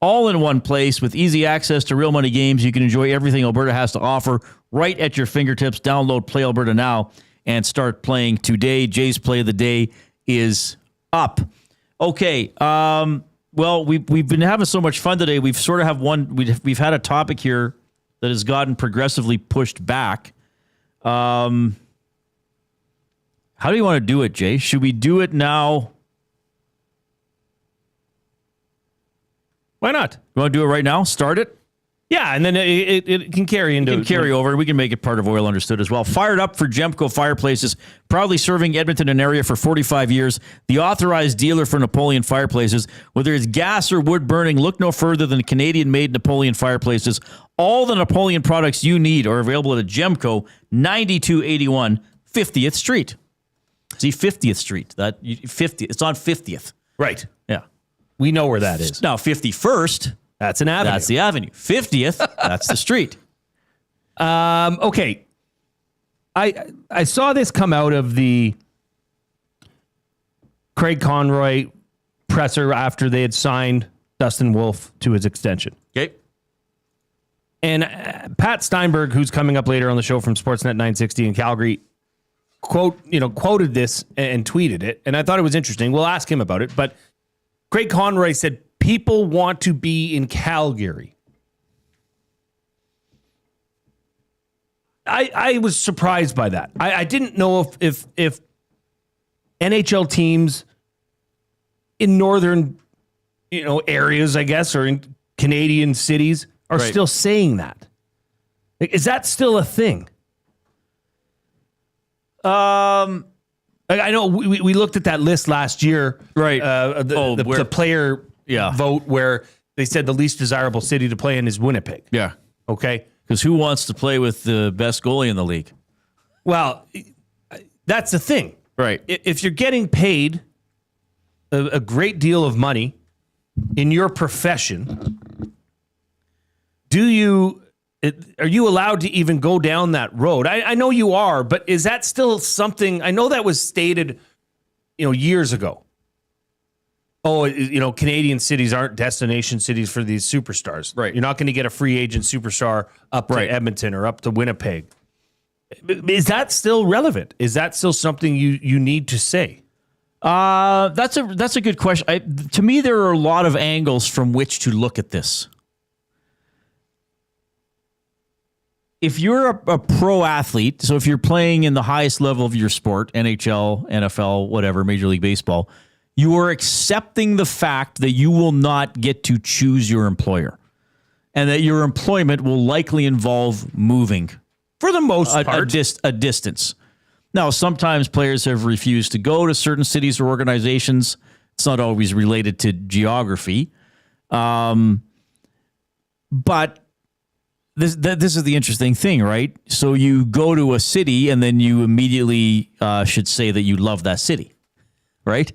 Speaker 3: All in one place with easy access to real money games. You can enjoy everything Alberta has to offer right at your fingertips. Download Play Alberta now and start playing today. Jay's Play of the Day is up. Okay. Well, we've been having so much fun today. We've sort of have we've had a topic here that has gotten progressively pushed back. How do you want to do it, Jay? Should we do it now?
Speaker 2: Why not?
Speaker 3: You want to do it right now? Start it?
Speaker 2: Yeah, and then it can carry into...
Speaker 3: It can carry over. We can make it part of Oil Understood as well. Fired up for Gemco Fireplaces, proudly serving Edmonton and area for 45 years. The authorized dealer for Napoleon Fireplaces. Whether it's gas or wood burning, look no further than Canadian-made Napoleon Fireplaces. All the Napoleon products you need are available at Gemco, 9281 50th Street. See, 50th Street. It's on 50th.
Speaker 2: Right.
Speaker 3: Yeah.
Speaker 2: We know where that is.
Speaker 3: Now, 51st...
Speaker 2: That's an avenue.
Speaker 3: That's the avenue. 50th, that's the street.
Speaker 2: Okay. I saw this come out of the Craig Conroy presser after they had signed Dustin Wolf to his extension.
Speaker 3: Okay.
Speaker 2: And Pat Steinberg, who's coming up later on the show from Sportsnet 960 in Calgary, quoted this and tweeted it. And I thought it was interesting. We'll ask him about it. But Craig Conroy said, people want to be in Calgary. I was surprised by that. I didn't know if NHL teams in northern areas, I guess, or in Canadian cities are still saying that. Like, is that still a thing? I know we looked at that list last year,
Speaker 3: right?
Speaker 2: The player vote where they said the least desirable city to play in is Winnipeg.
Speaker 3: Yeah.
Speaker 2: Okay.
Speaker 3: Because who wants to play with the best goalie in the league?
Speaker 2: Well, that's the thing.
Speaker 3: Right.
Speaker 2: If you're getting paid a great deal of money in your profession, are you allowed to even go down that road? I know you are, but is that still something? I know that was stated, years ago. Oh, Canadian cities aren't destination cities for these superstars.
Speaker 3: Right.
Speaker 2: You're not going to get a free agent superstar up to Edmonton or up to Winnipeg. Is that still relevant? Is that still something you need to say?
Speaker 3: That's a good question. To me, there are a lot of angles from which to look at this. If you're a pro athlete, so if you're playing in the highest level of your sport, NHL, NFL, whatever, Major League Baseball, You are accepting the fact that you will not get to choose your employer and that your employment will likely involve moving
Speaker 2: for the most part,
Speaker 3: a distance. Now, sometimes players have refused to go to certain cities or organizations. It's not always related to geography. But this is the interesting thing, right? So you go to a city and then you immediately should say that you love that city, right?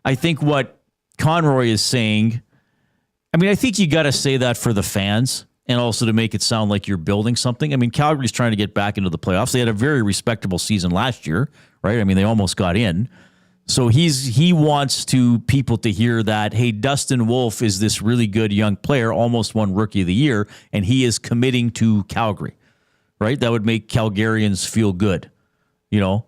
Speaker 3: I think what Conroy is saying, I think you got to say that for the fans and also to make it sound like you're building something. I mean, Calgary's trying to get back into the playoffs. They had a very respectable season last year, right? I mean, they almost got in. So he wants people to hear that, hey, Dustin Wolf is this really good young player, almost won Rookie of the Year, and he is committing to Calgary, right? That would make Calgarians feel good, you know?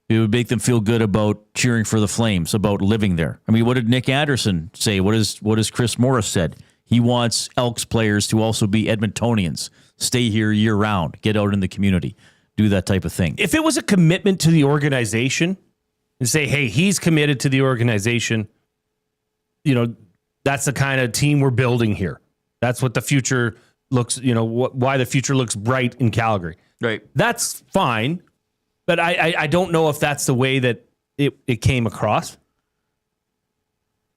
Speaker 3: It would make them feel good about cheering for the Flames, about living there. I mean, what did Nick Anderson say? What has Chris Morris said? He wants Elks players to also be Edmontonians, stay here year round, get out in the community, do that type of thing.
Speaker 2: If it was a commitment to the organization and say, hey, he's committed to the organization, you know, that's the kind of team we're building here. That's what the future looks, you know, why the future looks bright in Calgary.
Speaker 3: Right.
Speaker 2: That's fine. But I don't know if that's the way that it came across.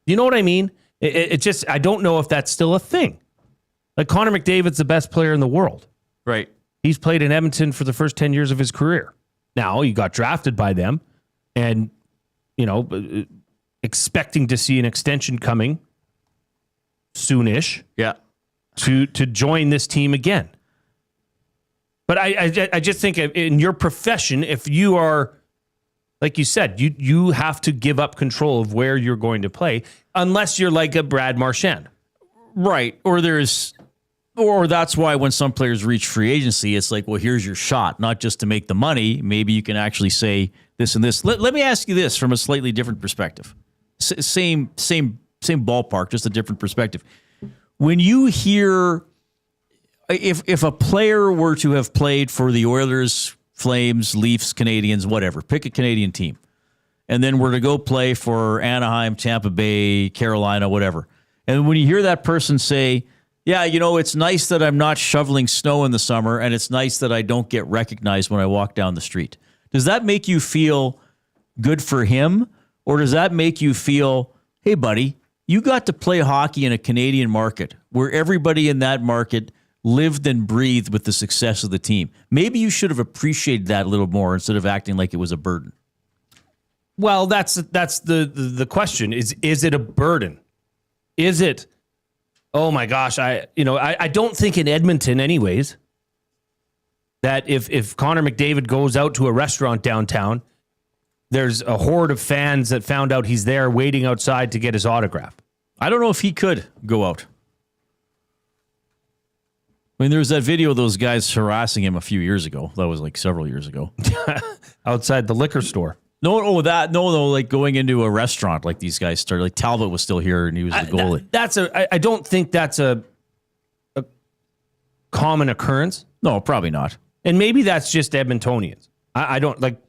Speaker 2: You know what I mean? It just, I don't know if that's still a thing. Like Connor McDavid's the best player in the world.
Speaker 3: Right.
Speaker 2: He's played in Edmonton for the first 10 years of his career. Now he got drafted by them and, you know, expecting to see an extension coming soonish.
Speaker 3: Yeah.
Speaker 2: To join this team again. But I just think in your profession, if you are, like you said, you have to give up control of where you're going to play, unless you're like a Brad Marchand.
Speaker 3: Right. Or that's why when some players reach free agency, it's like, well, here's your shot, not just to make the money. Maybe you can actually say this and this. Let me ask you this from a slightly different perspective. Same ballpark, just a different perspective. When you hear, if a player were to have played for the Oilers, Flames, Leafs, Canadians, whatever, pick a Canadian team, and then were to go play for Anaheim, Tampa Bay, Carolina, whatever, and when you hear that person say, yeah, you know, it's nice that I'm not shoveling snow in the summer, and it's nice that I don't get recognized when I walk down the street, does that make you feel good for him, or does that make you feel, hey, buddy, you got to play hockey in a Canadian market where everybody in that market lived and breathed with the success of the team. Maybe you should have appreciated that a little more instead of acting like it was a burden.
Speaker 2: Well, that's the question. Is it a burden? Is it, oh my gosh, I don't think in Edmonton anyways that if Connor McDavid goes out to a restaurant downtown, there's a horde of fans that found out he's there waiting outside to get his autograph.
Speaker 3: I don't know if he could go out. I mean, there was that video of those guys harassing him a few years ago. That was like several years ago.
Speaker 2: Outside the liquor store.
Speaker 3: No, like going into a restaurant like these guys started. Like Talbot was still here and he was the goalie.
Speaker 2: I don't think that's a common occurrence.
Speaker 3: No, probably not.
Speaker 2: And maybe that's just Edmontonians. I don't like,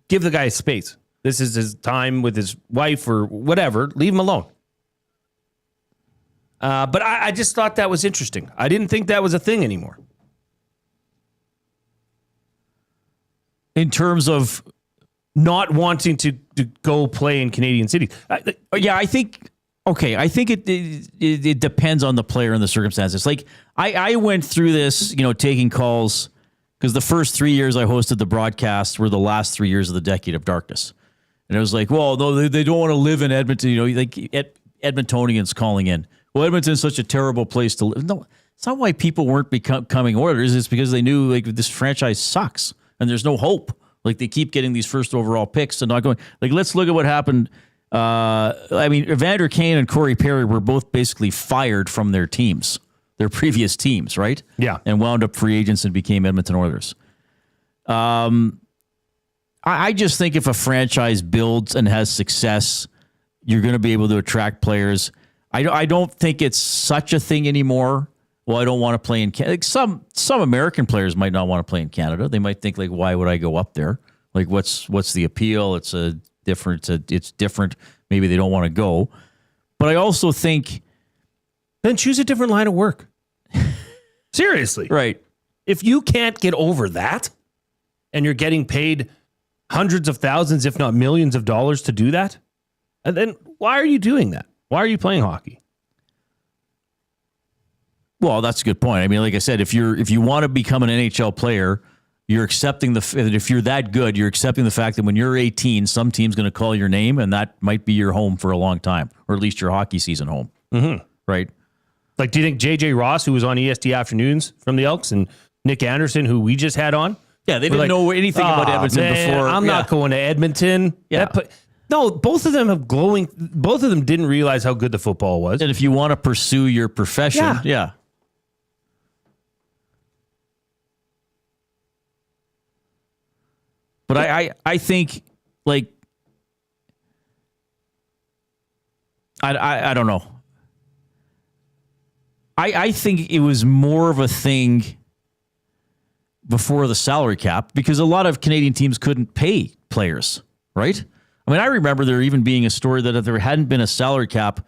Speaker 2: give the guy space. This is his time with his wife or whatever. Leave him alone. But I just thought that was interesting. I didn't think that was a thing anymore. In terms of not wanting to go play in Canadian cities.
Speaker 3: I think it depends on the player and the circumstances. Like I went through this, you know, taking calls because the first 3 years I hosted the broadcast were the last 3 years of the decade of darkness. And it was like, well, no, they don't want to live in Edmonton. You know, like Edmontonians calling in. Well, Edmonton's such a terrible place to live. No, it's not why people weren't becoming Oilers. It's because they knew like this franchise sucks and there's no hope. Like they keep getting these first overall picks and not going. Like let's look at what happened. Evander Kane and Corey Perry were both basically fired from their teams, their previous teams, right?
Speaker 2: Yeah,
Speaker 3: and wound up free agents and became Edmonton Oilers. I just think if a franchise builds and has success, you're going to be able to attract players. I don't think it's such a thing anymore. Well, I don't want to play in Canada. Like some American players might not want to play in Canada. They might think like, why would I go up there? Like, what's the appeal? It's a different. It's different. Maybe they don't want to go. But I also think
Speaker 2: then choose a different line of work. Seriously.
Speaker 3: Right.
Speaker 2: If you can't get over that and you're getting paid hundreds of thousands, if not millions of dollars to do that, and then why are you doing that? Why are you playing hockey?
Speaker 3: Well, that's a good point. I mean, like I said, if you want to become an NHL player, you're accepting if you're that good, you're accepting the fact that when you're 18, some team's going to call your name, and that might be your home for a long time, or at least your hockey season home.
Speaker 2: Mm-hmm.
Speaker 3: Right?
Speaker 2: Like, do you think J.J. Ross, who was on ESD Afternoons from the Elks, and Nick Anderson, who we just had on,
Speaker 3: they didn't know anything about Edmonton before.
Speaker 2: I'm not going to Edmonton.
Speaker 3: Yeah.
Speaker 2: No, both of them both of them didn't realize how good the football was.
Speaker 3: And if you want to pursue your profession, yeah. But I think, like, I don't know. I think it was more of a thing before the salary cap because a lot of Canadian teams couldn't pay players, right? I mean, I remember there even being a story that if there hadn't been a salary cap,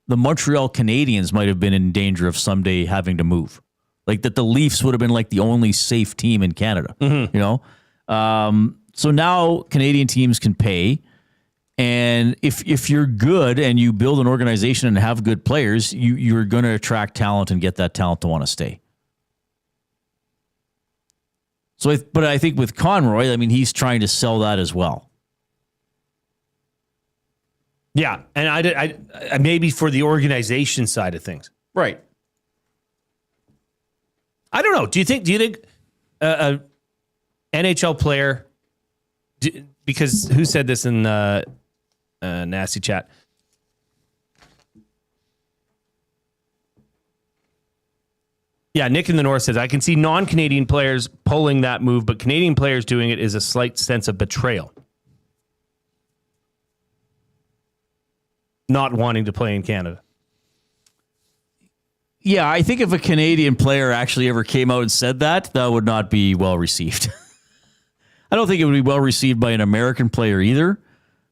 Speaker 3: the Montreal Canadiens might have been in danger of someday having to move. Like that the Leafs would have been like the only safe team in Canada, you know? So now Canadian teams can pay. And if you're good and you build an organization and have good players, you're going to attract talent and get that talent to want to stay. So, but I think with Conroy, I mean, he's trying to sell that as well.
Speaker 2: Yeah, and I maybe for the organization side of things,
Speaker 3: right?
Speaker 2: I don't know. Do you think a NHL player? Because who said this in nasty chat? Yeah, Nick in the North says, I can see non-Canadian players pulling that move, but Canadian players doing it is a slight sense of betrayal. Not wanting to play in Canada.
Speaker 3: Yeah, I think if a Canadian player actually ever came out and said that, that would not be well received. I don't think it would be well received by an American player either,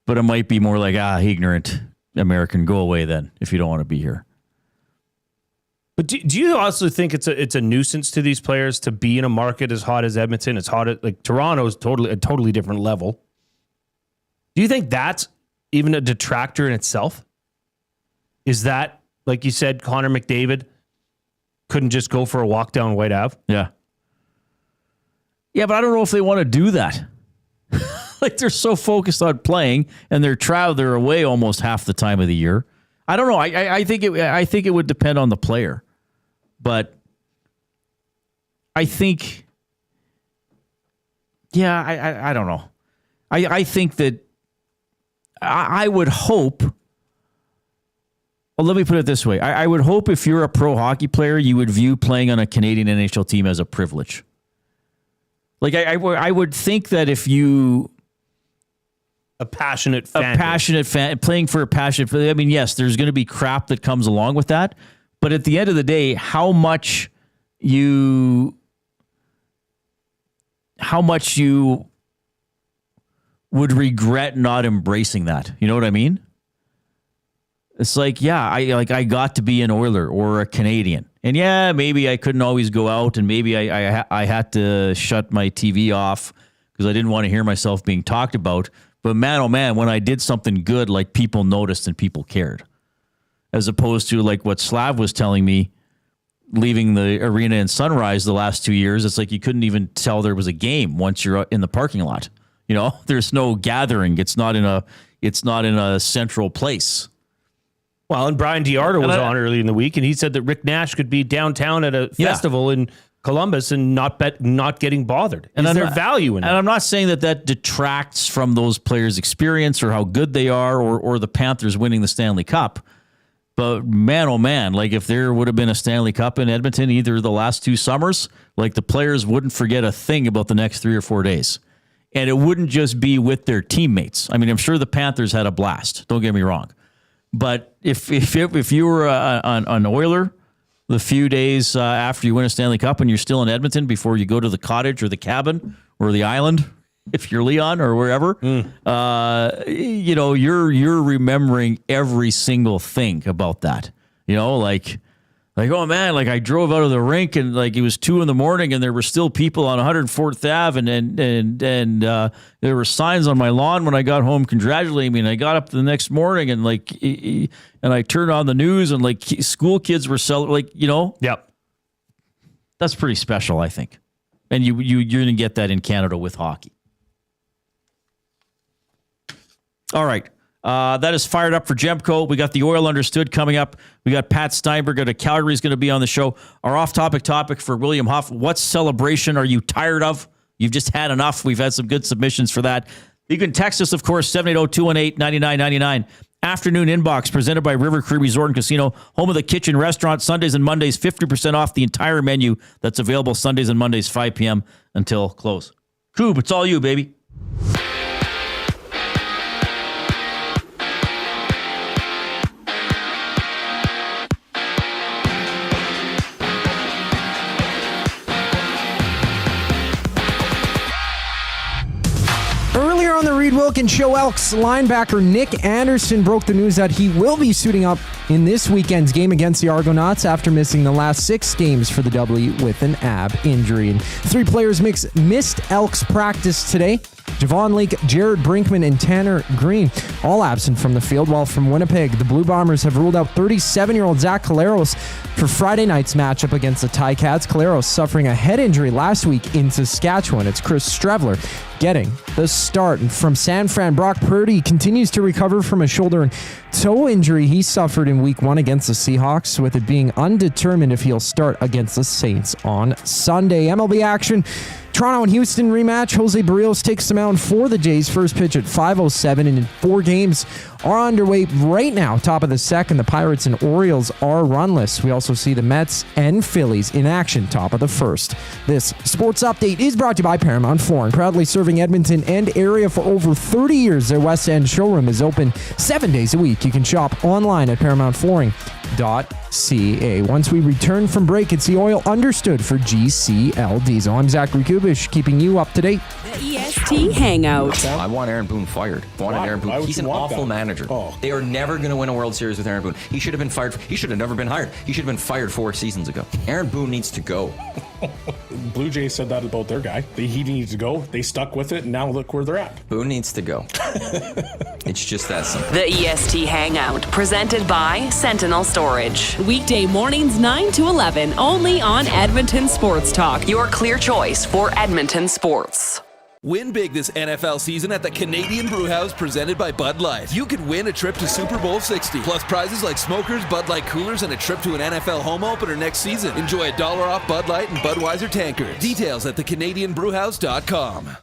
Speaker 3: but it might be more like, ignorant American, go away then if you don't want to be here.
Speaker 2: But do you also think it's a nuisance to these players to be in a market as hot as Edmonton? It's hot like Toronto's a totally different level. Do you think that's even a detractor in itself? Is that, like you said, Connor McDavid couldn't just go for a walk down White Ave?
Speaker 3: Yeah. Yeah, but I don't know if they want to do that. Like they're so focused on playing and they're away almost half the time of the year. I don't know. I think it would depend on the player. But I think I don't know. I think that I would hope. Well, let me put it this way. I would hope if you're a pro hockey player, you would view playing on a Canadian NHL team as a privilege. Like I would think that if you
Speaker 2: a passionate fan
Speaker 3: playing for a passionate, I mean, yes, there's going to be crap that comes along with that, but at the end of the day, how much you would regret not embracing that. You know what I mean? It's like, yeah, I got to be an Oiler or a Canadian. And yeah, maybe I couldn't always go out and maybe I had to shut my TV off because I didn't want to hear myself being talked about. But man, oh man, when I did something good, like people noticed and people cared. As opposed to like what Slav was telling me, leaving the arena in Sunrise the last 2 years, it's like you couldn't even tell there was a game once you're in the parking lot. You know, there's no gathering. It's not in a central place.
Speaker 2: Well, and Brian DiArdo was on early in the week, and he said that Rick Nash could be downtown at a festival in Columbus and not getting bothered. And is there value in that?
Speaker 3: And I'm not saying that detracts from those players' experience or how good they are or the Panthers winning the Stanley Cup. But man, oh man, like if there would have been a Stanley Cup in Edmonton either the last 2 summers, like the players wouldn't forget a thing about the next 3 or 4 days. And it wouldn't just be with their teammates. I mean, I'm sure the Panthers had a blast. Don't get me wrong. But if you were an Oiler the few days after you win a Stanley Cup and you're still in Edmonton before you go to the cottage or the cabin or the island, if you're Leon or wherever, you know, you're remembering every single thing about that. You know, like, oh man, like I drove out of the rink and like it was 2 a.m. and there were still people on 104th Ave and there were signs on my lawn when I got home congratulating me. And I got up the next morning and like, and I turned on the news and like school kids were celebrating, like, you know.
Speaker 2: Yep.
Speaker 3: That's pretty special, I think. And you're going to get that in Canada with hockey. All right. That is fired up for Gemco. We got the Oil Understood coming up. We got Pat Steinberg out of Calgary is going to be on the show. Our off-topic topic for William Huff, what celebration are you tired of? You've just had enough. We've had some good submissions for that. You can text us, of course, 780-218-9999. Afternoon Inbox presented by River Cree Resort and Casino, home of the kitchen restaurant, Sundays and Mondays, 50% off the entire menu that's available Sundays and Mondays, 5 p.m. until close. Coob, it's all you, baby.
Speaker 5: Earlier on the Reid Wilkins show, Elks linebacker Nick Anderson broke the news that he will be suiting up in this weekend's game against the Argonauts after missing the last 6 games for the W with an ab injury. And 3 players missed Elks practice today. Javon Leake, Jared Brinkman, and Tanner Green, all absent from the field, while from Winnipeg, the Blue Bombers have ruled out 37-year-old Zach Collaros for Friday night's matchup against the Ticats. Collaros suffering a head injury last week in Saskatchewan. It's Chris Strevler getting the start. And from San Fran, Brock Purdy continues to recover from a shoulder and toe injury he suffered in Week 1 against the Seahawks, with it being undetermined if he'll start against the Saints on Sunday. MLB action. Toronto and Houston rematch. Jose Barrios takes the mound for the Jays. First pitch at 5:07, and 4 games are underway right now. Top of the second, the Pirates and Orioles are runless. We also see the Mets and Phillies in action top of the first. This sports update is brought to you by Paramount Flooring, proudly serving Edmonton and area for over 30 years. Their West End showroom is open 7 days a week. You can shop online at ParamountFlooring.ca. Once we return from break, it's the Oil Understood for GCL Diesel. I'm Zachary Kubish, keeping you up to date.
Speaker 6: The EST Hangout.
Speaker 12: I want Aaron Boone fired. Aaron Boone. He's an awful manager. They are never going to win a World Series with Aaron Boone. He should have been fired. He should have never been hired. He should have been fired 4 seasons ago. Aaron Boone needs to go.
Speaker 7: Blue Jays said that about their guy. He needs to go. They stuck with it, and now look where they're at.
Speaker 12: Boone needs to go. It's just that simple.
Speaker 6: The EST Hangout, presented by Sentinel Storage. Weekday mornings 9 to 11, only on Edmonton Sports Talk. Your clear choice for Edmonton sports.
Speaker 9: Win big this NFL season at the Canadian Brewhouse presented by Bud Light. You could win a trip to Super Bowl 60, plus prizes like smokers, Bud Light coolers, and a trip to an NFL home opener next season. Enjoy $1 off Bud Light and Budweiser tankers. Details at thecanadianbrewhouse.com.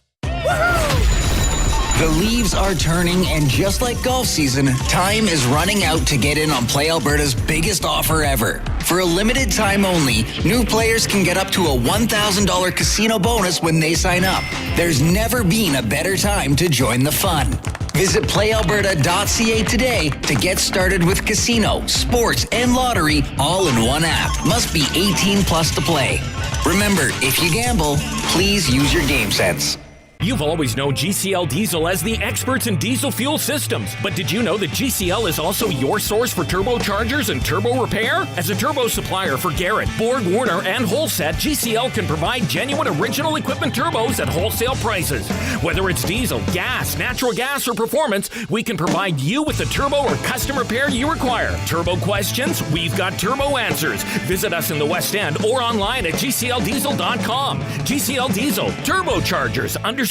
Speaker 11: The leaves are turning, and just like golf season, time is running out to get in on Play Alberta's biggest offer ever. For a limited time only, new players can get up to a $1,000 casino bonus when they sign up. There's never been a better time to join the fun. Visit playalberta.ca today to get started with casino, sports, and lottery all in one app. Must be 18 plus to play. Remember, if you gamble, please use your game sense.
Speaker 13: You've always known GCL Diesel as the experts in diesel fuel systems, but did you know that GCL is also your source for turbochargers and turbo repair? As a turbo supplier for Garrett, Borg Warner, and Holset, GCL can provide genuine original equipment turbos at wholesale prices. Whether it's diesel, gas, natural gas, or performance, we can provide you with the turbo or custom repair you require. Turbo questions? We've got turbo answers. Visit us in the West End or online at GCLDiesel.com. GCL Diesel, turbochargers, understood.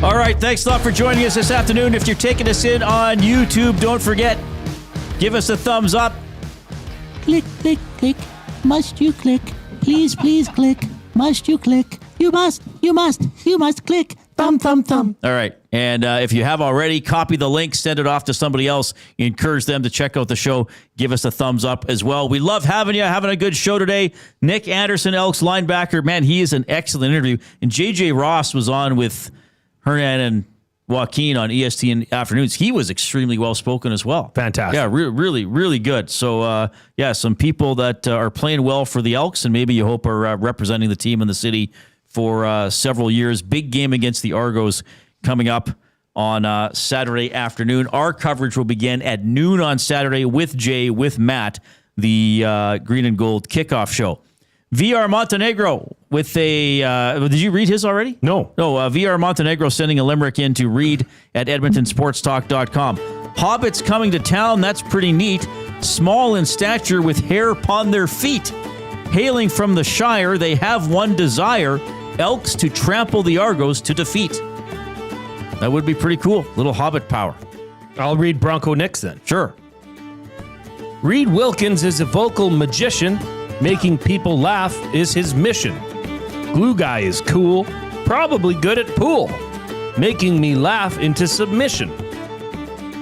Speaker 3: All right, thanks a lot for joining us this afternoon. If you're taking us in on YouTube, don't forget, give us a thumbs up.
Speaker 14: Click, click, click. Must you click? Please, please click. Must you click? You must click. Thumb, thumb, thumb.
Speaker 3: All right. And if you have already, copy the link, send it off to somebody else. Encourage them to check out the show. Give us a thumbs up as well. We love having you, having a good show today. Nick Anderson, Elks linebacker. Man, he is an excellent interview. And JJ Ross was on with Hernan and Joaquin on ESPN Afternoons. He was extremely well spoken as well.
Speaker 2: Fantastic.
Speaker 3: Yeah, really, really good. So, some people that are playing well for the Elks and maybe you hope are representing the team in the city for several years. Big game against the Argos coming up on Saturday afternoon. Our coverage will begin at noon on Saturday with Jay, with Matt, the Green and Gold kickoff show. VR Montenegro with a... did you read his already?
Speaker 2: No.
Speaker 3: No, VR Montenegro sending a limerick in to read at edmontonsportstalk.com. Hobbits coming to town, that's pretty neat. Small in stature with hair upon their feet. Hailing from the Shire, they have one desire, Elks to trample the Argos to defeat. That would be pretty cool. Little Hobbit power.
Speaker 2: I'll read Bronco Nicks then.
Speaker 3: Sure.
Speaker 2: Reid Wilkins is a vocal magician. Making people laugh is his mission. Glue guy is cool, probably good at pool. Making me laugh into submission.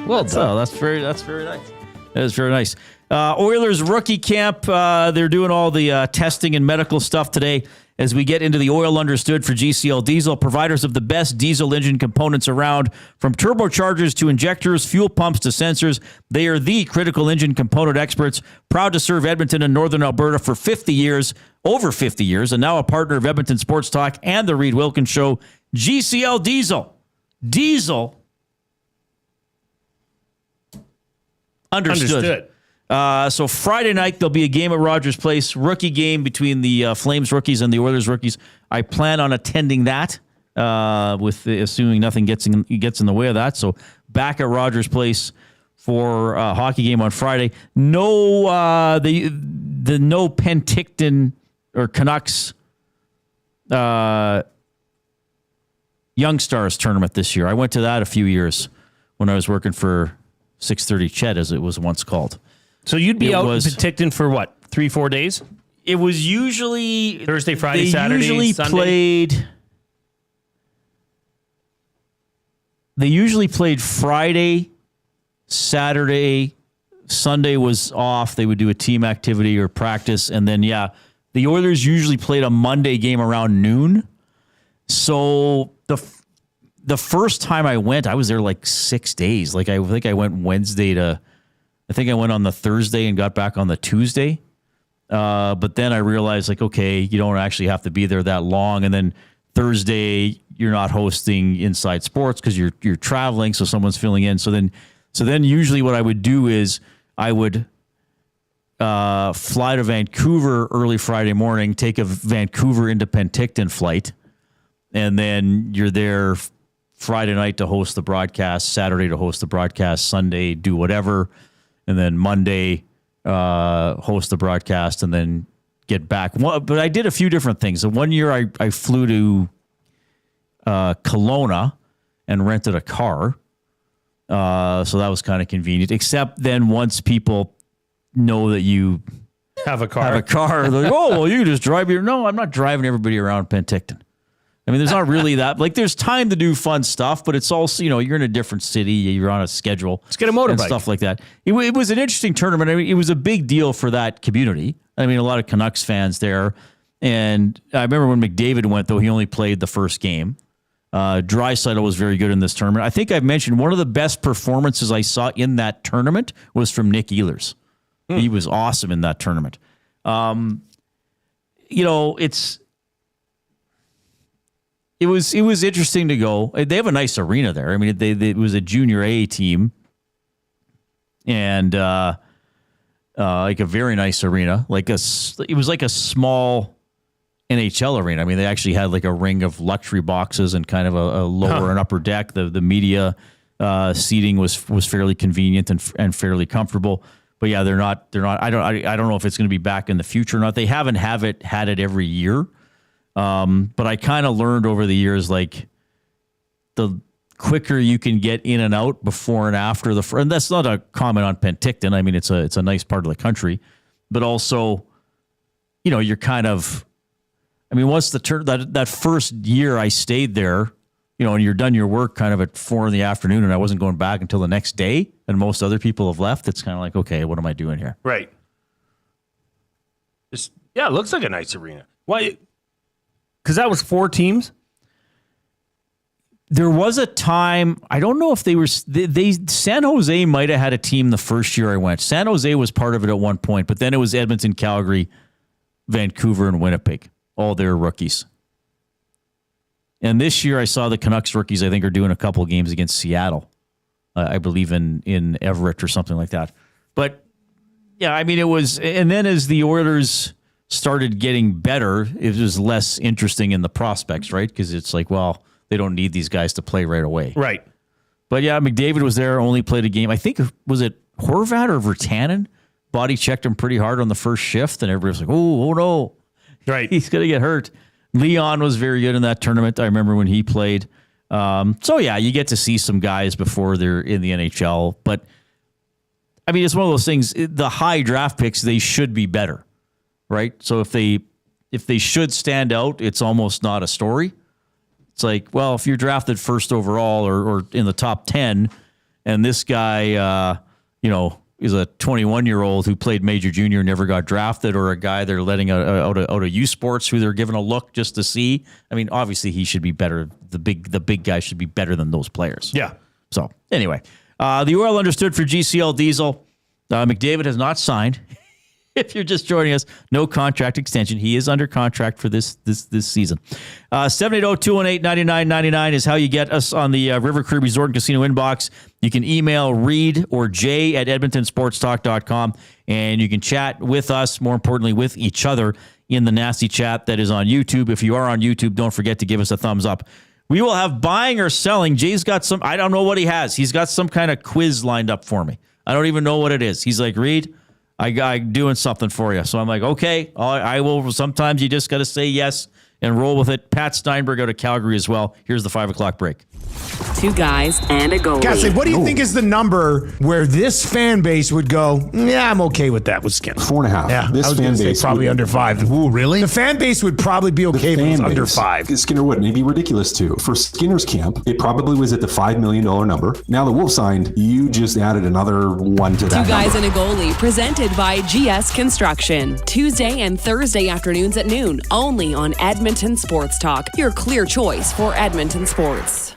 Speaker 2: Well done.
Speaker 3: That's very nice. That is very nice. Oilers rookie camp, they're doing all the testing and medical stuff today as we get into the oil understood for GCL Diesel, providers of the best diesel engine components around. From turbochargers to injectors, fuel pumps to sensors, they are the critical engine component experts, proud to serve Edmonton and Northern Alberta for 50 years, over 50 years, and now a partner of Edmonton Sports Talk and the Reid Wilkins Show. GCL Diesel. Diesel. Understood. So Friday night, there'll be a game at Rogers Place, rookie game between the Flames rookies and the Oilers rookies. I plan on attending that, assuming nothing gets in the way of that. So back at Rogers Place for a hockey game on Friday. No, no Penticton or Canucks Young Stars tournament this year. I went to that a few years when I was working for 630 Chet, as it was once called.
Speaker 2: So you'd be out in Penticton for what, 3-4 days?
Speaker 3: It was usually
Speaker 2: Thursday, Friday,
Speaker 3: Saturday, Sunday. They usually played Friday, Saturday, Sunday was off. They would do a team activity or practice, and then the Oilers usually played a Monday game around noon. So the first time I went, I was there like 6 days. Like I think I went Wednesday to. I think I went on the Thursday and got back on the Tuesday. But then I realized, like, okay, you don't actually have to be there that long. And then Thursday, you're not hosting Inside Sports because you're traveling, so someone's filling in. So then usually what I would do is I would fly to Vancouver early Friday morning, take a Vancouver into Penticton flight, and then you're there Friday night to host the broadcast, Saturday to host the broadcast, Sunday do whatever. And then Monday, host the broadcast and then get back. But I did a few different things. And one year I flew to Kelowna and rented a car. So that was kind of convenient. Except then once people know that you
Speaker 2: have a car,
Speaker 3: they're like, oh, well, you can just drive here. No, I'm not driving everybody around Penticton. I mean, there's not really that. Like, there's time to do fun stuff, but it's also, you're in a different city. You're on a schedule.
Speaker 2: Let's get a motorbike.
Speaker 3: And stuff like that. It was an interesting tournament. I mean, it was a big deal for that community. I mean, a lot of Canucks fans there. And I remember when McDavid went, though, he only played the first game. Draisaitl was very good in this tournament. I think I've mentioned one of the best performances I saw in that tournament was from Nick Ehlers. He was awesome in that tournament. It was interesting to go. They have a nice arena there. I mean, it was a junior A team, and like a very nice arena. It was like a small NHL arena. I mean, they actually had like a ring of luxury boxes and kind of a lower and upper deck. The media seating was fairly convenient and fairly comfortable. But yeah, they're not. I don't know if it's going to be back in the future or not. They haven't had it every year. But I kind of learned over the years, like, the quicker you can get in and out before and after and that's not a comment on Penticton. I mean, it's a nice part of the country, but also, you're kind of, I mean, once that first year I stayed there, and you're done your work kind of at 4 p.m. and I wasn't going back until the next day and most other people have left. It's kind of like, okay, what am I doing here?
Speaker 2: Right. It looks like a nice arena. Why? Because that was 4 teams?
Speaker 3: there was a time, I don't know if they were, San Jose might have had a team the first year I went. San Jose was part of it at one point, but then it was Edmonton, Calgary, Vancouver, and Winnipeg. All their rookies. And this year I saw the Canucks rookies, I think, are doing a couple of games against Seattle. I believe in Everett or something like that. But yeah, I mean, it was, and then as the Oilers started getting better, it was less interesting in the prospects, right? Because it's like, well, they don't need these guys to play right away.
Speaker 2: Right.
Speaker 3: But yeah, McDavid was there, only played a game. I think, was it Horvat or Virtanen? Body checked him pretty hard on the first shift, and everybody was like, oh no.
Speaker 2: Right.
Speaker 3: He's going to get hurt. Leon was very good in that tournament. I remember when he played. So yeah, you get to see some guys before they're in the NHL. But I mean, it's one of those things, the high draft picks, they should be better, right? So if they should stand out, it's almost not a story. It's like, well, if you're drafted first overall or in the top 10, and this guy, is a 21-year-old who played major junior, never got drafted, or a guy they're letting out of U Sports who they're giving a look just to see. I mean, obviously he should be better. The big guy should be better than those players.
Speaker 2: Yeah.
Speaker 3: So anyway, the Oil understood for GCL Diesel. McDavid has not signed. If you're just joining us, no contract extension. He is under contract for this season. 780-218-9999 is how you get us on the River Cree Resort and Casino inbox. You can email Reid or Jay at edmontonsportstalk.com, and you can chat with us, more importantly, with each other in the nasty chat that is on YouTube. If you are on YouTube, don't forget to give us a thumbs up. We will have buying or selling. Jay's got some, I don't know what he has. He's got some kind of quiz lined up for me. I don't even know what it is. He's like, Reid, I'm doing something for you. So I'm like, okay, I will. Sometimes you just got to say yes and roll with it. Pat Steinberg out of Calgary as well. Here's the 5 o'clock break.
Speaker 6: 2 guys and a goalie.
Speaker 7: Cassie, what do you think is the number where this fan base would go, yeah, I'm okay with that with Skinner?
Speaker 15: 4.5.
Speaker 7: Yeah,
Speaker 15: this
Speaker 7: I was
Speaker 15: fan
Speaker 7: going to say
Speaker 15: base
Speaker 7: probably
Speaker 15: would,
Speaker 7: under 5. Ooh, really? The fan base would probably be okay if it was under 5.
Speaker 15: Skinner wouldn't. It'd be ridiculous too. For Skinner's camp, it probably was at the $5 million number. Now the Wolf signed, you just added another one to that
Speaker 6: 2 guys
Speaker 15: number.
Speaker 6: and a goalie, presented by GS Construction. Tuesday and Thursday afternoons at noon, only on Edmonton Sports Talk, your clear choice for Edmonton sports.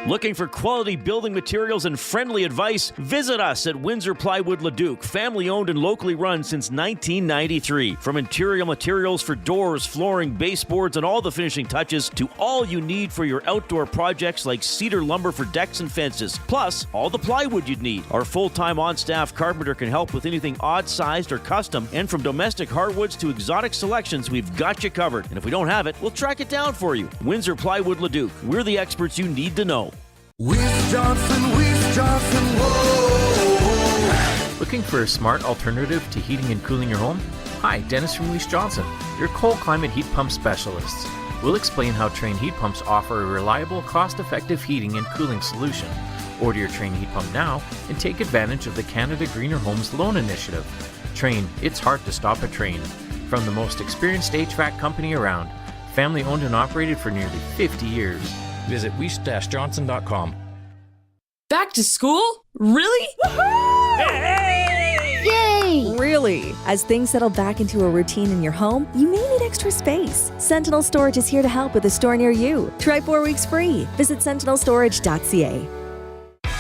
Speaker 2: Looking for quality building materials and friendly advice? Visit us at Windsor Plywood Leduc, family owned and locally run since 1993. From interior materials for doors, flooring, baseboards, and all the finishing touches to all you need for your outdoor projects like cedar lumber for decks and fences, plus all the plywood you'd need. Our full-time on-staff carpenter can help with anything odd-sized or custom, and from domestic hardwoods to exotic selections, we've got you covered. And if we don't have it, we'll track it down for you. Windsor Plywood Leduc. We're the experts you need to know.
Speaker 20: Weiss Johnson, whoa.
Speaker 21: Looking for a smart alternative to heating and cooling your home? Hi, Dennis from Weiss Johnson, your cold climate heat pump specialists. We'll explain how Trane heat pumps offer a reliable, cost-effective heating and cooling solution. Order your Trane heat pump now and take advantage of the Canada Greener Homes Loan Initiative. Trane, it's hard to stop a train. From the most experienced HVAC company around, family owned and operated for nearly 50 years.
Speaker 12: Visit weiss-johnson.com.
Speaker 16: Back to school? Really?
Speaker 17: Yay! Really? As things settle back into a routine in your home, you may need extra space. Sentinel Storage is here to help with a store near you. Try 4 weeks free. Visit sentinelstorage.ca.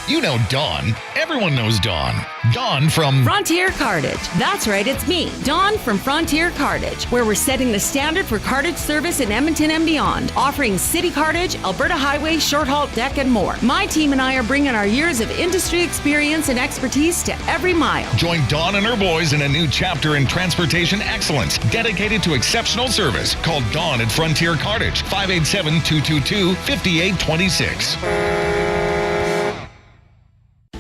Speaker 24: You know Dawn. Everyone knows Dawn. Dawn from
Speaker 25: Frontier Cartage. That's right, it's me, Dawn from Frontier Cartage, where we're setting the standard for cartage service in Edmonton and beyond, offering city cartage, Alberta highway, short haul deck, and more. My team and I are bringing our years of industry experience and expertise to every mile.
Speaker 24: Join Dawn and her boys in a new chapter in transportation excellence, dedicated to exceptional service. Call Dawn at Frontier Cartage, 587-222-5826.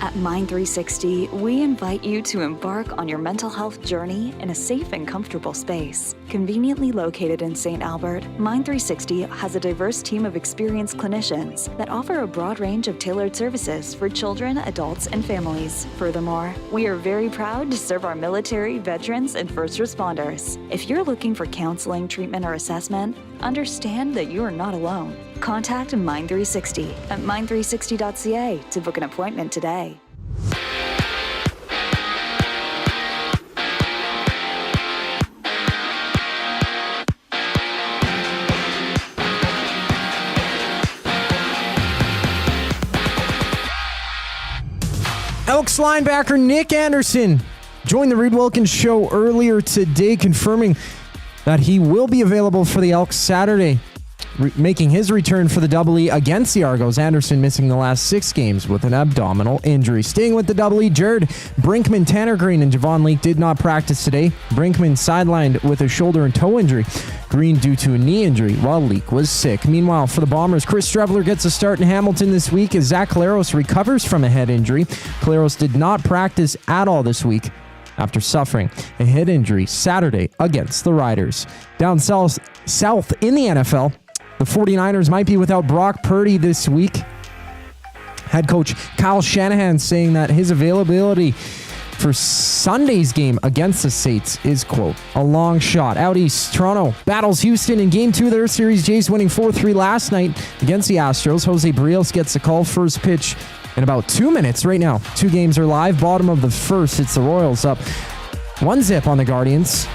Speaker 26: At Mind360, we invite you to embark on your mental health journey in a safe and comfortable space. Conveniently located in St. Albert, Mind360 has a diverse team of experienced clinicians that offer a broad range of tailored services for children, adults, and families. Furthermore, we are very proud to serve our military, veterans, and first responders. If you're looking for counseling, treatment, or assessment, understand that you are not alone. Contact Mind360 at mind360.ca to book an appointment today.
Speaker 5: Elks linebacker Nick Anderson joined the Reid Wilkins show earlier today, confirming that he will be available for the Elks Saturday, making his return for the Double E against the Argos. Anderson missing the last 6 games with an abdominal injury. Staying with the Double E, Jared Brinkman, Tanner Green, and Javon Leake did not practice today. Brinkman sidelined with a shoulder and toe injury. Green due to a knee injury, while Leake was sick. Meanwhile, for the Bombers, Chris Streveler gets a start in Hamilton this week as Zach Collaros recovers from a head injury. Collaros did not practice at all this week after suffering a head injury Saturday against the Riders. Down south in the NFL, the 49ers might be without Brock Purdy this week. Head coach Kyle Shanahan saying that his availability for Sunday's game against the Saints is, quote, a long shot. Out east, Toronto battles Houston in Game 2 of their series. Jays winning 4-3 last night against the Astros. Jose Barrios gets the call. First pitch in about 2 minutes. Right now, 2 games are live. Bottom of the first, it's the Royals up 1-0 on the Guardians.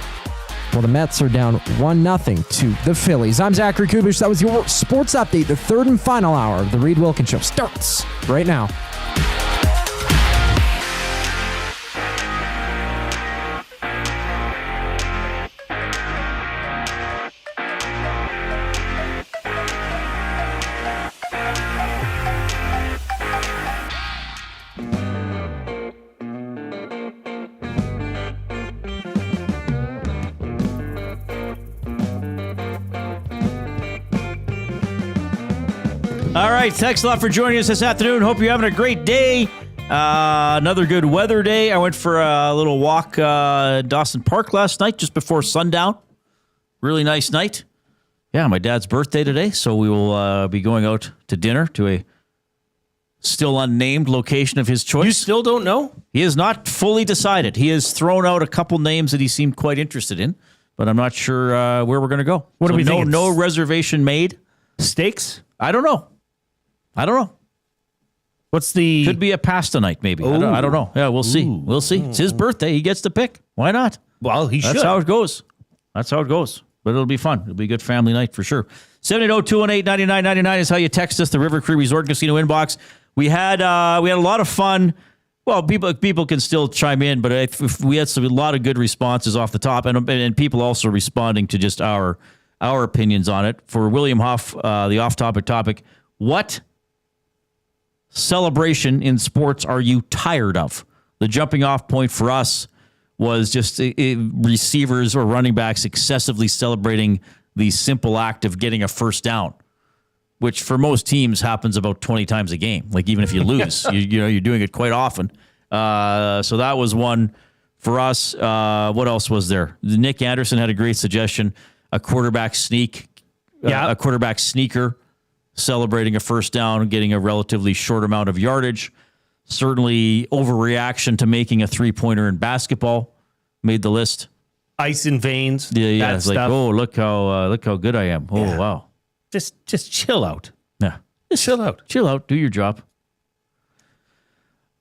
Speaker 5: Well, the Mets are down 1-0 to the Phillies. I'm Zachary Kubish. That was your sports update. The third and final hour of the Reid Wilkins Show starts right now.
Speaker 3: All right, thanks a lot for joining us this afternoon. Hope you're having a great day. Another good weather day. I went for a little walk at Dawson Park last night, just before sundown. Really nice night. Yeah, my dad's birthday today, so we will be going out to dinner to a still unnamed location of his choice.
Speaker 2: You still don't know?
Speaker 3: He is not fully decided. He has thrown out a couple names that he seemed quite interested in, but I'm not sure where we're going to go.
Speaker 2: What are we thinking?
Speaker 3: No reservation made.
Speaker 2: Steaks?
Speaker 3: I don't know.
Speaker 2: What's the...
Speaker 3: Could be a pasta night, maybe. I don't know. Yeah, we'll see. We'll see. It's his birthday. He gets to pick. Why not?
Speaker 2: Well, he should.
Speaker 3: That's how it goes. But it'll be fun. It'll be a good family night for sure. 780-218-9999 is how you text us, the River Cree Resort Casino inbox. We had a lot of fun. Well, people can still chime in, but we had a lot of good responses off the top, and people also responding to just our opinions on it. For William Huff, the off-topic topic, what celebration in sports are you tired of? The jumping off point for us was just receivers or running backs excessively celebrating the simple act of getting a first down, which for most teams happens about 20 times a game. Like even if you lose, you're doing it quite often. So that was one for us. What else was there? Nick Anderson had a great suggestion, a quarterback sneak, a quarterback sneaker, celebrating a first down, getting a relatively short amount of yardage. Certainly overreaction to making a three-pointer in basketball made the list.
Speaker 2: Ice in veins.
Speaker 3: Yeah. It's like, oh, look how good I am. Oh, wow.
Speaker 2: Just chill out.
Speaker 3: Yeah.
Speaker 2: Just chill out.
Speaker 3: Chill out. Do your job.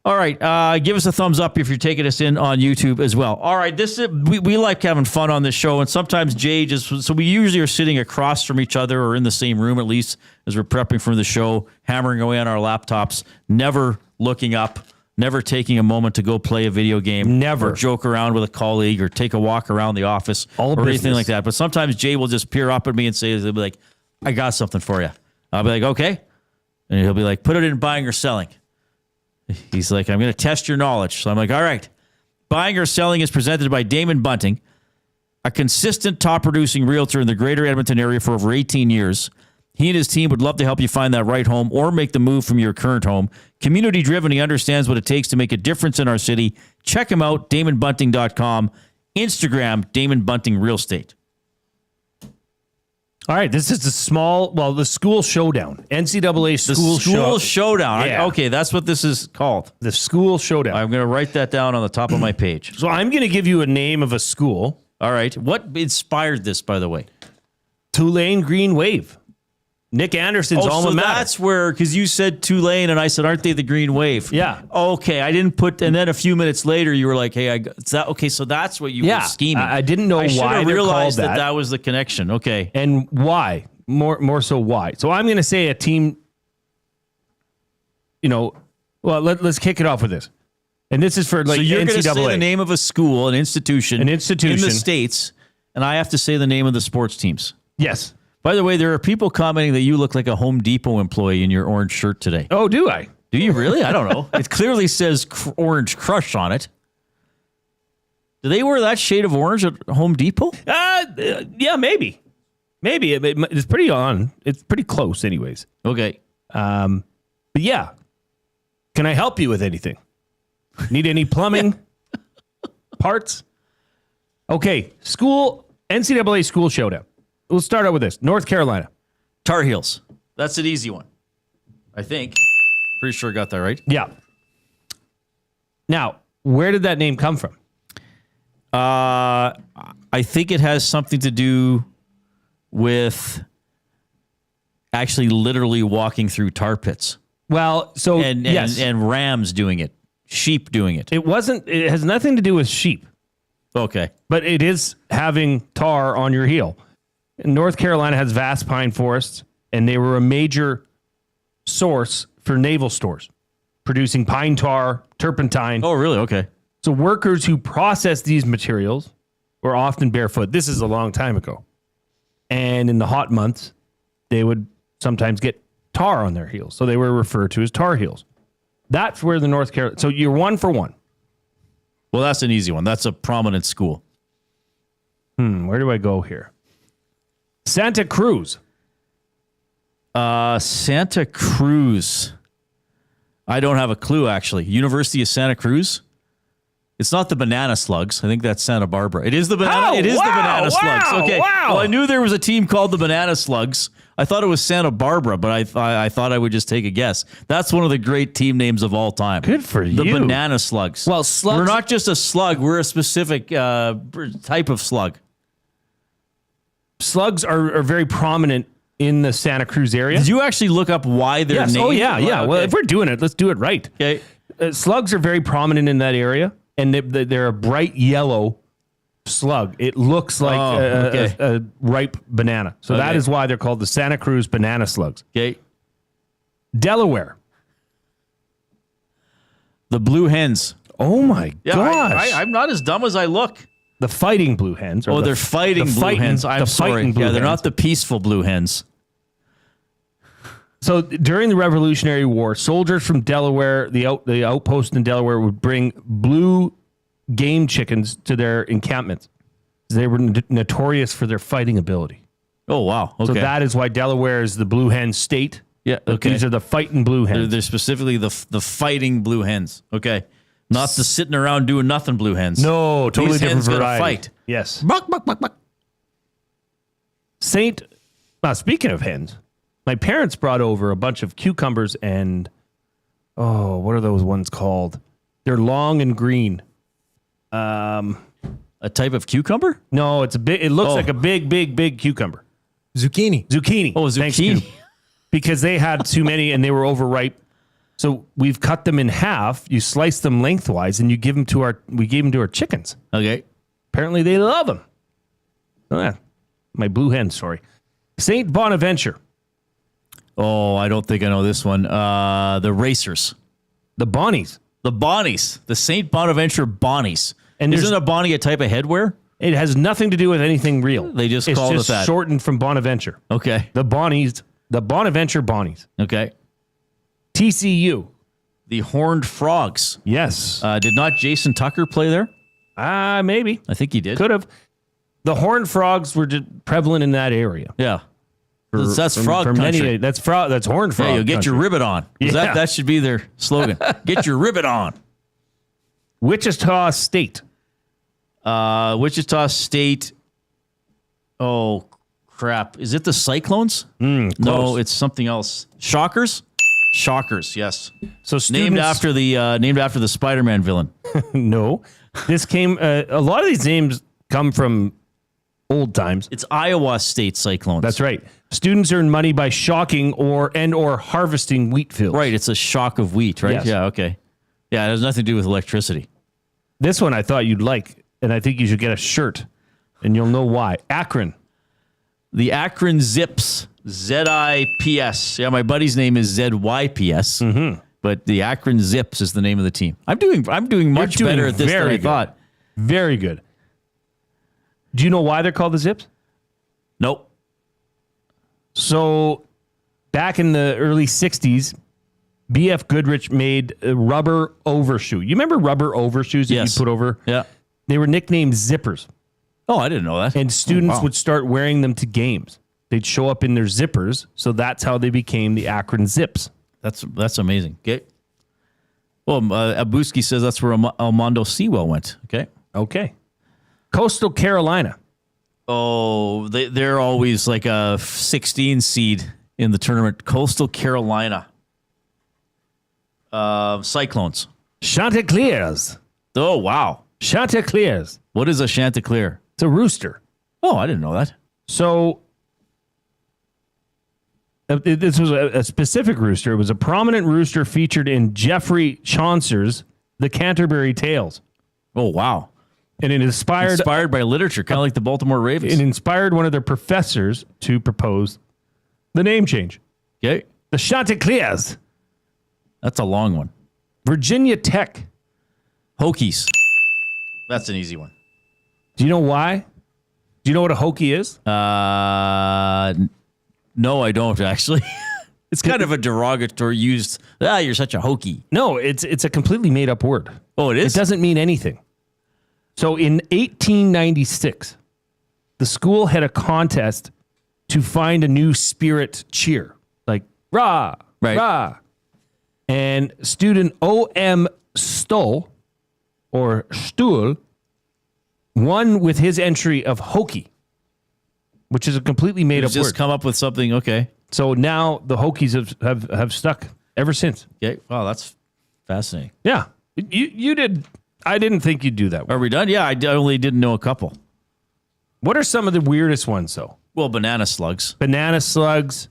Speaker 3: All right. Give us a thumbs up if you're taking us in on YouTube as well. All right. We like having fun on this show, and sometimes Jay so we usually are sitting across from each other or in the same room at least as we're prepping for the show, hammering away on our laptops, never looking up, never taking a moment to go play a video game,
Speaker 2: never
Speaker 3: or joke around with a colleague or take a walk around the office or anything like that. But sometimes Jay will just peer up at me and he'll be like, I got something for you. I'll be like, okay. And he'll be like, put it in buying or selling. He's like, I'm going to test your knowledge. So I'm like, all right. Buying or selling is presented by Damon Bunting, a consistent top-producing realtor in the greater Edmonton area for over 18 years. He and his team would love to help you find that right home or make the move from your current home. Community-driven, he understands what it takes to make a difference in our city. Check him out, DamonBunting.com. Instagram, Damon Bunting Real Estate.
Speaker 2: All right, this is the school showdown. NCAA school
Speaker 3: showdown.
Speaker 2: Yeah.
Speaker 3: Okay, that's what this is called.
Speaker 2: The school showdown.
Speaker 3: I'm going to write that down on the top of my page.
Speaker 2: So I'm going to give you a name of a school.
Speaker 3: All right. What inspired this, by the way?
Speaker 2: Tulane Green Wave. Nick Anderson's alma mater.
Speaker 3: That's where, because you said Tulane, and I said, aren't they the Green Wave?
Speaker 2: Yeah.
Speaker 3: Okay, I didn't put, and then a few minutes later, you were like, hey, so that's what you were scheming.
Speaker 2: I didn't know why they
Speaker 3: realized
Speaker 2: called
Speaker 3: that was the connection. Okay.
Speaker 2: And why? More so why? So I'm going to say a team, let's kick it off with this. And this is for like
Speaker 3: so you're going to say
Speaker 2: NCAA.
Speaker 3: the name of a school, an institution in the States, and I have to say the name of the sports teams.
Speaker 2: Yes.
Speaker 3: By the way, there are people commenting that you look like a Home Depot employee in your orange shirt today.
Speaker 2: Oh, do I?
Speaker 3: Do you really? I don't know. It clearly says Orange Crush on it. Do they wear that shade of orange at Home Depot?
Speaker 2: Yeah, maybe. Maybe. It's pretty on. It's pretty close anyways.
Speaker 3: Okay.
Speaker 2: But yeah. Can I help you with anything? Need any plumbing parts? Okay. NCAA school showdown. We'll start out with this. North Carolina.
Speaker 3: Tar Heels. That's an easy one. I think. Pretty sure I got that right.
Speaker 2: Yeah. Now, where did that name come from?
Speaker 3: I think it has something to do with actually literally walking through tar pits.
Speaker 2: Well, so yes.
Speaker 3: and rams doing it, sheep doing it.
Speaker 2: It has nothing to do with sheep.
Speaker 3: Okay.
Speaker 2: But it is having tar on your heel. North Carolina has vast pine forests, and they were a major source for naval stores, producing pine tar, turpentine.
Speaker 3: Oh, really? Okay.
Speaker 2: So workers who process these materials were often barefoot. This is a long time ago. And in the hot months, they would sometimes get tar on their heels. So they were referred to as Tar Heels. That's where the North Carolina... So you're 1 for 1.
Speaker 3: Well, that's an easy one. That's a prominent school.
Speaker 2: Where do I go here? Santa Cruz.
Speaker 3: Santa Cruz. I don't have a clue, actually. University of Santa Cruz? It's not the Banana Slugs. I think that's Santa Barbara. It is the Banana. The Banana Slugs. Okay.
Speaker 2: Wow.
Speaker 3: Well, I knew there was a team called the Banana Slugs. I thought it was Santa Barbara, but I thought I would just take a guess. That's one of the great team names of all time.
Speaker 2: Good for you.
Speaker 3: The Banana Slugs.
Speaker 5: Well, slugs.
Speaker 3: We're not just a slug. We're a specific type of slug.
Speaker 2: Slugs are very prominent in the Santa Cruz area.
Speaker 3: Did you actually look up why they're named?
Speaker 2: Oh, yeah.
Speaker 3: Okay.
Speaker 2: Well, if we're doing it, let's do it right.
Speaker 3: Okay.
Speaker 2: Slugs are very prominent in that area, and they're a bright yellow slug. It looks like a ripe banana. So that is why they're called the Santa Cruz Banana Slugs.
Speaker 3: Okay.
Speaker 2: Delaware.
Speaker 3: The Blue Hens.
Speaker 2: Oh, my gosh.
Speaker 3: I'm not as dumb as I look.
Speaker 2: The Fighting Blue Hens.
Speaker 3: They're fighting Blue Hens. I'm sorry.
Speaker 2: Blue
Speaker 3: They're
Speaker 2: Hens.
Speaker 3: not the peaceful Blue Hens.
Speaker 2: So during the Revolutionary War, soldiers from Delaware, the outpost in Delaware, would bring blue game chickens to their encampments. They were notorious for their fighting ability.
Speaker 3: Oh, wow. Okay.
Speaker 2: So that is why Delaware is the Blue Hen state.
Speaker 3: Yeah. Okay.
Speaker 2: These are the fighting Blue Hens.
Speaker 3: They're specifically the fighting Blue Hens. Okay. Not the sitting around doing nothing Blue Hens.
Speaker 2: No, totally
Speaker 3: These
Speaker 2: different
Speaker 3: hens
Speaker 2: variety.
Speaker 3: Gotta fight.
Speaker 2: Yes.
Speaker 3: Buck, buck, buck, buck.
Speaker 2: Speaking of hens, my parents brought over a bunch of cucumbers and, what are those ones called? They're long and green.
Speaker 3: A type of cucumber?
Speaker 2: No, it's a big. It looks like a big cucumber.
Speaker 5: Zucchini.
Speaker 2: Oh,
Speaker 3: zucchini.
Speaker 2: Because they had too many and they were overripe. So we've cut them in half. You slice them lengthwise, and we gave them to our chickens.
Speaker 3: Okay.
Speaker 2: Apparently, they love them. My blue hen story. St. Bonaventure.
Speaker 3: Oh, I don't think I know this one. The Racers.
Speaker 2: The Bonnies.
Speaker 3: The St. Bonaventure Bonnies.
Speaker 2: And
Speaker 3: isn't a Bonnie a type of headwear?
Speaker 2: It has nothing to do with anything real.
Speaker 3: They just called it that.
Speaker 2: It's shortened from Bonaventure.
Speaker 3: Okay.
Speaker 2: The Bonnies. The Bonaventure Bonnies.
Speaker 3: Okay.
Speaker 2: TCU.
Speaker 3: The Horned Frogs.
Speaker 2: Yes.
Speaker 3: Did not Jason Tucker play there?
Speaker 2: Maybe.
Speaker 3: I think he did.
Speaker 2: Could have. The Horned Frogs were prevalent in that area.
Speaker 3: Yeah. That's frog country.
Speaker 2: That's horned frog.
Speaker 3: Yeah, you'll get
Speaker 2: country.
Speaker 3: your ribbit on.
Speaker 2: Yeah.
Speaker 3: That should be their slogan. Get your ribbit on.
Speaker 2: Wichita State.
Speaker 3: Wichita State. Oh, crap. Is it the Cyclones? No, it's something else. Shockers? Shockers, yes.
Speaker 2: So
Speaker 3: named after the Spider-Man villain.
Speaker 2: No. This came a lot of these names come from old times.
Speaker 3: It's Iowa State Cyclones.
Speaker 2: That's right. Students earn money by shocking or harvesting wheat fields.
Speaker 3: Right, it's a shock of wheat, right?
Speaker 2: Yes.
Speaker 3: Yeah, okay. Yeah, it has nothing to do with electricity.
Speaker 2: This one I thought you'd like, and I think you should get a shirt, and you'll know why. Akron.
Speaker 3: The Akron Zips. ZIPS. Yeah, my buddy's name is ZYPS.
Speaker 2: Mm-hmm.
Speaker 3: but the Akron Zips is the name of the team. I'm doing much better at this than I thought.
Speaker 2: Very good. Do you know why they're called the Zips?
Speaker 3: Nope.
Speaker 2: So back in the early 60s, B.F. Goodrich made a rubber overshoe. You remember rubber overshoes that you put over?
Speaker 3: Yeah.
Speaker 2: They were nicknamed zippers.
Speaker 3: Oh, I didn't know that.
Speaker 2: And students would start wearing them to games. They'd show up in their zippers, so that's how they became the Akron Zips.
Speaker 3: That's amazing. Okay. Well, Abuski says that's where Armando Sewell went.
Speaker 2: Okay. Coastal Carolina.
Speaker 3: Oh, they're always like a 16 seed in the tournament. Coastal Carolina. Cyclones.
Speaker 2: Chanticleers.
Speaker 3: Oh, wow.
Speaker 2: Chanticleers.
Speaker 3: What is a Chanticleer?
Speaker 2: It's a rooster.
Speaker 3: Oh, I didn't know that.
Speaker 2: So this was a specific rooster. It was a prominent rooster featured in Geoffrey Chaucer's The Canterbury Tales.
Speaker 3: Oh, wow.
Speaker 2: And it inspired
Speaker 3: by literature, kind of like the Baltimore Ravens.
Speaker 2: It inspired one of their professors to propose the name change.
Speaker 3: Okay.
Speaker 2: The Chanticleers.
Speaker 3: That's a long one.
Speaker 2: Virginia Tech.
Speaker 3: Hokies. That's an easy one.
Speaker 2: Do you know why? Do you know what a Hokie is?
Speaker 3: No, I don't actually. It's kind of a derogatory used. You're such a Hokie.
Speaker 2: No, it's a completely made up word.
Speaker 3: Oh, it is?
Speaker 2: It doesn't mean anything. So in 1896, the school had a contest to find a new spirit cheer, like rah, rah. And student O.M. Stoll, or Stuhl, won with his entry of Hokie, which is a completely made up word.
Speaker 3: Just come up with something, okay.
Speaker 2: So now the Hokies have stuck ever since.
Speaker 3: Okay. Wow, that's fascinating.
Speaker 2: Yeah. You did. I didn't think you'd do that.
Speaker 3: Are we done? Yeah, I only didn't know a couple.
Speaker 2: What are some of the weirdest ones, though?
Speaker 3: Well, banana slugs.
Speaker 2: Banana slugs.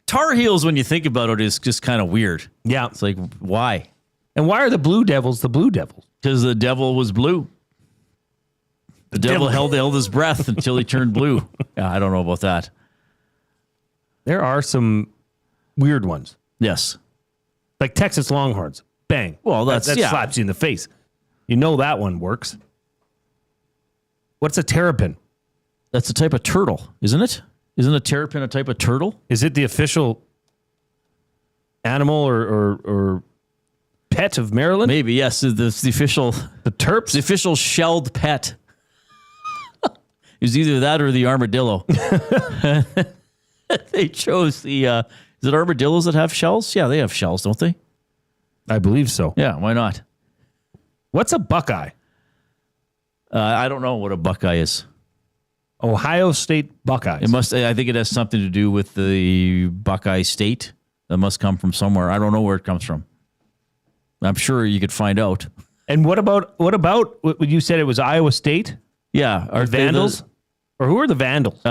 Speaker 3: Tar Heels, when you think about it, is just kind of weird.
Speaker 2: Yeah.
Speaker 3: It's like, why?
Speaker 2: And why are the Blue Devils the Blue Devils?
Speaker 3: Because the devil was blue. The devil held his breath until he turned blue. Yeah, I don't know about that.
Speaker 2: There are some weird ones.
Speaker 3: Yes.
Speaker 2: Like Texas Longhorns. Bang.
Speaker 3: Well, that
Speaker 2: slaps you in the face. You know that one works. What's a terrapin?
Speaker 3: That's a type of turtle, isn't it? Isn't a terrapin a type of turtle?
Speaker 2: Is it the official animal or pet of Maryland?
Speaker 3: Maybe, yes. The official...
Speaker 2: The terps?
Speaker 3: The official shelled pet. It's either that or the armadillo. They chose the... is it armadillos that have shells? Yeah, they have shells, don't they?
Speaker 2: I believe so.
Speaker 3: Yeah, why not?
Speaker 2: What's a buckeye?
Speaker 3: I don't know what a buckeye is.
Speaker 2: Ohio State Buckeyes.
Speaker 3: It must. I think it has something to do with the Buckeye State. That must come from somewhere. I don't know where it comes from. I'm sure you could find out.
Speaker 2: And what about what you said? It was Iowa State.
Speaker 3: Yeah,
Speaker 2: are Vandals, or who are the Vandals?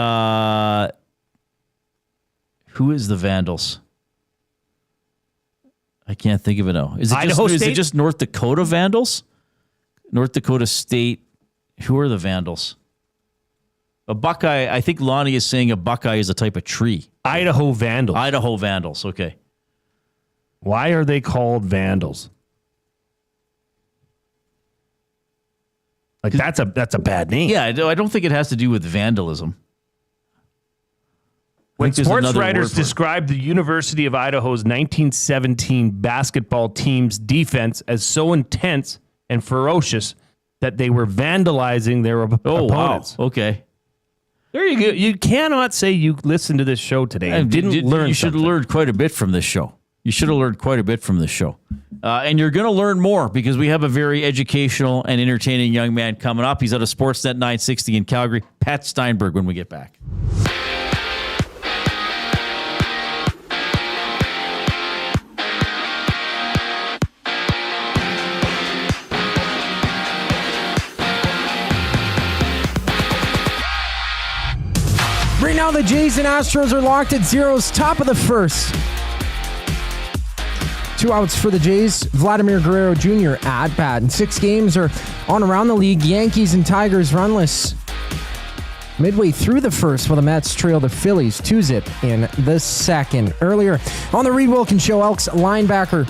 Speaker 3: Who is the Vandals? I can't think of it now. Is it just North Dakota Vandals? North Dakota State. Who are the Vandals? A buckeye. I think Lonnie is saying a buckeye is a type of tree.
Speaker 2: Idaho Vandals.
Speaker 3: Idaho Vandals. Okay.
Speaker 2: Why are they called Vandals? Like that's a bad name.
Speaker 3: Yeah, I don't think it has to do with vandalism.
Speaker 2: When sports writers described the University of Idaho's 1917 basketball team's defense as so intense and ferocious that they were vandalizing their opponents.
Speaker 3: Wow. Okay.
Speaker 2: There you go. You cannot say you listened to this show today and didn't learn.
Speaker 3: You should have learned quite a bit from this show. And you're going to learn more because we have a very educational and entertaining young man coming up. He's out of Sportsnet 960 in Calgary. Pat Steinberg when we get back.
Speaker 5: Right now, the Jays and Astros are locked at zeros, top of the first. 2 outs for the Jays. Vladimir Guerrero Jr. at bat. And 6 games are on around the league. Yankees and Tigers runless midway through the first, while the Mets trail the Phillies 2-0 in the second. Earlier on the Reid Wilkins Show, Elks linebacker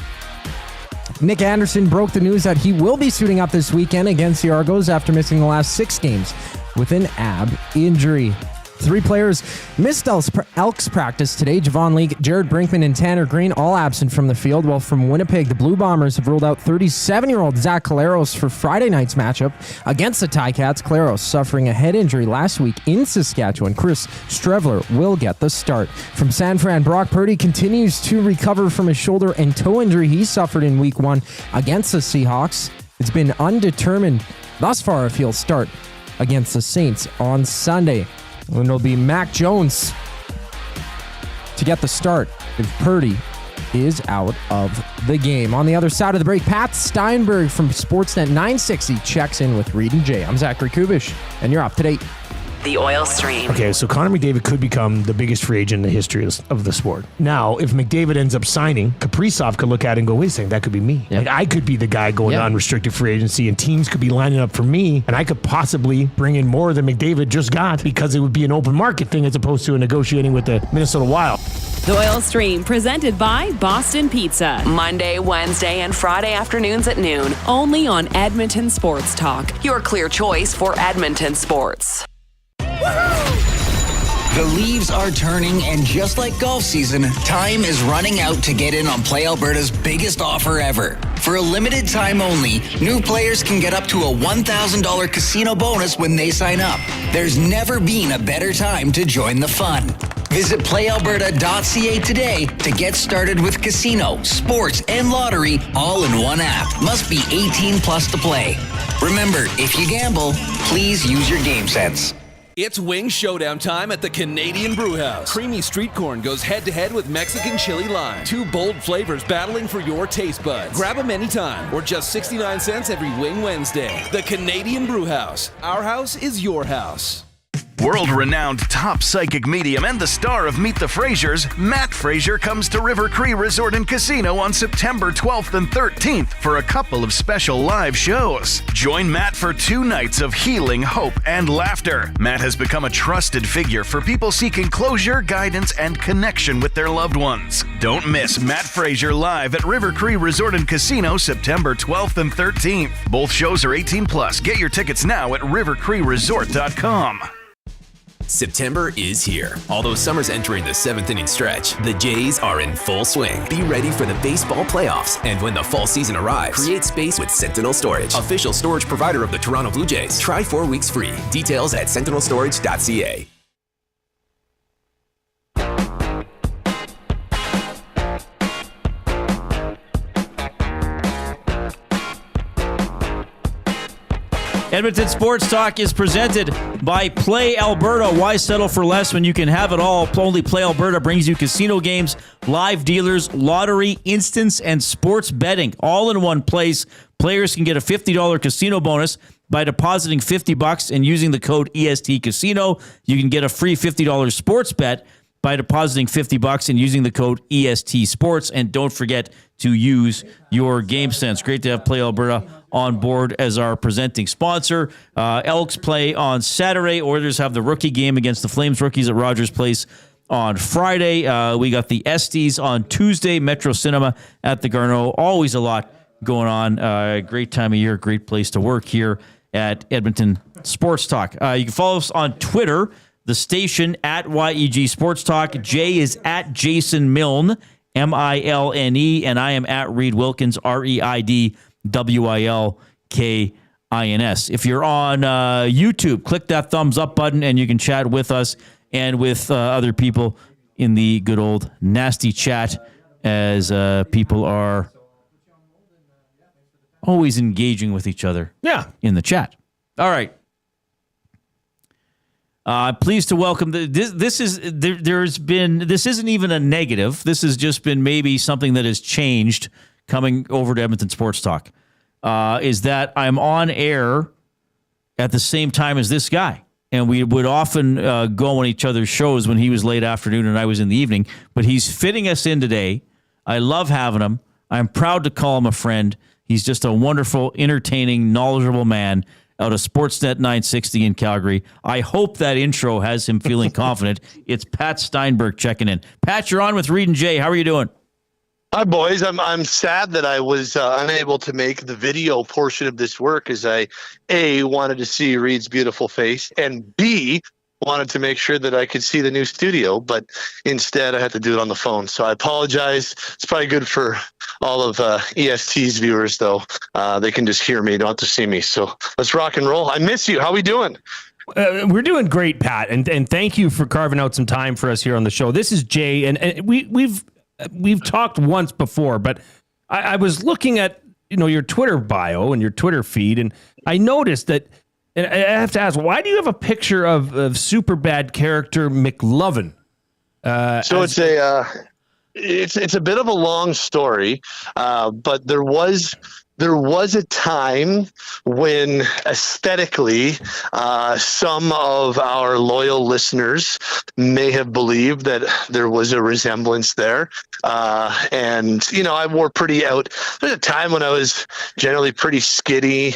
Speaker 5: Nick Anderson broke the news that he will be suiting up this weekend against the Argos after missing the last 6 games with an ab injury. 3 players missed Elks practice today. Javon Leake, Jared Brinkman, and Tanner Green all absent from the field, while from Winnipeg, the Blue Bombers have ruled out 37-year-old Zach Collaros for Friday night's matchup against the Ticats. Collaros suffering a head injury last week in Saskatchewan. Chris Strevler will get the start. From San Fran, Brock Purdy continues to recover from his shoulder and toe injury he suffered in Week 1 against the Seahawks. It's been undetermined thus far if he'll start against the Saints on Sunday. And it'll be Mac Jones to get the start if Purdy is out of the game. On the other side of the break, Pat Steinberg from Sportsnet 960 checks in with Reid and Jay. I'm Zachary Kubish, and you're up to date.
Speaker 6: The oil stream.
Speaker 7: Okay, so Connor McDavid could become the biggest free agent in the history of the sport. Now, if McDavid ends up signing, Kaprizov could look at it and go, wait a second, that could be me.
Speaker 3: Yep.
Speaker 7: Like, I could be the guy going to unrestricted free agency, and teams could be lining up for me, and I could possibly bring in more than McDavid just got because it would be an open market thing as opposed to negotiating with the Minnesota Wild.
Speaker 6: The Oil Stream, presented by Boston Pizza. Monday, Wednesday, and Friday afternoons at noon. Only on Edmonton Sports Talk. Your clear choice for Edmonton sports.
Speaker 11: The leaves are turning, and just like golf season, time is running out to get in on Play Alberta's biggest offer ever. For a limited time only, new players can get up to a $1,000 casino bonus when they sign up. There's never been a better time to join the fun. Visit playalberta.ca today to get started with casino, sports, and lottery all in one app. Must be 18 plus to play. Remember, if you gamble, please use your game sense.
Speaker 9: It's wing showdown time at the Canadian Brewhouse. Creamy street corn goes head-to-head with Mexican chili lime. 2 bold flavors battling for your taste buds. Grab them anytime, or just 69 cents every Wing Wednesday. The Canadian Brewhouse. Our house is your house.
Speaker 19: World-renowned top psychic medium and the star of Meet the Frasers, Matt Fraser comes to River Cree Resort and Casino on September 12th and 13th for a couple of special live shows. Join Matt for 2 nights of healing, hope, and laughter. Matt has become a trusted figure for people seeking closure, guidance, and connection with their loved ones. Don't miss Matt Fraser live at River Cree Resort and Casino September 12th and 13th. Both shows are 18 plus. Get your tickets now at rivercreeresort.com.
Speaker 10: September is here. Although summer's entering the 7th inning stretch, the Jays are in full swing. Be ready for the baseball playoffs, and when the fall season arrives, create space with Sentinel Storage, official storage provider of the Toronto Blue Jays. Try 4 weeks free. Details at sentinelstorage.ca.
Speaker 3: Edmonton Sports Talk is presented by Play Alberta. Why settle for less when you can have it all? Only Play Alberta brings you casino games, live dealers, lottery, instance, and sports betting all in one place. Players can get a $50 casino bonus by depositing $50 and using the code EST Casino. You can get a free $50 sports bet by depositing $50 and using the code EST Sports. And don't forget to use your game sense. Great to have Play Alberta on board as our presenting sponsor. Elks play on Saturday. Oilers have the rookie game against the Flames rookies at Rogers Place on Friday. We got the Estes on Tuesday, Metro Cinema at the Garneau. Always a lot going on. Great time of year, great place to work here at Edmonton Sports Talk. You can follow us on Twitter, the station at YEG Sports Talk. Jay is at Jason Milne, Milne, and I am at Reid Wilkins, ReidWilkins. If you're on YouTube, click that thumbs up button and you can chat with us and with other people in the good old nasty chat, as people are always engaging with each other in the chat. All right. Pleased to welcome this isn't even a negative. This has just been maybe something that has changed coming over to Edmonton Sports Talk, is that I'm on air at the same time as this guy. And we would often go on each other's shows when he was late afternoon and I was in the evening. But he's fitting us in today. I love having him. I'm proud to call him a friend. He's just a wonderful, entertaining, knowledgeable man out of Sportsnet 960 in Calgary. I hope that intro has him feeling confident. It's Pat Steinberg checking in. Pat, you're on with Reid and Jay. How are you doing?
Speaker 1: Hi, boys. I'm sad that I was unable to make the video portion of this work, as I A, wanted to see Reid's beautiful face, and B, wanted to make sure that I could see the new studio, but instead I had to do it on the phone. So I apologize. It's probably good for all of EST's viewers, though. They can just hear me, don't have to see me. So let's rock and roll. I miss you. How are we doing?
Speaker 2: We're doing great, Pat, and thank you for carving out some time for us here on the show. This is Jay, and we've talked once before, but I was looking at your Twitter bio and your Twitter feed, and I noticed that. And I have to ask, why do you have a picture of super bad character McLovin?
Speaker 1: So it's a bit of a long story, but there was a time when aesthetically some of our loyal listeners may have believed that there was a resemblance there. And, I wore pretty out. There's a time when I was generally pretty skitty,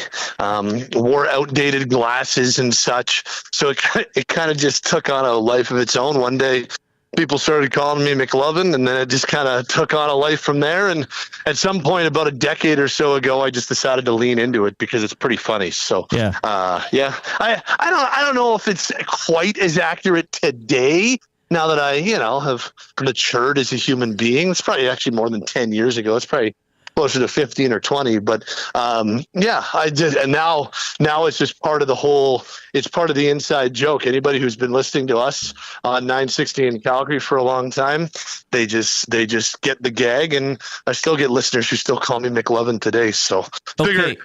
Speaker 1: wore outdated glasses and such. So it kind of just took on a life of its own. One day, people started calling me McLovin, and then it just kind of took on a life from there. And at some point, about a decade or so ago, I just decided to lean into it because it's pretty funny. So, I don't know if it's quite as accurate today. Now that I, have matured as a human being. It's probably actually more than 10 years ago. It's probably closer to 15 or 20, but I did. And now it's just part of the whole, it's part of the inside joke. Anybody who's been listening to us on 960 in Calgary for a long time, they just get the gag, and I still get listeners who still call me McLovin today. So figure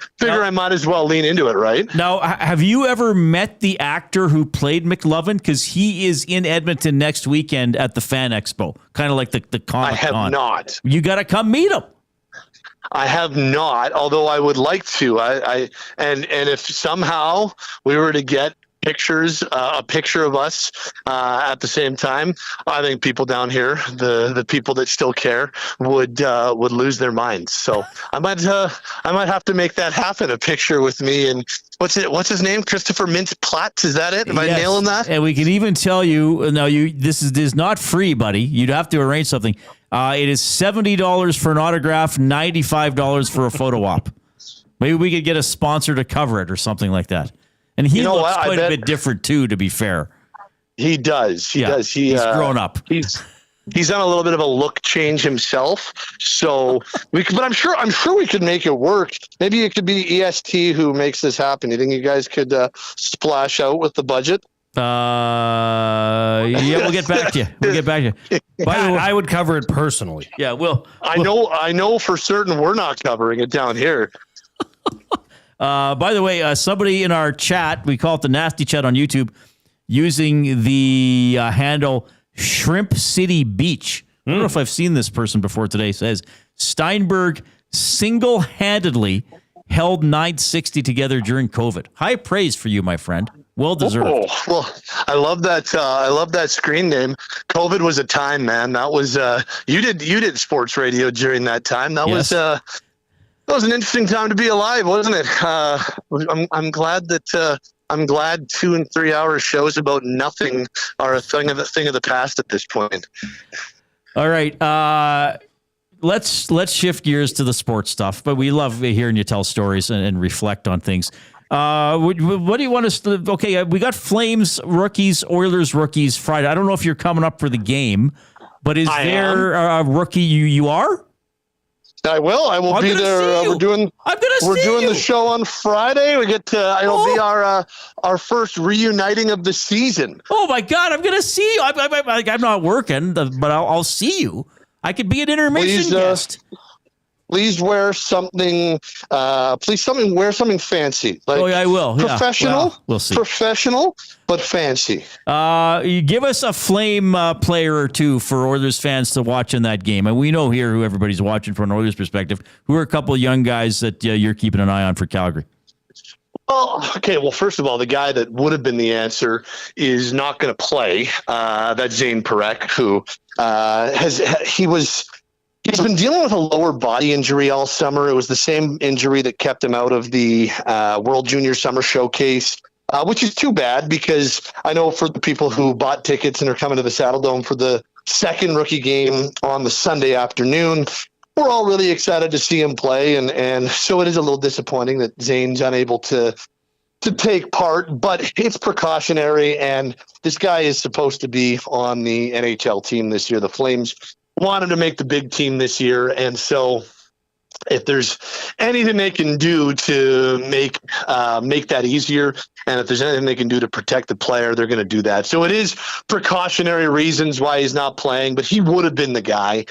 Speaker 1: I might as well lean into it, right?
Speaker 3: Now, have you ever met the actor who played McLovin? Because he is in Edmonton next weekend at the Fan Expo, kind of like the Comic-Con.
Speaker 1: I have not.
Speaker 3: You got to come meet him.
Speaker 1: I have not, although I would like to. And if somehow we were to get a picture of us at the same time, I think people down here, the people that still care, would lose their minds. So I might have to make that happen. A picture with me and what's his name? Christopher Mintz-Platte. Is that it? Am I nailing that?
Speaker 3: And we can even tell you now. This is not free, buddy. You'd have to arrange something. It is $70 for an autograph, $95 for a photo op. Maybe we could get a sponsor to cover it or something like that. And he looks quite a bit different too, to be fair.
Speaker 1: He does. He does.
Speaker 3: He's grown up.
Speaker 1: He's done a little bit of a look change himself. So but I'm sure we could make it work. Maybe it could be EST who makes this happen. You think you guys could splash out with the budget?
Speaker 3: Yeah, we'll get back to you.
Speaker 2: I would cover it personally.
Speaker 3: Yeah, well,
Speaker 1: I know for certain we're not covering it down here.
Speaker 3: By the way, somebody in our chat, we call it the Nasty Chat on YouTube, using the handle Shrimp City Beach. I don't know if I've seen this person before today. Says Steinberg single-handedly held 960 together during COVID. High praise for you, my friend. Well deserved.
Speaker 1: Oh, well, I love that. I love that screen name. COVID was a time, man. That was you did sports radio during that time. That was an interesting time to be alive, wasn't it? I'm glad that 2 and 3 hour shows about nothing are a thing of the past at this point.
Speaker 3: All right. Let's shift gears to the sports stuff, but we love hearing you tell stories and reflect on things. What do you want us to? Okay, we got Flames rookies, Oilers rookies Friday. I don't know if you're coming up for the game, but is there a rookie you are?
Speaker 1: I will. I will be there. We're doing the show on Friday. We get to. It'll be our first reuniting of the season.
Speaker 3: Oh my God! I'm going to see you. I'm not working, but I'll see you. I could be an intermission guest.
Speaker 1: Please wear something. Wear something fancy. Like
Speaker 3: I will.
Speaker 1: Professional.
Speaker 3: Yeah. Well, we'll see.
Speaker 1: Professional, but fancy.
Speaker 3: You give us a Flame player or two for Oilers fans to watch in that game, and we know here who everybody's watching from an Oilers perspective. Who are a couple of young guys that you're keeping an eye on for Calgary?
Speaker 1: Well, first of all, the guy that would have been the answer is not going to play. That's Zane Parekh, who he's been dealing with a lower body injury all summer. It was the same injury that kept him out of the World Junior Summer Showcase, which is too bad because I know for the people who bought tickets and are coming to the Saddle Dome for the second rookie game on the Sunday afternoon, we're all really excited to see him play. And so it is a little disappointing that Zane's unable to take part, but it's precautionary. And this guy is supposed to be on the NHL team this year. The Flames wanted to make the big team this year. And so if there's anything they can do to make that easier, and if there's anything they can do to protect the player, they're going to do that. So it is precautionary reasons why he's not playing, but he would have been the guy.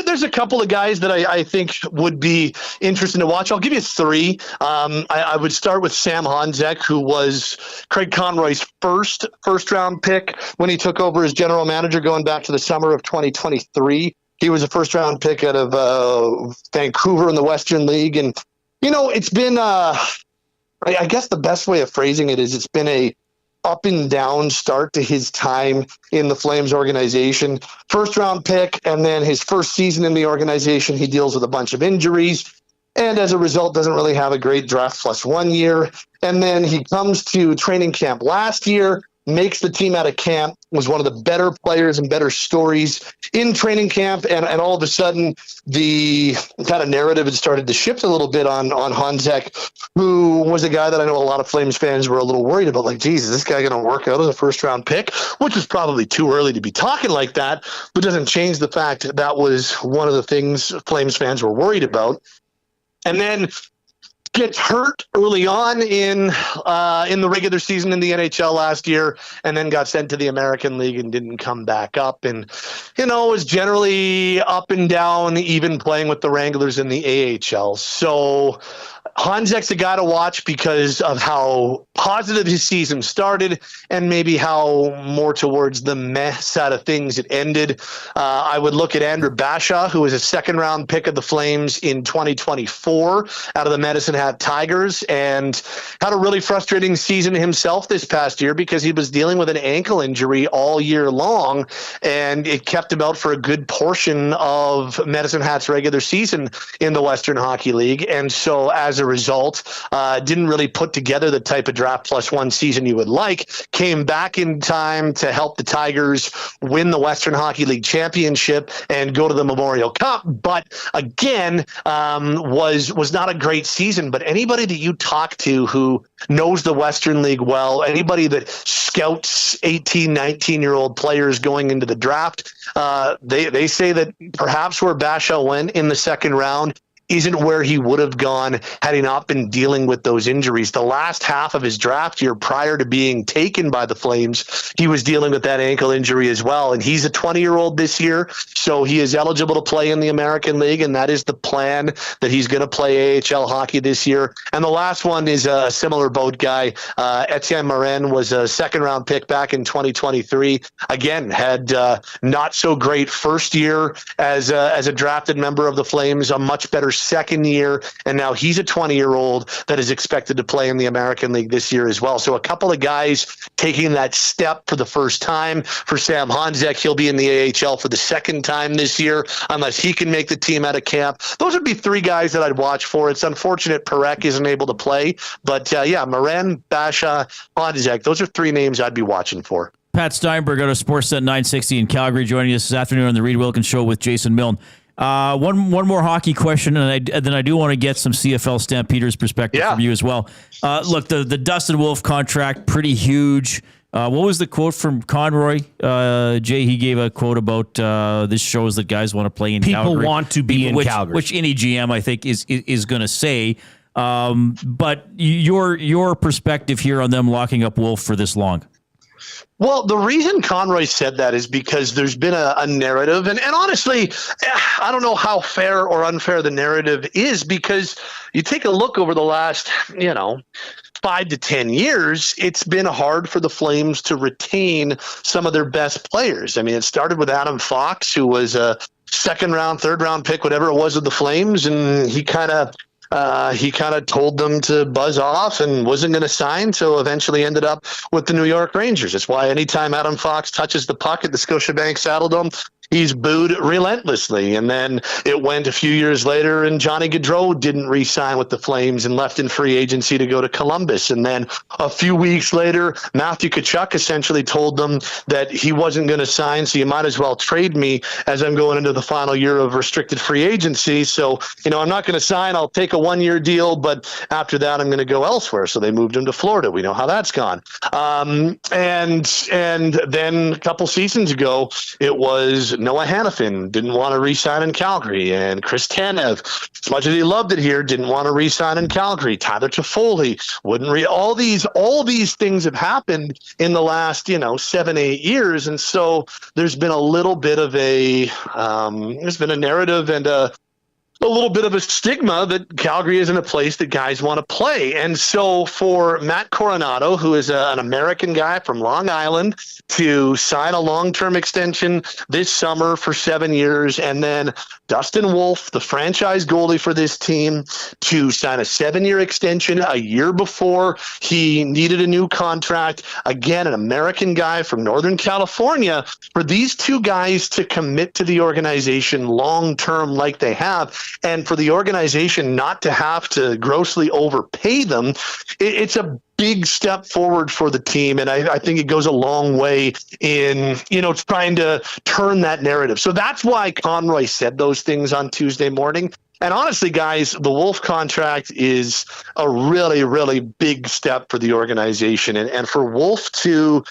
Speaker 1: There's a couple of guys that I think would be interesting to watch. I'll give you three. I would start with Sam Honzek, who was Craig Conroy's first round pick when he took over as general manager going back to the summer of 2023. He was a first-round pick out of Vancouver in the Western League. And, it's been, I guess the best way of phrasing it is it's been a up and down start to his time in the Flames organization. First-round pick, and then his first season in the organization, he deals with a bunch of injuries. And as a result, doesn't really have a great draft plus 1 year. And then he comes to training camp last year, makes the team out of camp, was one of the better players and better stories in training camp. And all of a sudden, the kind of narrative had started to shift a little bit on Honzek, who was a guy that I know a lot of Flames fans were a little worried about. Like, geez, is this guy going to work out as a first-round pick? Which was probably too early to be talking like that, but doesn't change the fact that was one of the things Flames fans were worried about. And then gets hurt early on in the regular season in the NHL last year, and then got sent to the American League and didn't come back up. And, was generally up and down, even playing with the Wranglers in the AHL. So Honzek's a guy to watch because of how positive his season started and maybe how more towards the meh side of things it ended. I would look at Andrew Basha, who was a second-round pick of the Flames in 2024 out of the Medicine Hat Tigers, and had a really frustrating season himself this past year because he was dealing with an ankle injury all year long, and it kept him out for a good portion of Medicine Hat's regular season in the Western Hockey League. And so as a result, didn't really put together the type of draft plus 1 season you would like, came back in time to help the Tigers win the Western Hockey League championship and go to the Memorial Cup. But again, was not a great season. But anybody that you talk to who knows the Western League well, anybody that scouts 18, 19-year-old players going into the draft, they say that perhaps where Basha went in the second round isn't where he would have gone had he not been dealing with those injuries. The last half of his draft year prior to being taken by the Flames, he was dealing with that ankle injury as well. And he's a 20-year-old this year, so he is eligible to play in the American League, and that is the plan, that he's going to play AHL hockey this year. And the last one is a similar boat guy. Etienne Morin was a second-round pick back in 2023. Again, had not so great first year as a drafted member of the Flames, a much better second year, and now he's a 20-year-old that is expected to play in the American League this year as well. So a couple of guys taking that step for the first time. For Sam Honzek, he'll be in the AHL for the second time this year, unless he can make the team out of camp. Those would be three guys that I'd watch for. It's unfortunate Parekh isn't able to play, but Morin, Basha, Honzek, those are three names I'd be watching for.
Speaker 3: Pat Steinberg out of Sportsnet 960 in Calgary joining us this afternoon on the Reid Wilkins Show with Jason Milne. One more hockey question, and then I do want to get some CFL Stampeders perspective from you as well. Look, the Dustin Wolf contract, pretty huge. What was the quote from Conroy? Jay, he gave a quote about this shows that guys want to play in Calgary.
Speaker 2: People want to be in Calgary.
Speaker 3: Which any GM, I think, is going to say. But your perspective here on them locking up Wolf for this long?
Speaker 1: Well, the reason Conroy said that is because there's been a narrative, and honestly, I don't know how fair or unfair the narrative is, because you take a look over the last, 5 to 10 years, it's been hard for the Flames to retain some of their best players. I mean, it started with Adam Fox, who was a second round, third round pick, whatever it was, of the Flames, and he kind of told them to buzz off and wasn't going to sign, so eventually ended up with the New York Rangers. That's why anytime Adam Fox touches the puck at the Scotiabank Saddledome, he's booed relentlessly. And then it went a few years later, and Johnny Gaudreau didn't re-sign with the Flames and left in free agency to go to Columbus. And then a few weeks later, Matthew Tkachuk essentially told them that he wasn't going to sign, so you might as well trade me as I'm going into the final year of restricted free agency. So, I'm not going to sign. I'll take a 1-year deal, but after that, I'm going to go elsewhere. So they moved him to Florida. We know how that's gone. And then a couple seasons ago, it was Noah Hannafin didn't want to re-sign in Calgary, and Chris Tanev, as much as he loved it here, didn't want to re-sign in Calgary. Tyler Toffoli wouldn't all these things have happened in the last 7-8 years, and so there's been a little bit of there's been a narrative and a little bit of a stigma that Calgary isn't a place that guys want to play. And so for Matt Coronado, who is an American guy from Long Island, to sign a long-term extension this summer for 7 years, and then Dustin Wolf, the franchise goalie for this team, to sign a 7-year extension a year before he needed a new contract. Again, an American guy from Northern California. For these two guys to commit to the organization long-term like they have, and for the organization not to have to grossly overpay them, it's a big step forward for the team. And I think it goes a long way in, trying to turn that narrative. So that's why Conroy said those things on Tuesday morning. And honestly, guys, the Wolf contract is a really, really big step for the organization. And for Wolf to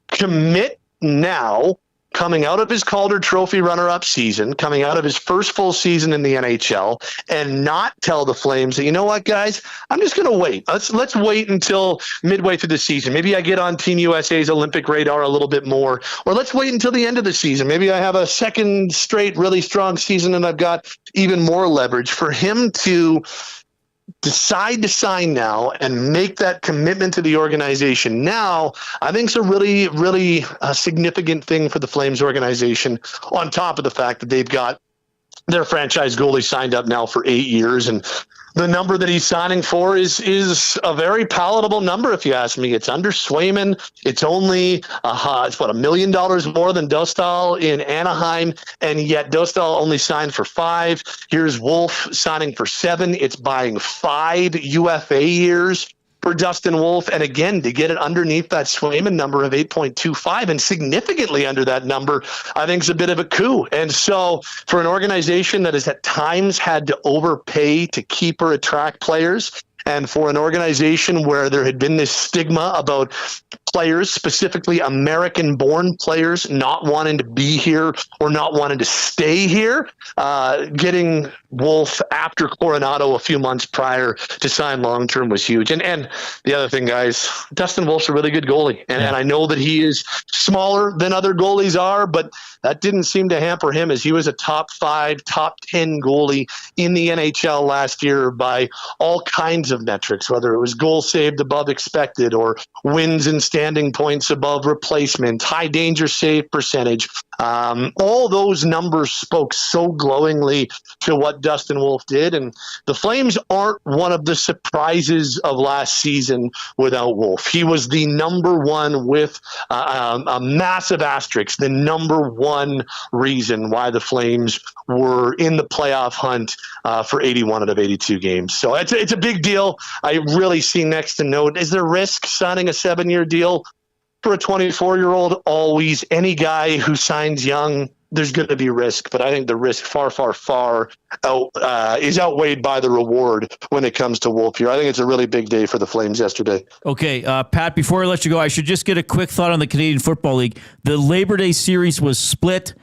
Speaker 1: commit now, coming out of his Calder Trophy runner-up season, coming out of his first full season in the NHL, and not tell the Flames that, you know what, guys, I'm just going to wait. Let's wait until midway through the season. Maybe I get on Team USA's Olympic radar a little bit more, or let's wait until the end of the season. Maybe I have a second straight really strong season and I've got even more leverage. For him to decide to sign now and make that commitment to the organization now, I think it's a really, really significant thing for the Flames organization, on top of the fact that they've got their franchise goalie signed up now for 8 years. And the number that he's signing for is a very palatable number, if you ask me. It's under Swayman. It's only $1 million more than Dostal in Anaheim, and yet Dostal only signed for 5. Here's Wolf signing for 7. It's buying 5 UFA years for Dustin Wolf, and again, to get it underneath that Swayman number of 8.25 and significantly under that number, I think is a bit of a coup. And so for an organization that has at times had to overpay to keep or attract players, and for an organization where there had been this stigma about players, specifically American-born players, not wanting to be here or not wanting to stay here, getting Wolf after Coronado a few months prior to sign long-term was huge. And the other thing, guys, Dustin Wolf's a really good goalie. And I know that he is smaller than other goalies are, but that didn't seem to hamper him, as he was a top 5, top 10 goalie in the NHL last year by all kinds of metrics, whether it was goals saved above expected or wins and standing points above replacement, high danger save percentage. All those numbers spoke so glowingly to what Dustin Wolf did, and the Flames aren't one of the surprises of last season without Wolf. He was the number one, with a massive asterisk, the number one reason why the Flames were in the playoff hunt for 81 out of 82 games. So it's a big deal. I really see next to no. Is there risk signing a 7-year deal for a 24-year-old? Always. Any guy who signs young, there's going to be risk, but I think the risk far is outweighed by the reward when it comes to Wolf here. I think it's a really big day for the Flames yesterday.
Speaker 3: Okay, Pat, before I let you go, I should just get a quick thought on the Canadian Football League. The Labor Day series was split.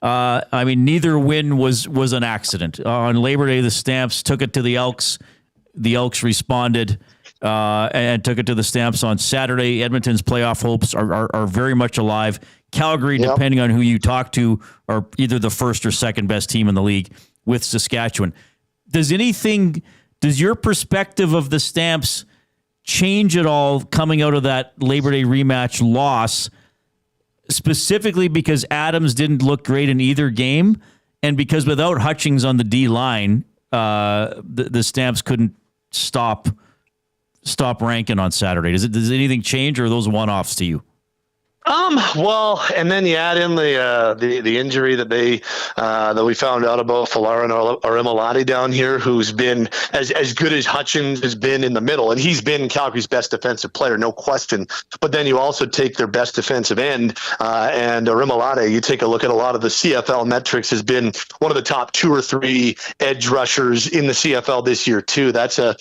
Speaker 3: Neither win was an accident. On Labor Day, the Stamps took it to the Elks. The Elks responded and took it to the Stamps on Saturday. Edmonton's playoff hopes are very much alive. Calgary, depending on who you talk to, are either the first or second best team in the league with Saskatchewan. Does your perspective of the Stamps change at all coming out of that Labor Day rematch loss, specifically because Adams didn't look great in either game, and because without Hutchings on the D line, the Stamps couldn't stop ranking on Saturday? Does anything change, or are those one-offs to you?
Speaker 1: Well, and then you add in the injury that we found out about Falarin Arimolati down here, who's been as good as Hutchins has been in the middle, and he's been Calgary's best defensive player, no question. But then you also take their best defensive end, and Arimolati, you take a look at a lot of the CFL metrics, has been one of the top 2 or 3 edge rushers in the CFL this year too. That's a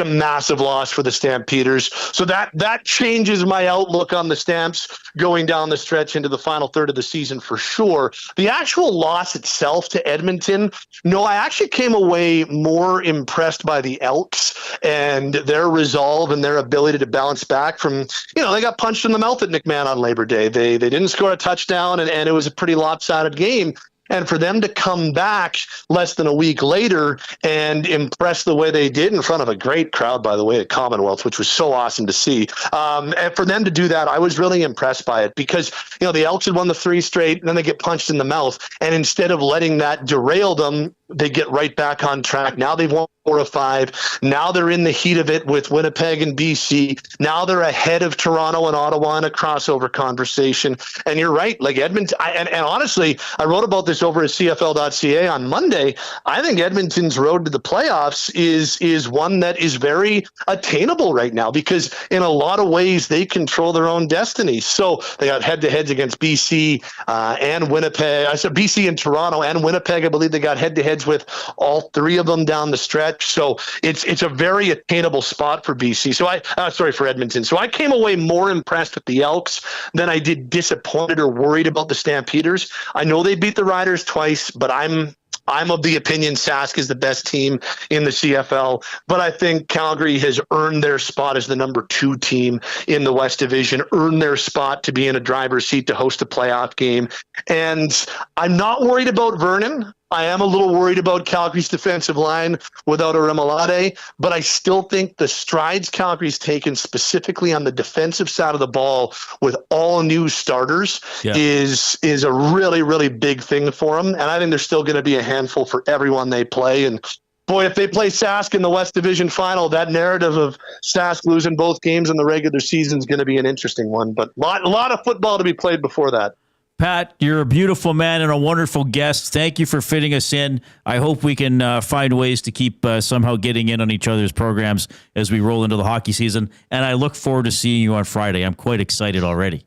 Speaker 1: massive loss for the Stampeders. So that changes my outlook on the Stamps going down the stretch into the final third of the season for sure. The actual loss itself to Edmonton, no, I actually came away more impressed by the Elks and their resolve and their ability to bounce back from, they got punched in the mouth at McMahon on Labor Day. They didn't score a touchdown, and it was a pretty lopsided game. And for them to come back less than a week later and impress the way they did in front of a great crowd, by the way, at Commonwealth, which was so awesome to see. And for them to do that, I was really impressed by it because, the Elks had won the 3 straight, and then they get punched in the mouth. And instead of letting that derail them, they get right back on track. Now they've won 4 of 5. Now they're in the heat of it with Winnipeg and BC. Now they're ahead of Toronto and Ottawa in a crossover conversation. And you're right, like Edmonton, and honestly, I wrote about this over at CFL.ca on Monday. I think Edmonton's road to the playoffs is one that is very attainable right now because in a lot of ways they control their own destiny. So they got head-to-heads against BC and Winnipeg. I said BC and Toronto and Winnipeg. I believe they got head-to-heads with all 3 of them down the stretch. So it's a very attainable spot for BC. So for Edmonton. So I came away more impressed with the Elks than I did disappointed or worried about the Stampeders. I know they beat the Riders twice, but I'm of the opinion Sask is the best team in the CFL, but I think Calgary has earned their spot as the number 2 team in the West Division, earned their spot to be in a driver's seat to host a playoff game. And I'm not worried about Vernon. I am a little worried about Calgary's defensive line without Arimolati, but I still think the strides Calgary's taken specifically on the defensive side of the ball with all new starters is a really, really big thing for them. And I think there's still going to be a handful for everyone they play. And boy, if they play Sask in the West Division final, that narrative of Sask losing both games in the regular season is going to be an interesting one. But a lot of football to be played before that.
Speaker 3: Pat, you're a beautiful man and a wonderful guest. Thank you for fitting us in. I hope we can find ways to keep somehow getting in on each other's programs as we roll into the hockey season. And I look forward to seeing you on Friday. I'm quite excited already.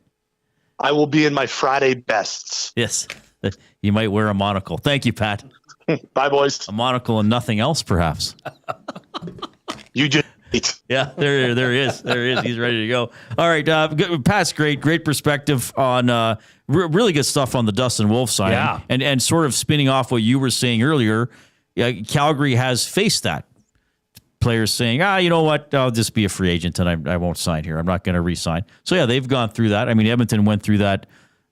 Speaker 1: I will be in my Friday bests.
Speaker 3: Yes. You might wear a monocle. Thank you, Pat.
Speaker 1: Bye, boys.
Speaker 3: A monocle and nothing else, perhaps.
Speaker 1: You just...
Speaker 3: Yeah, there he is. He's ready to go. All right, Pat's great perspective on really good stuff on the Dustin Wolf side.
Speaker 2: Yeah.
Speaker 3: And sort of spinning off what you were saying earlier, Calgary has faced that. Players saying, you know what, I'll just be a free agent and I won't sign here. I'm not going to re-sign. So, yeah, they've gone through that. I mean, Edmonton went through that,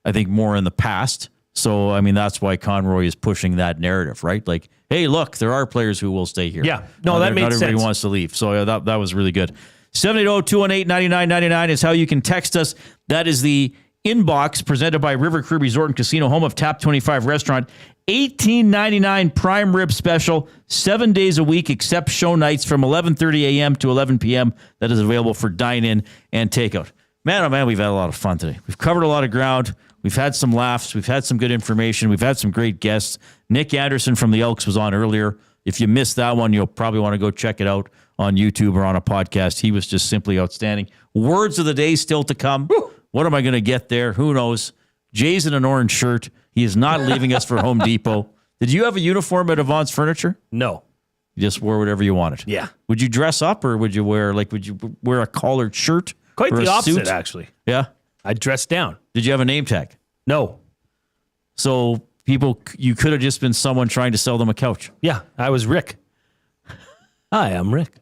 Speaker 3: I think, more in the past. So, I mean, that's why Conroy is pushing that narrative, right? Like, hey, look, there are players who will stay here.
Speaker 2: Yeah. No, that makes sense.
Speaker 3: Not everybody wants to leave. So that was really good. 780-218-9999 is how you can text us. That is the inbox presented by River Cree Resort and Casino, home of Tap 25 Restaurant. $18.99 prime rib special, 7 days a week except show nights from 11:30 a.m. to 11 p.m. That is available for dine-in and takeout. Man, oh man, we've had a lot of fun today. We've covered a lot of ground. We've had some laughs. We've had some good information. We've had some great guests. Nick Anderson from the Elks was on earlier. If you missed that one, you'll probably want to go check it out on YouTube or on a podcast. He was just simply outstanding. Words of the day still to come. What am I going to get there? Who knows? Jay's in an orange shirt. He is not leaving us for Home Depot. Did you have a uniform at Avance Furniture?
Speaker 2: No.
Speaker 3: You just wore whatever you wanted.
Speaker 2: Yeah.
Speaker 3: Would you dress up or would you wear a collared shirt?
Speaker 2: Quite
Speaker 3: or
Speaker 2: the
Speaker 3: a
Speaker 2: opposite,
Speaker 3: suit?
Speaker 2: actually.
Speaker 3: Yeah.
Speaker 2: I dressed down.
Speaker 3: Did you have a name tag?
Speaker 2: No.
Speaker 3: So you could have just been someone trying to sell them a couch.
Speaker 2: Yeah, I was Rick. Hi, I'm Rick.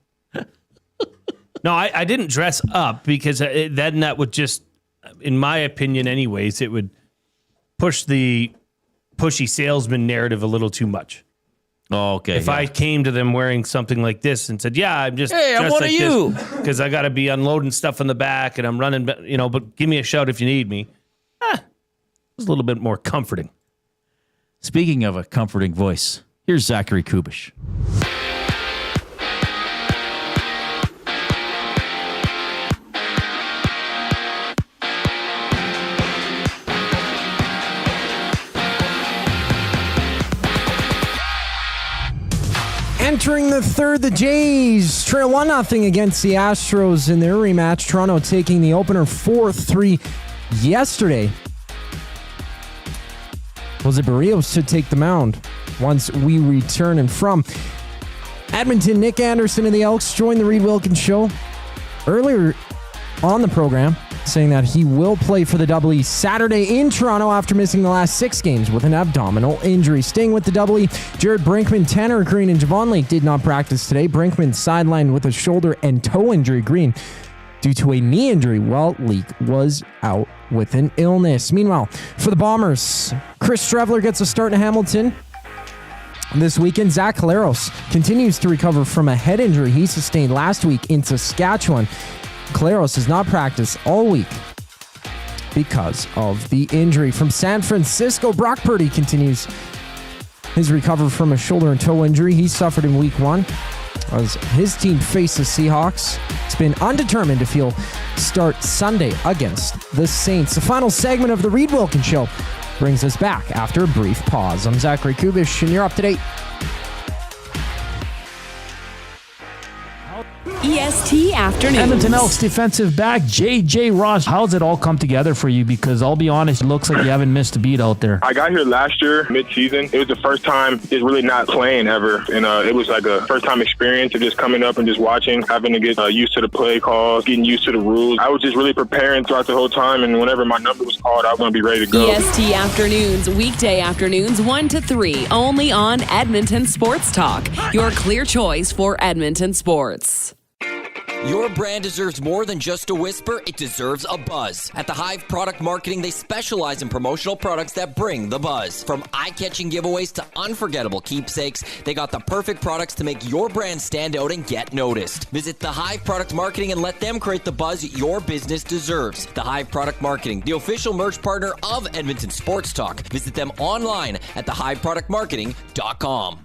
Speaker 2: No, I didn't dress up because then that would just, in my opinion anyways, it would push the pushy salesman narrative a little too much.
Speaker 3: Oh, okay.
Speaker 2: If I came to them wearing something like this and said, yeah, I'm just
Speaker 3: I'm one of you.
Speaker 2: Because I got to be unloading stuff in the back and I'm running, but give me a shout if you need me. It's a little bit more comforting.
Speaker 3: Speaking of a comforting voice, here's Zachary Kubish.
Speaker 5: Entering the third, the Jays trail 1-0 against the Astros in their rematch. Toronto taking the opener 4-3 yesterday. Jose Barrios to take the mound once we return. And from Edmonton, Nick Anderson and the Elks joined the Reid Wilkins show earlier on the program, saying that he will play for the Double E Saturday in Toronto after missing the last 6 games with an abdominal injury. Staying with the Double E, Jared Brinkman, Tanner Green, and Javon Leake did not practice today. Brinkman sidelined with a shoulder and toe injury. Green due to a knee injury, while Leake was out with an illness. Meanwhile, for the Bombers, Chris Streveler gets a start in Hamilton this weekend. Zach Caleros continues to recover from a head injury he sustained last week in Saskatchewan. Caleros has not practiced all week because of the injury. From San Francisco, Brock Purdy continues his recovery from a shoulder and toe injury he suffered in week 1 as his team faces Seahawks. It's been undetermined if he'll start Sunday against the Saints. The final segment of the Reid Wilkins Show brings us back after a brief pause. I'm Zachary Kubish, and you're up to date.
Speaker 6: EST Afternoons.
Speaker 7: Edmonton Elks defensive back J.J. Ross. How's it all come together for you? Because I'll be honest, it looks like you haven't missed a beat out there.
Speaker 4: I got here last year, mid-season. It was the first time just really not playing ever. And it was like a first-time experience of just coming up and just watching, having to get used to the play calls, getting used to the rules. I was just really preparing throughout the whole time, and whenever my number was called, I was going to be ready to go.
Speaker 6: EST Afternoons, weekday afternoons 1 to 3, only on Edmonton Sports Talk. Your clear choice for Edmonton sports.
Speaker 12: Your brand deserves more than just a whisper, it deserves a buzz. At the Hive Product Marketing, they specialize in promotional products that bring the buzz. From eye-catching giveaways to unforgettable keepsakes, they got the perfect products to make your brand stand out and get noticed. Visit the Hive Product Marketing and let them create the buzz your business deserves. The Hive Product Marketing, the official merch partner of Edmonton Sports Talk. Visit them online at thehiveproductmarketing.com.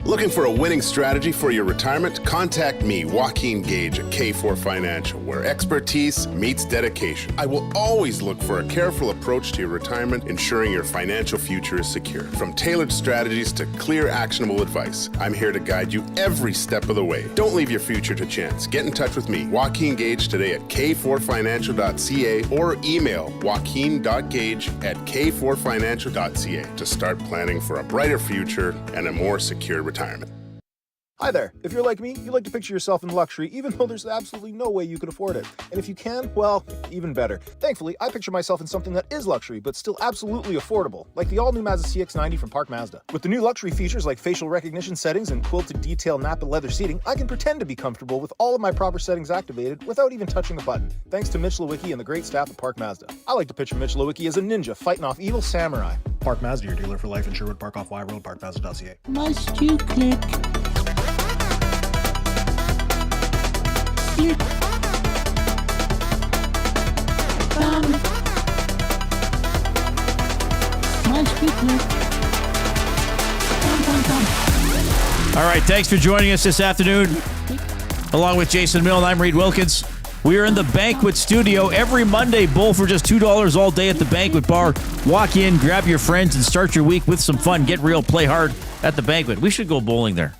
Speaker 8: Looking for a winning strategy for your retirement? Contact me, Joaquin Gage at K4 Financial, where expertise meets dedication. I will always look for a careful approach to your retirement, ensuring your financial future is secure. From tailored strategies to clear, actionable advice, I'm here to guide you every step of the way. Don't leave your future to chance. Get in touch with me, Joaquin Gage, today at k4financial.ca or email joaquin.gage@k4financial.ca to start planning for a brighter future and a more secure retirement.
Speaker 13: Hi there. If you're like me, you like to picture yourself in luxury, even though there's absolutely no way you could afford it. And if you can, well, even better. Thankfully, I picture myself in something that is luxury, but still absolutely affordable, like the all-new Mazda CX-90 from Park Mazda. With the new luxury features like facial recognition settings and quilted detail Napa leather seating, I can pretend to be comfortable with all of my proper settings activated without even touching a button, thanks to Mitch Lewicki and the great staff at Park Mazda. I like to picture Mitch Lewicki as a ninja fighting off evil samurai.
Speaker 18: Park Mazda, your dealer for life in Sherwood Park off Y Road, parkmazda.ca.
Speaker 14: Must you click? Click. Bum. Must you click? Bum, bum, bum.
Speaker 3: All right, thanks for joining us this afternoon. Along with Jason Milne, I'm Reid Wilkins. We are in the banquet studio every Monday. Bowl for just $2 all day at the banquet bar. Walk in, grab your friends, and start your week with some fun. Get real, play hard at the banquet. We should go bowling there.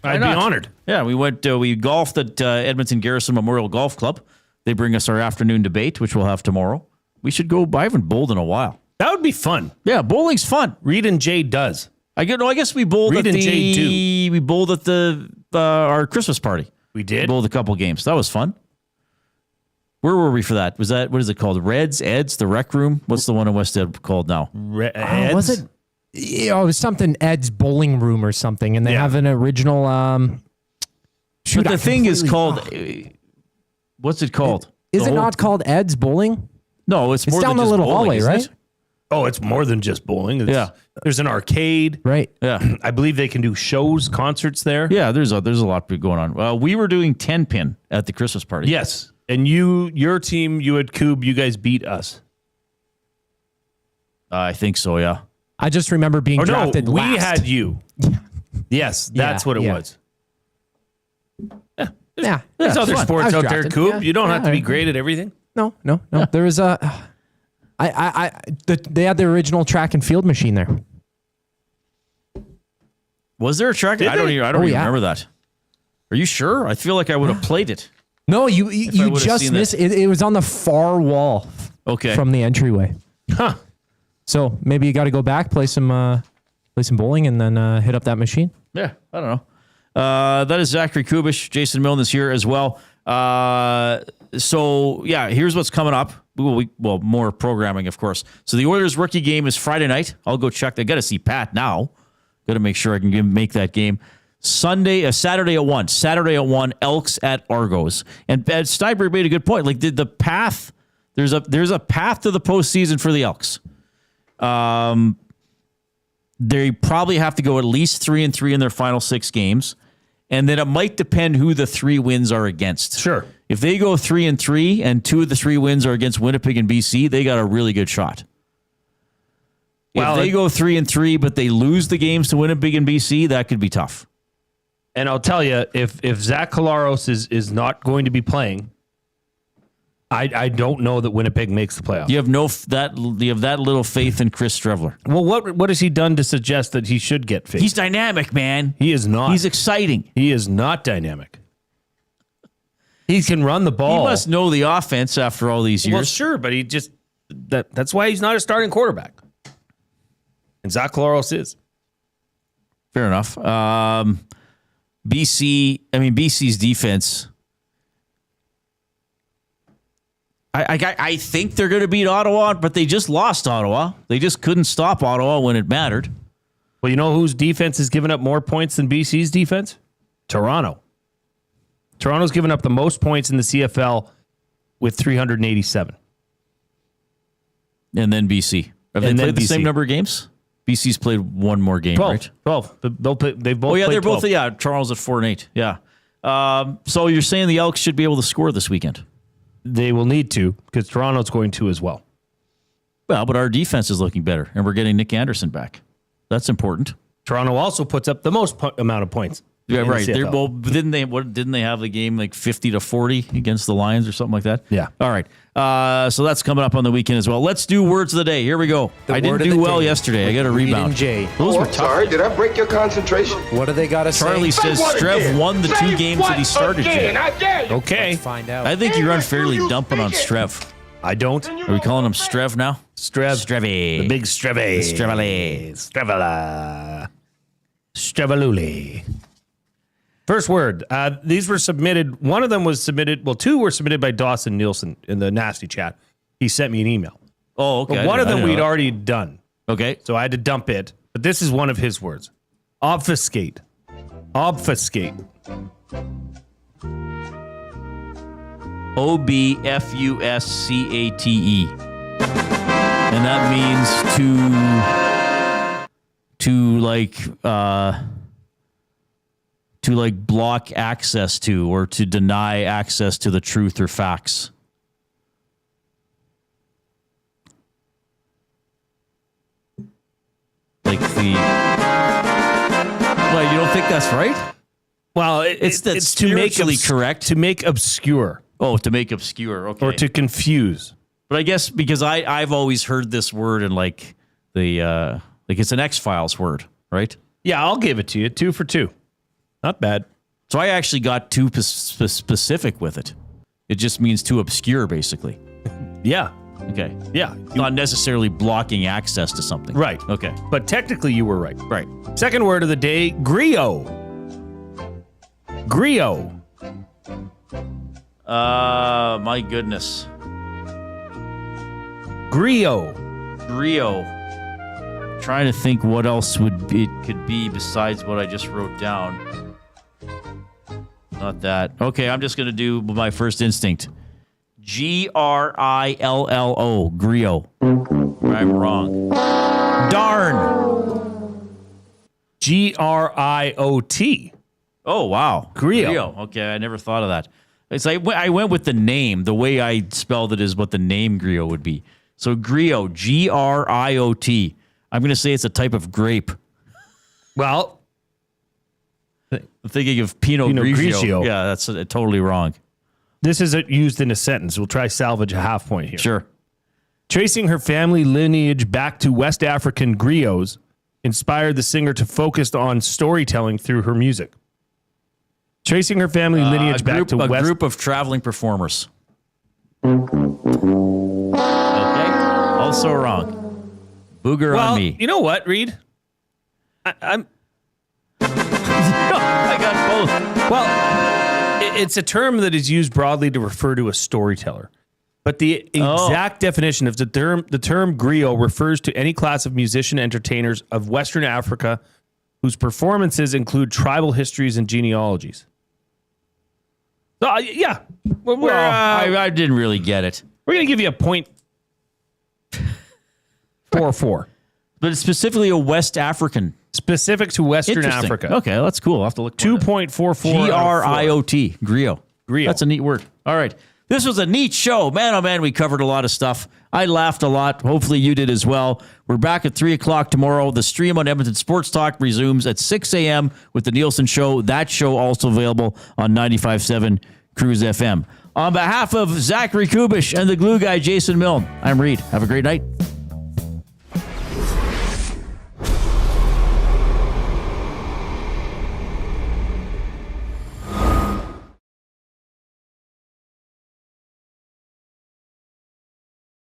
Speaker 2: I'd be honored.
Speaker 3: Yeah, we went. We golfed at Edmonton Garrison Memorial Golf Club. They bring us our afternoon debate, which we'll have tomorrow. We should go. I haven't bowled in a while.
Speaker 2: That would be fun.
Speaker 3: Yeah, bowling's fun.
Speaker 2: Reid and Jay does.
Speaker 3: I guess we bowled
Speaker 2: Reid
Speaker 3: at
Speaker 2: and Jay do.
Speaker 3: We bowled at our Christmas party.
Speaker 2: We did.
Speaker 3: We bowled a couple games. That was fun. Where were we for that? Was that, what is it called? Reds, Eds, the Rec Room? What's the one in West Ed called now?
Speaker 2: Eds?
Speaker 5: Was it? Yeah, it was something Ed's Bowling Room or something, and they have an original.
Speaker 3: But the thing is called. What's it called?
Speaker 5: Is it not called Ed's Bowling?
Speaker 3: No, it's more
Speaker 5: down
Speaker 3: than
Speaker 5: the
Speaker 3: just
Speaker 5: little
Speaker 3: bowling,
Speaker 5: hallway,
Speaker 3: isn't
Speaker 5: right?
Speaker 3: it?
Speaker 2: Oh, it's more than just bowling. There's an arcade.
Speaker 5: Right.
Speaker 3: Yeah.
Speaker 2: I believe they can do shows, concerts there.
Speaker 3: Yeah, there's a lot going on. We were doing 10-pin at the Christmas party.
Speaker 2: Yes. And your team, you had Coob, you guys beat us.
Speaker 3: I think so, yeah.
Speaker 5: I just remember being drafted
Speaker 2: we
Speaker 5: last.
Speaker 2: had you. Yes, that's what it was.
Speaker 5: Yeah.
Speaker 2: There's other
Speaker 5: fun.
Speaker 2: sports out there,
Speaker 5: drafted.
Speaker 2: Coob.
Speaker 5: Yeah.
Speaker 2: You don't have to be
Speaker 5: Yeah.
Speaker 2: great at everything.
Speaker 5: No. There was they had the original track and field machine there.
Speaker 3: Was there a track? I don't even remember that. Are you sure? I feel like I would have played it.
Speaker 5: No, you just missed it. It was on the far wall.
Speaker 3: Okay.
Speaker 5: From the entryway.
Speaker 2: Huh.
Speaker 5: So maybe you got to go back, play some bowling, and then hit up that machine.
Speaker 3: Yeah, I don't know. That is Zachary Kubish. Jason Milne is here as well. So yeah, here's what's coming up. Well, more programming, of course. So the Oilers rookie game is Friday night. I'll go check. I got to see Pat now. Got to make sure I can make that game. Saturday at 1. Saturday at 1. Elks at Argos. And Pat Steinberg made a good point. Like the path. There's a path to the postseason for the Elks. They probably have to go at least 3-3 in their final 6 games. And then it might depend who the 3 wins are against.
Speaker 2: Sure.
Speaker 3: If they go 3-3 and 2 of the 3 wins are against Winnipeg and BC, they got a really good shot. Well, if they go 3-3, but they lose the games to Winnipeg and BC, that could be tough.
Speaker 2: And I'll tell you, if Zach Collaros is not going to be playing, I don't know that Winnipeg makes the playoffs.
Speaker 3: You have that little faith in Chris Strevler.
Speaker 2: Well, what has he done to suggest that he should get faith?
Speaker 3: He's dynamic, man.
Speaker 2: He is not.
Speaker 3: He's exciting.
Speaker 2: He is not dynamic. He can run the ball.
Speaker 3: He must know the offense after all these years.
Speaker 2: Well, sure, but he just that's why he's not a starting quarterback. And Zach Collaros is.
Speaker 3: Fair enough. BC's defense. I think they're going to beat Ottawa, but they just lost Ottawa. They just couldn't stop Ottawa when it mattered.
Speaker 2: Well, you know whose defense has given up more points than BC's defense? Toronto. Toronto's given up the most points in the CFL with 387.
Speaker 3: And then BC. Have they played the same number of games? BC's played one more game,
Speaker 2: 12,
Speaker 3: right?
Speaker 2: 12. They've both
Speaker 3: they're
Speaker 2: played 12.
Speaker 3: both, yeah, Toronto's at 4-8. Yeah. So you're saying the Elks should be able to score this weekend?
Speaker 2: They will need to, because Toronto's going to as well.
Speaker 3: Well, but our defense is looking better, and we're getting Nick Anderson back. That's important.
Speaker 2: Toronto also puts up the most amount of points.
Speaker 3: Yeah, right. Well, didn't they have the game like 50-40 against the Lions or something like that?
Speaker 2: Yeah.
Speaker 3: All right. So that's coming up on the weekend as well. Let's do words of the day. Here we go. I didn't do well yesterday. I got a rebound.
Speaker 5: Reid and Jay.
Speaker 3: Those were tough.
Speaker 15: Sorry, did I break your concentration?
Speaker 5: What do they got to say?
Speaker 3: Charlie says Strev won the 2 games that he started.
Speaker 2: Okay.
Speaker 5: Let's find out.
Speaker 3: I think you're unfairly dumping on Strev.
Speaker 2: I don't.
Speaker 3: Are we calling him Strev now? Strevy.
Speaker 2: The big Strevy.
Speaker 3: Strevely.
Speaker 2: Strevela. Strevaluli. First word. These were submitted. One of them was submitted. Well, 2 were submitted by Dawson Nielsen in the nasty chat. He sent me an email.
Speaker 3: Oh, okay.
Speaker 2: But one of them we'd already done.
Speaker 3: Okay.
Speaker 2: So I had to dump it. But this is one of his words. Obfuscate. Obfuscate.
Speaker 3: Obfuscate. And that means to block access to, or to deny access to the truth or facts. Like the... Well, you don't think that's right?
Speaker 2: Well, it's to make
Speaker 3: correct.
Speaker 2: To make obscure.
Speaker 3: Oh, to make obscure. Okay.
Speaker 2: Or to confuse.
Speaker 3: But I guess because I've always heard this word in like the like it's an X-Files word, right?
Speaker 2: Yeah, I'll give it to you. 2 for 2. Not bad.
Speaker 3: So I actually got too specific with it. It just means too obscure, basically.
Speaker 2: Yeah.
Speaker 3: Okay.
Speaker 2: Yeah.
Speaker 3: Not necessarily blocking access to something.
Speaker 2: Right.
Speaker 3: Okay.
Speaker 2: But technically you were right.
Speaker 3: Right.
Speaker 2: Second word of the day, griot. Griot.
Speaker 3: My goodness.
Speaker 2: Griot.
Speaker 3: Trying to think what else could be besides what I just wrote down. Not that. Okay, I'm just going to do my first instinct. Grillo. Griot. I'm wrong. Darn.
Speaker 2: Griot.
Speaker 3: Oh, wow.
Speaker 2: Griot.
Speaker 3: Okay, I never thought of that. It's like I went with the name. The way I spelled it is what the name griot would be. So griot, Griot. I'm going to say it's a type of grape.
Speaker 2: Well,
Speaker 3: I'm thinking of Pinot Grigio. Yeah, that's totally wrong.
Speaker 2: This isn't used in a sentence. We'll try salvage a half point here.
Speaker 3: Sure.
Speaker 2: Tracing her family lineage back to West African griots, inspired the singer to focus on storytelling through her music. Tracing her family lineage back to
Speaker 3: a
Speaker 2: West...
Speaker 3: group of traveling performers. Okay. Also wrong. Booger on me.
Speaker 2: You know what, Reid? I
Speaker 3: got both.
Speaker 2: Well, it's a term that is used broadly to refer to a storyteller. But the exact definition of the term griot refers to any class of musician entertainers of Western Africa whose performances include tribal histories and genealogies. So, yeah.
Speaker 3: I didn't really get it.
Speaker 2: We're going to give you a 0.44.
Speaker 3: But it's specifically a West African.
Speaker 2: Specific to Western
Speaker 3: Interesting.
Speaker 2: Africa.
Speaker 3: Okay, that's cool. I'll have to look.
Speaker 2: 2.44.
Speaker 3: Griot. Griot. That's a neat word. All right. This was a neat show. Man, oh man, we covered a lot of stuff. I laughed a lot. Hopefully you did as well. We're back at 3 o'clock tomorrow. The stream on Edmonton Sports Talk resumes at 6 a.m. with the Nielsen Show. That show also available on 95.7 Cruise FM. On behalf of Zachary Kubish and the glue guy, Jason Milne, I'm Reid. Have a great night.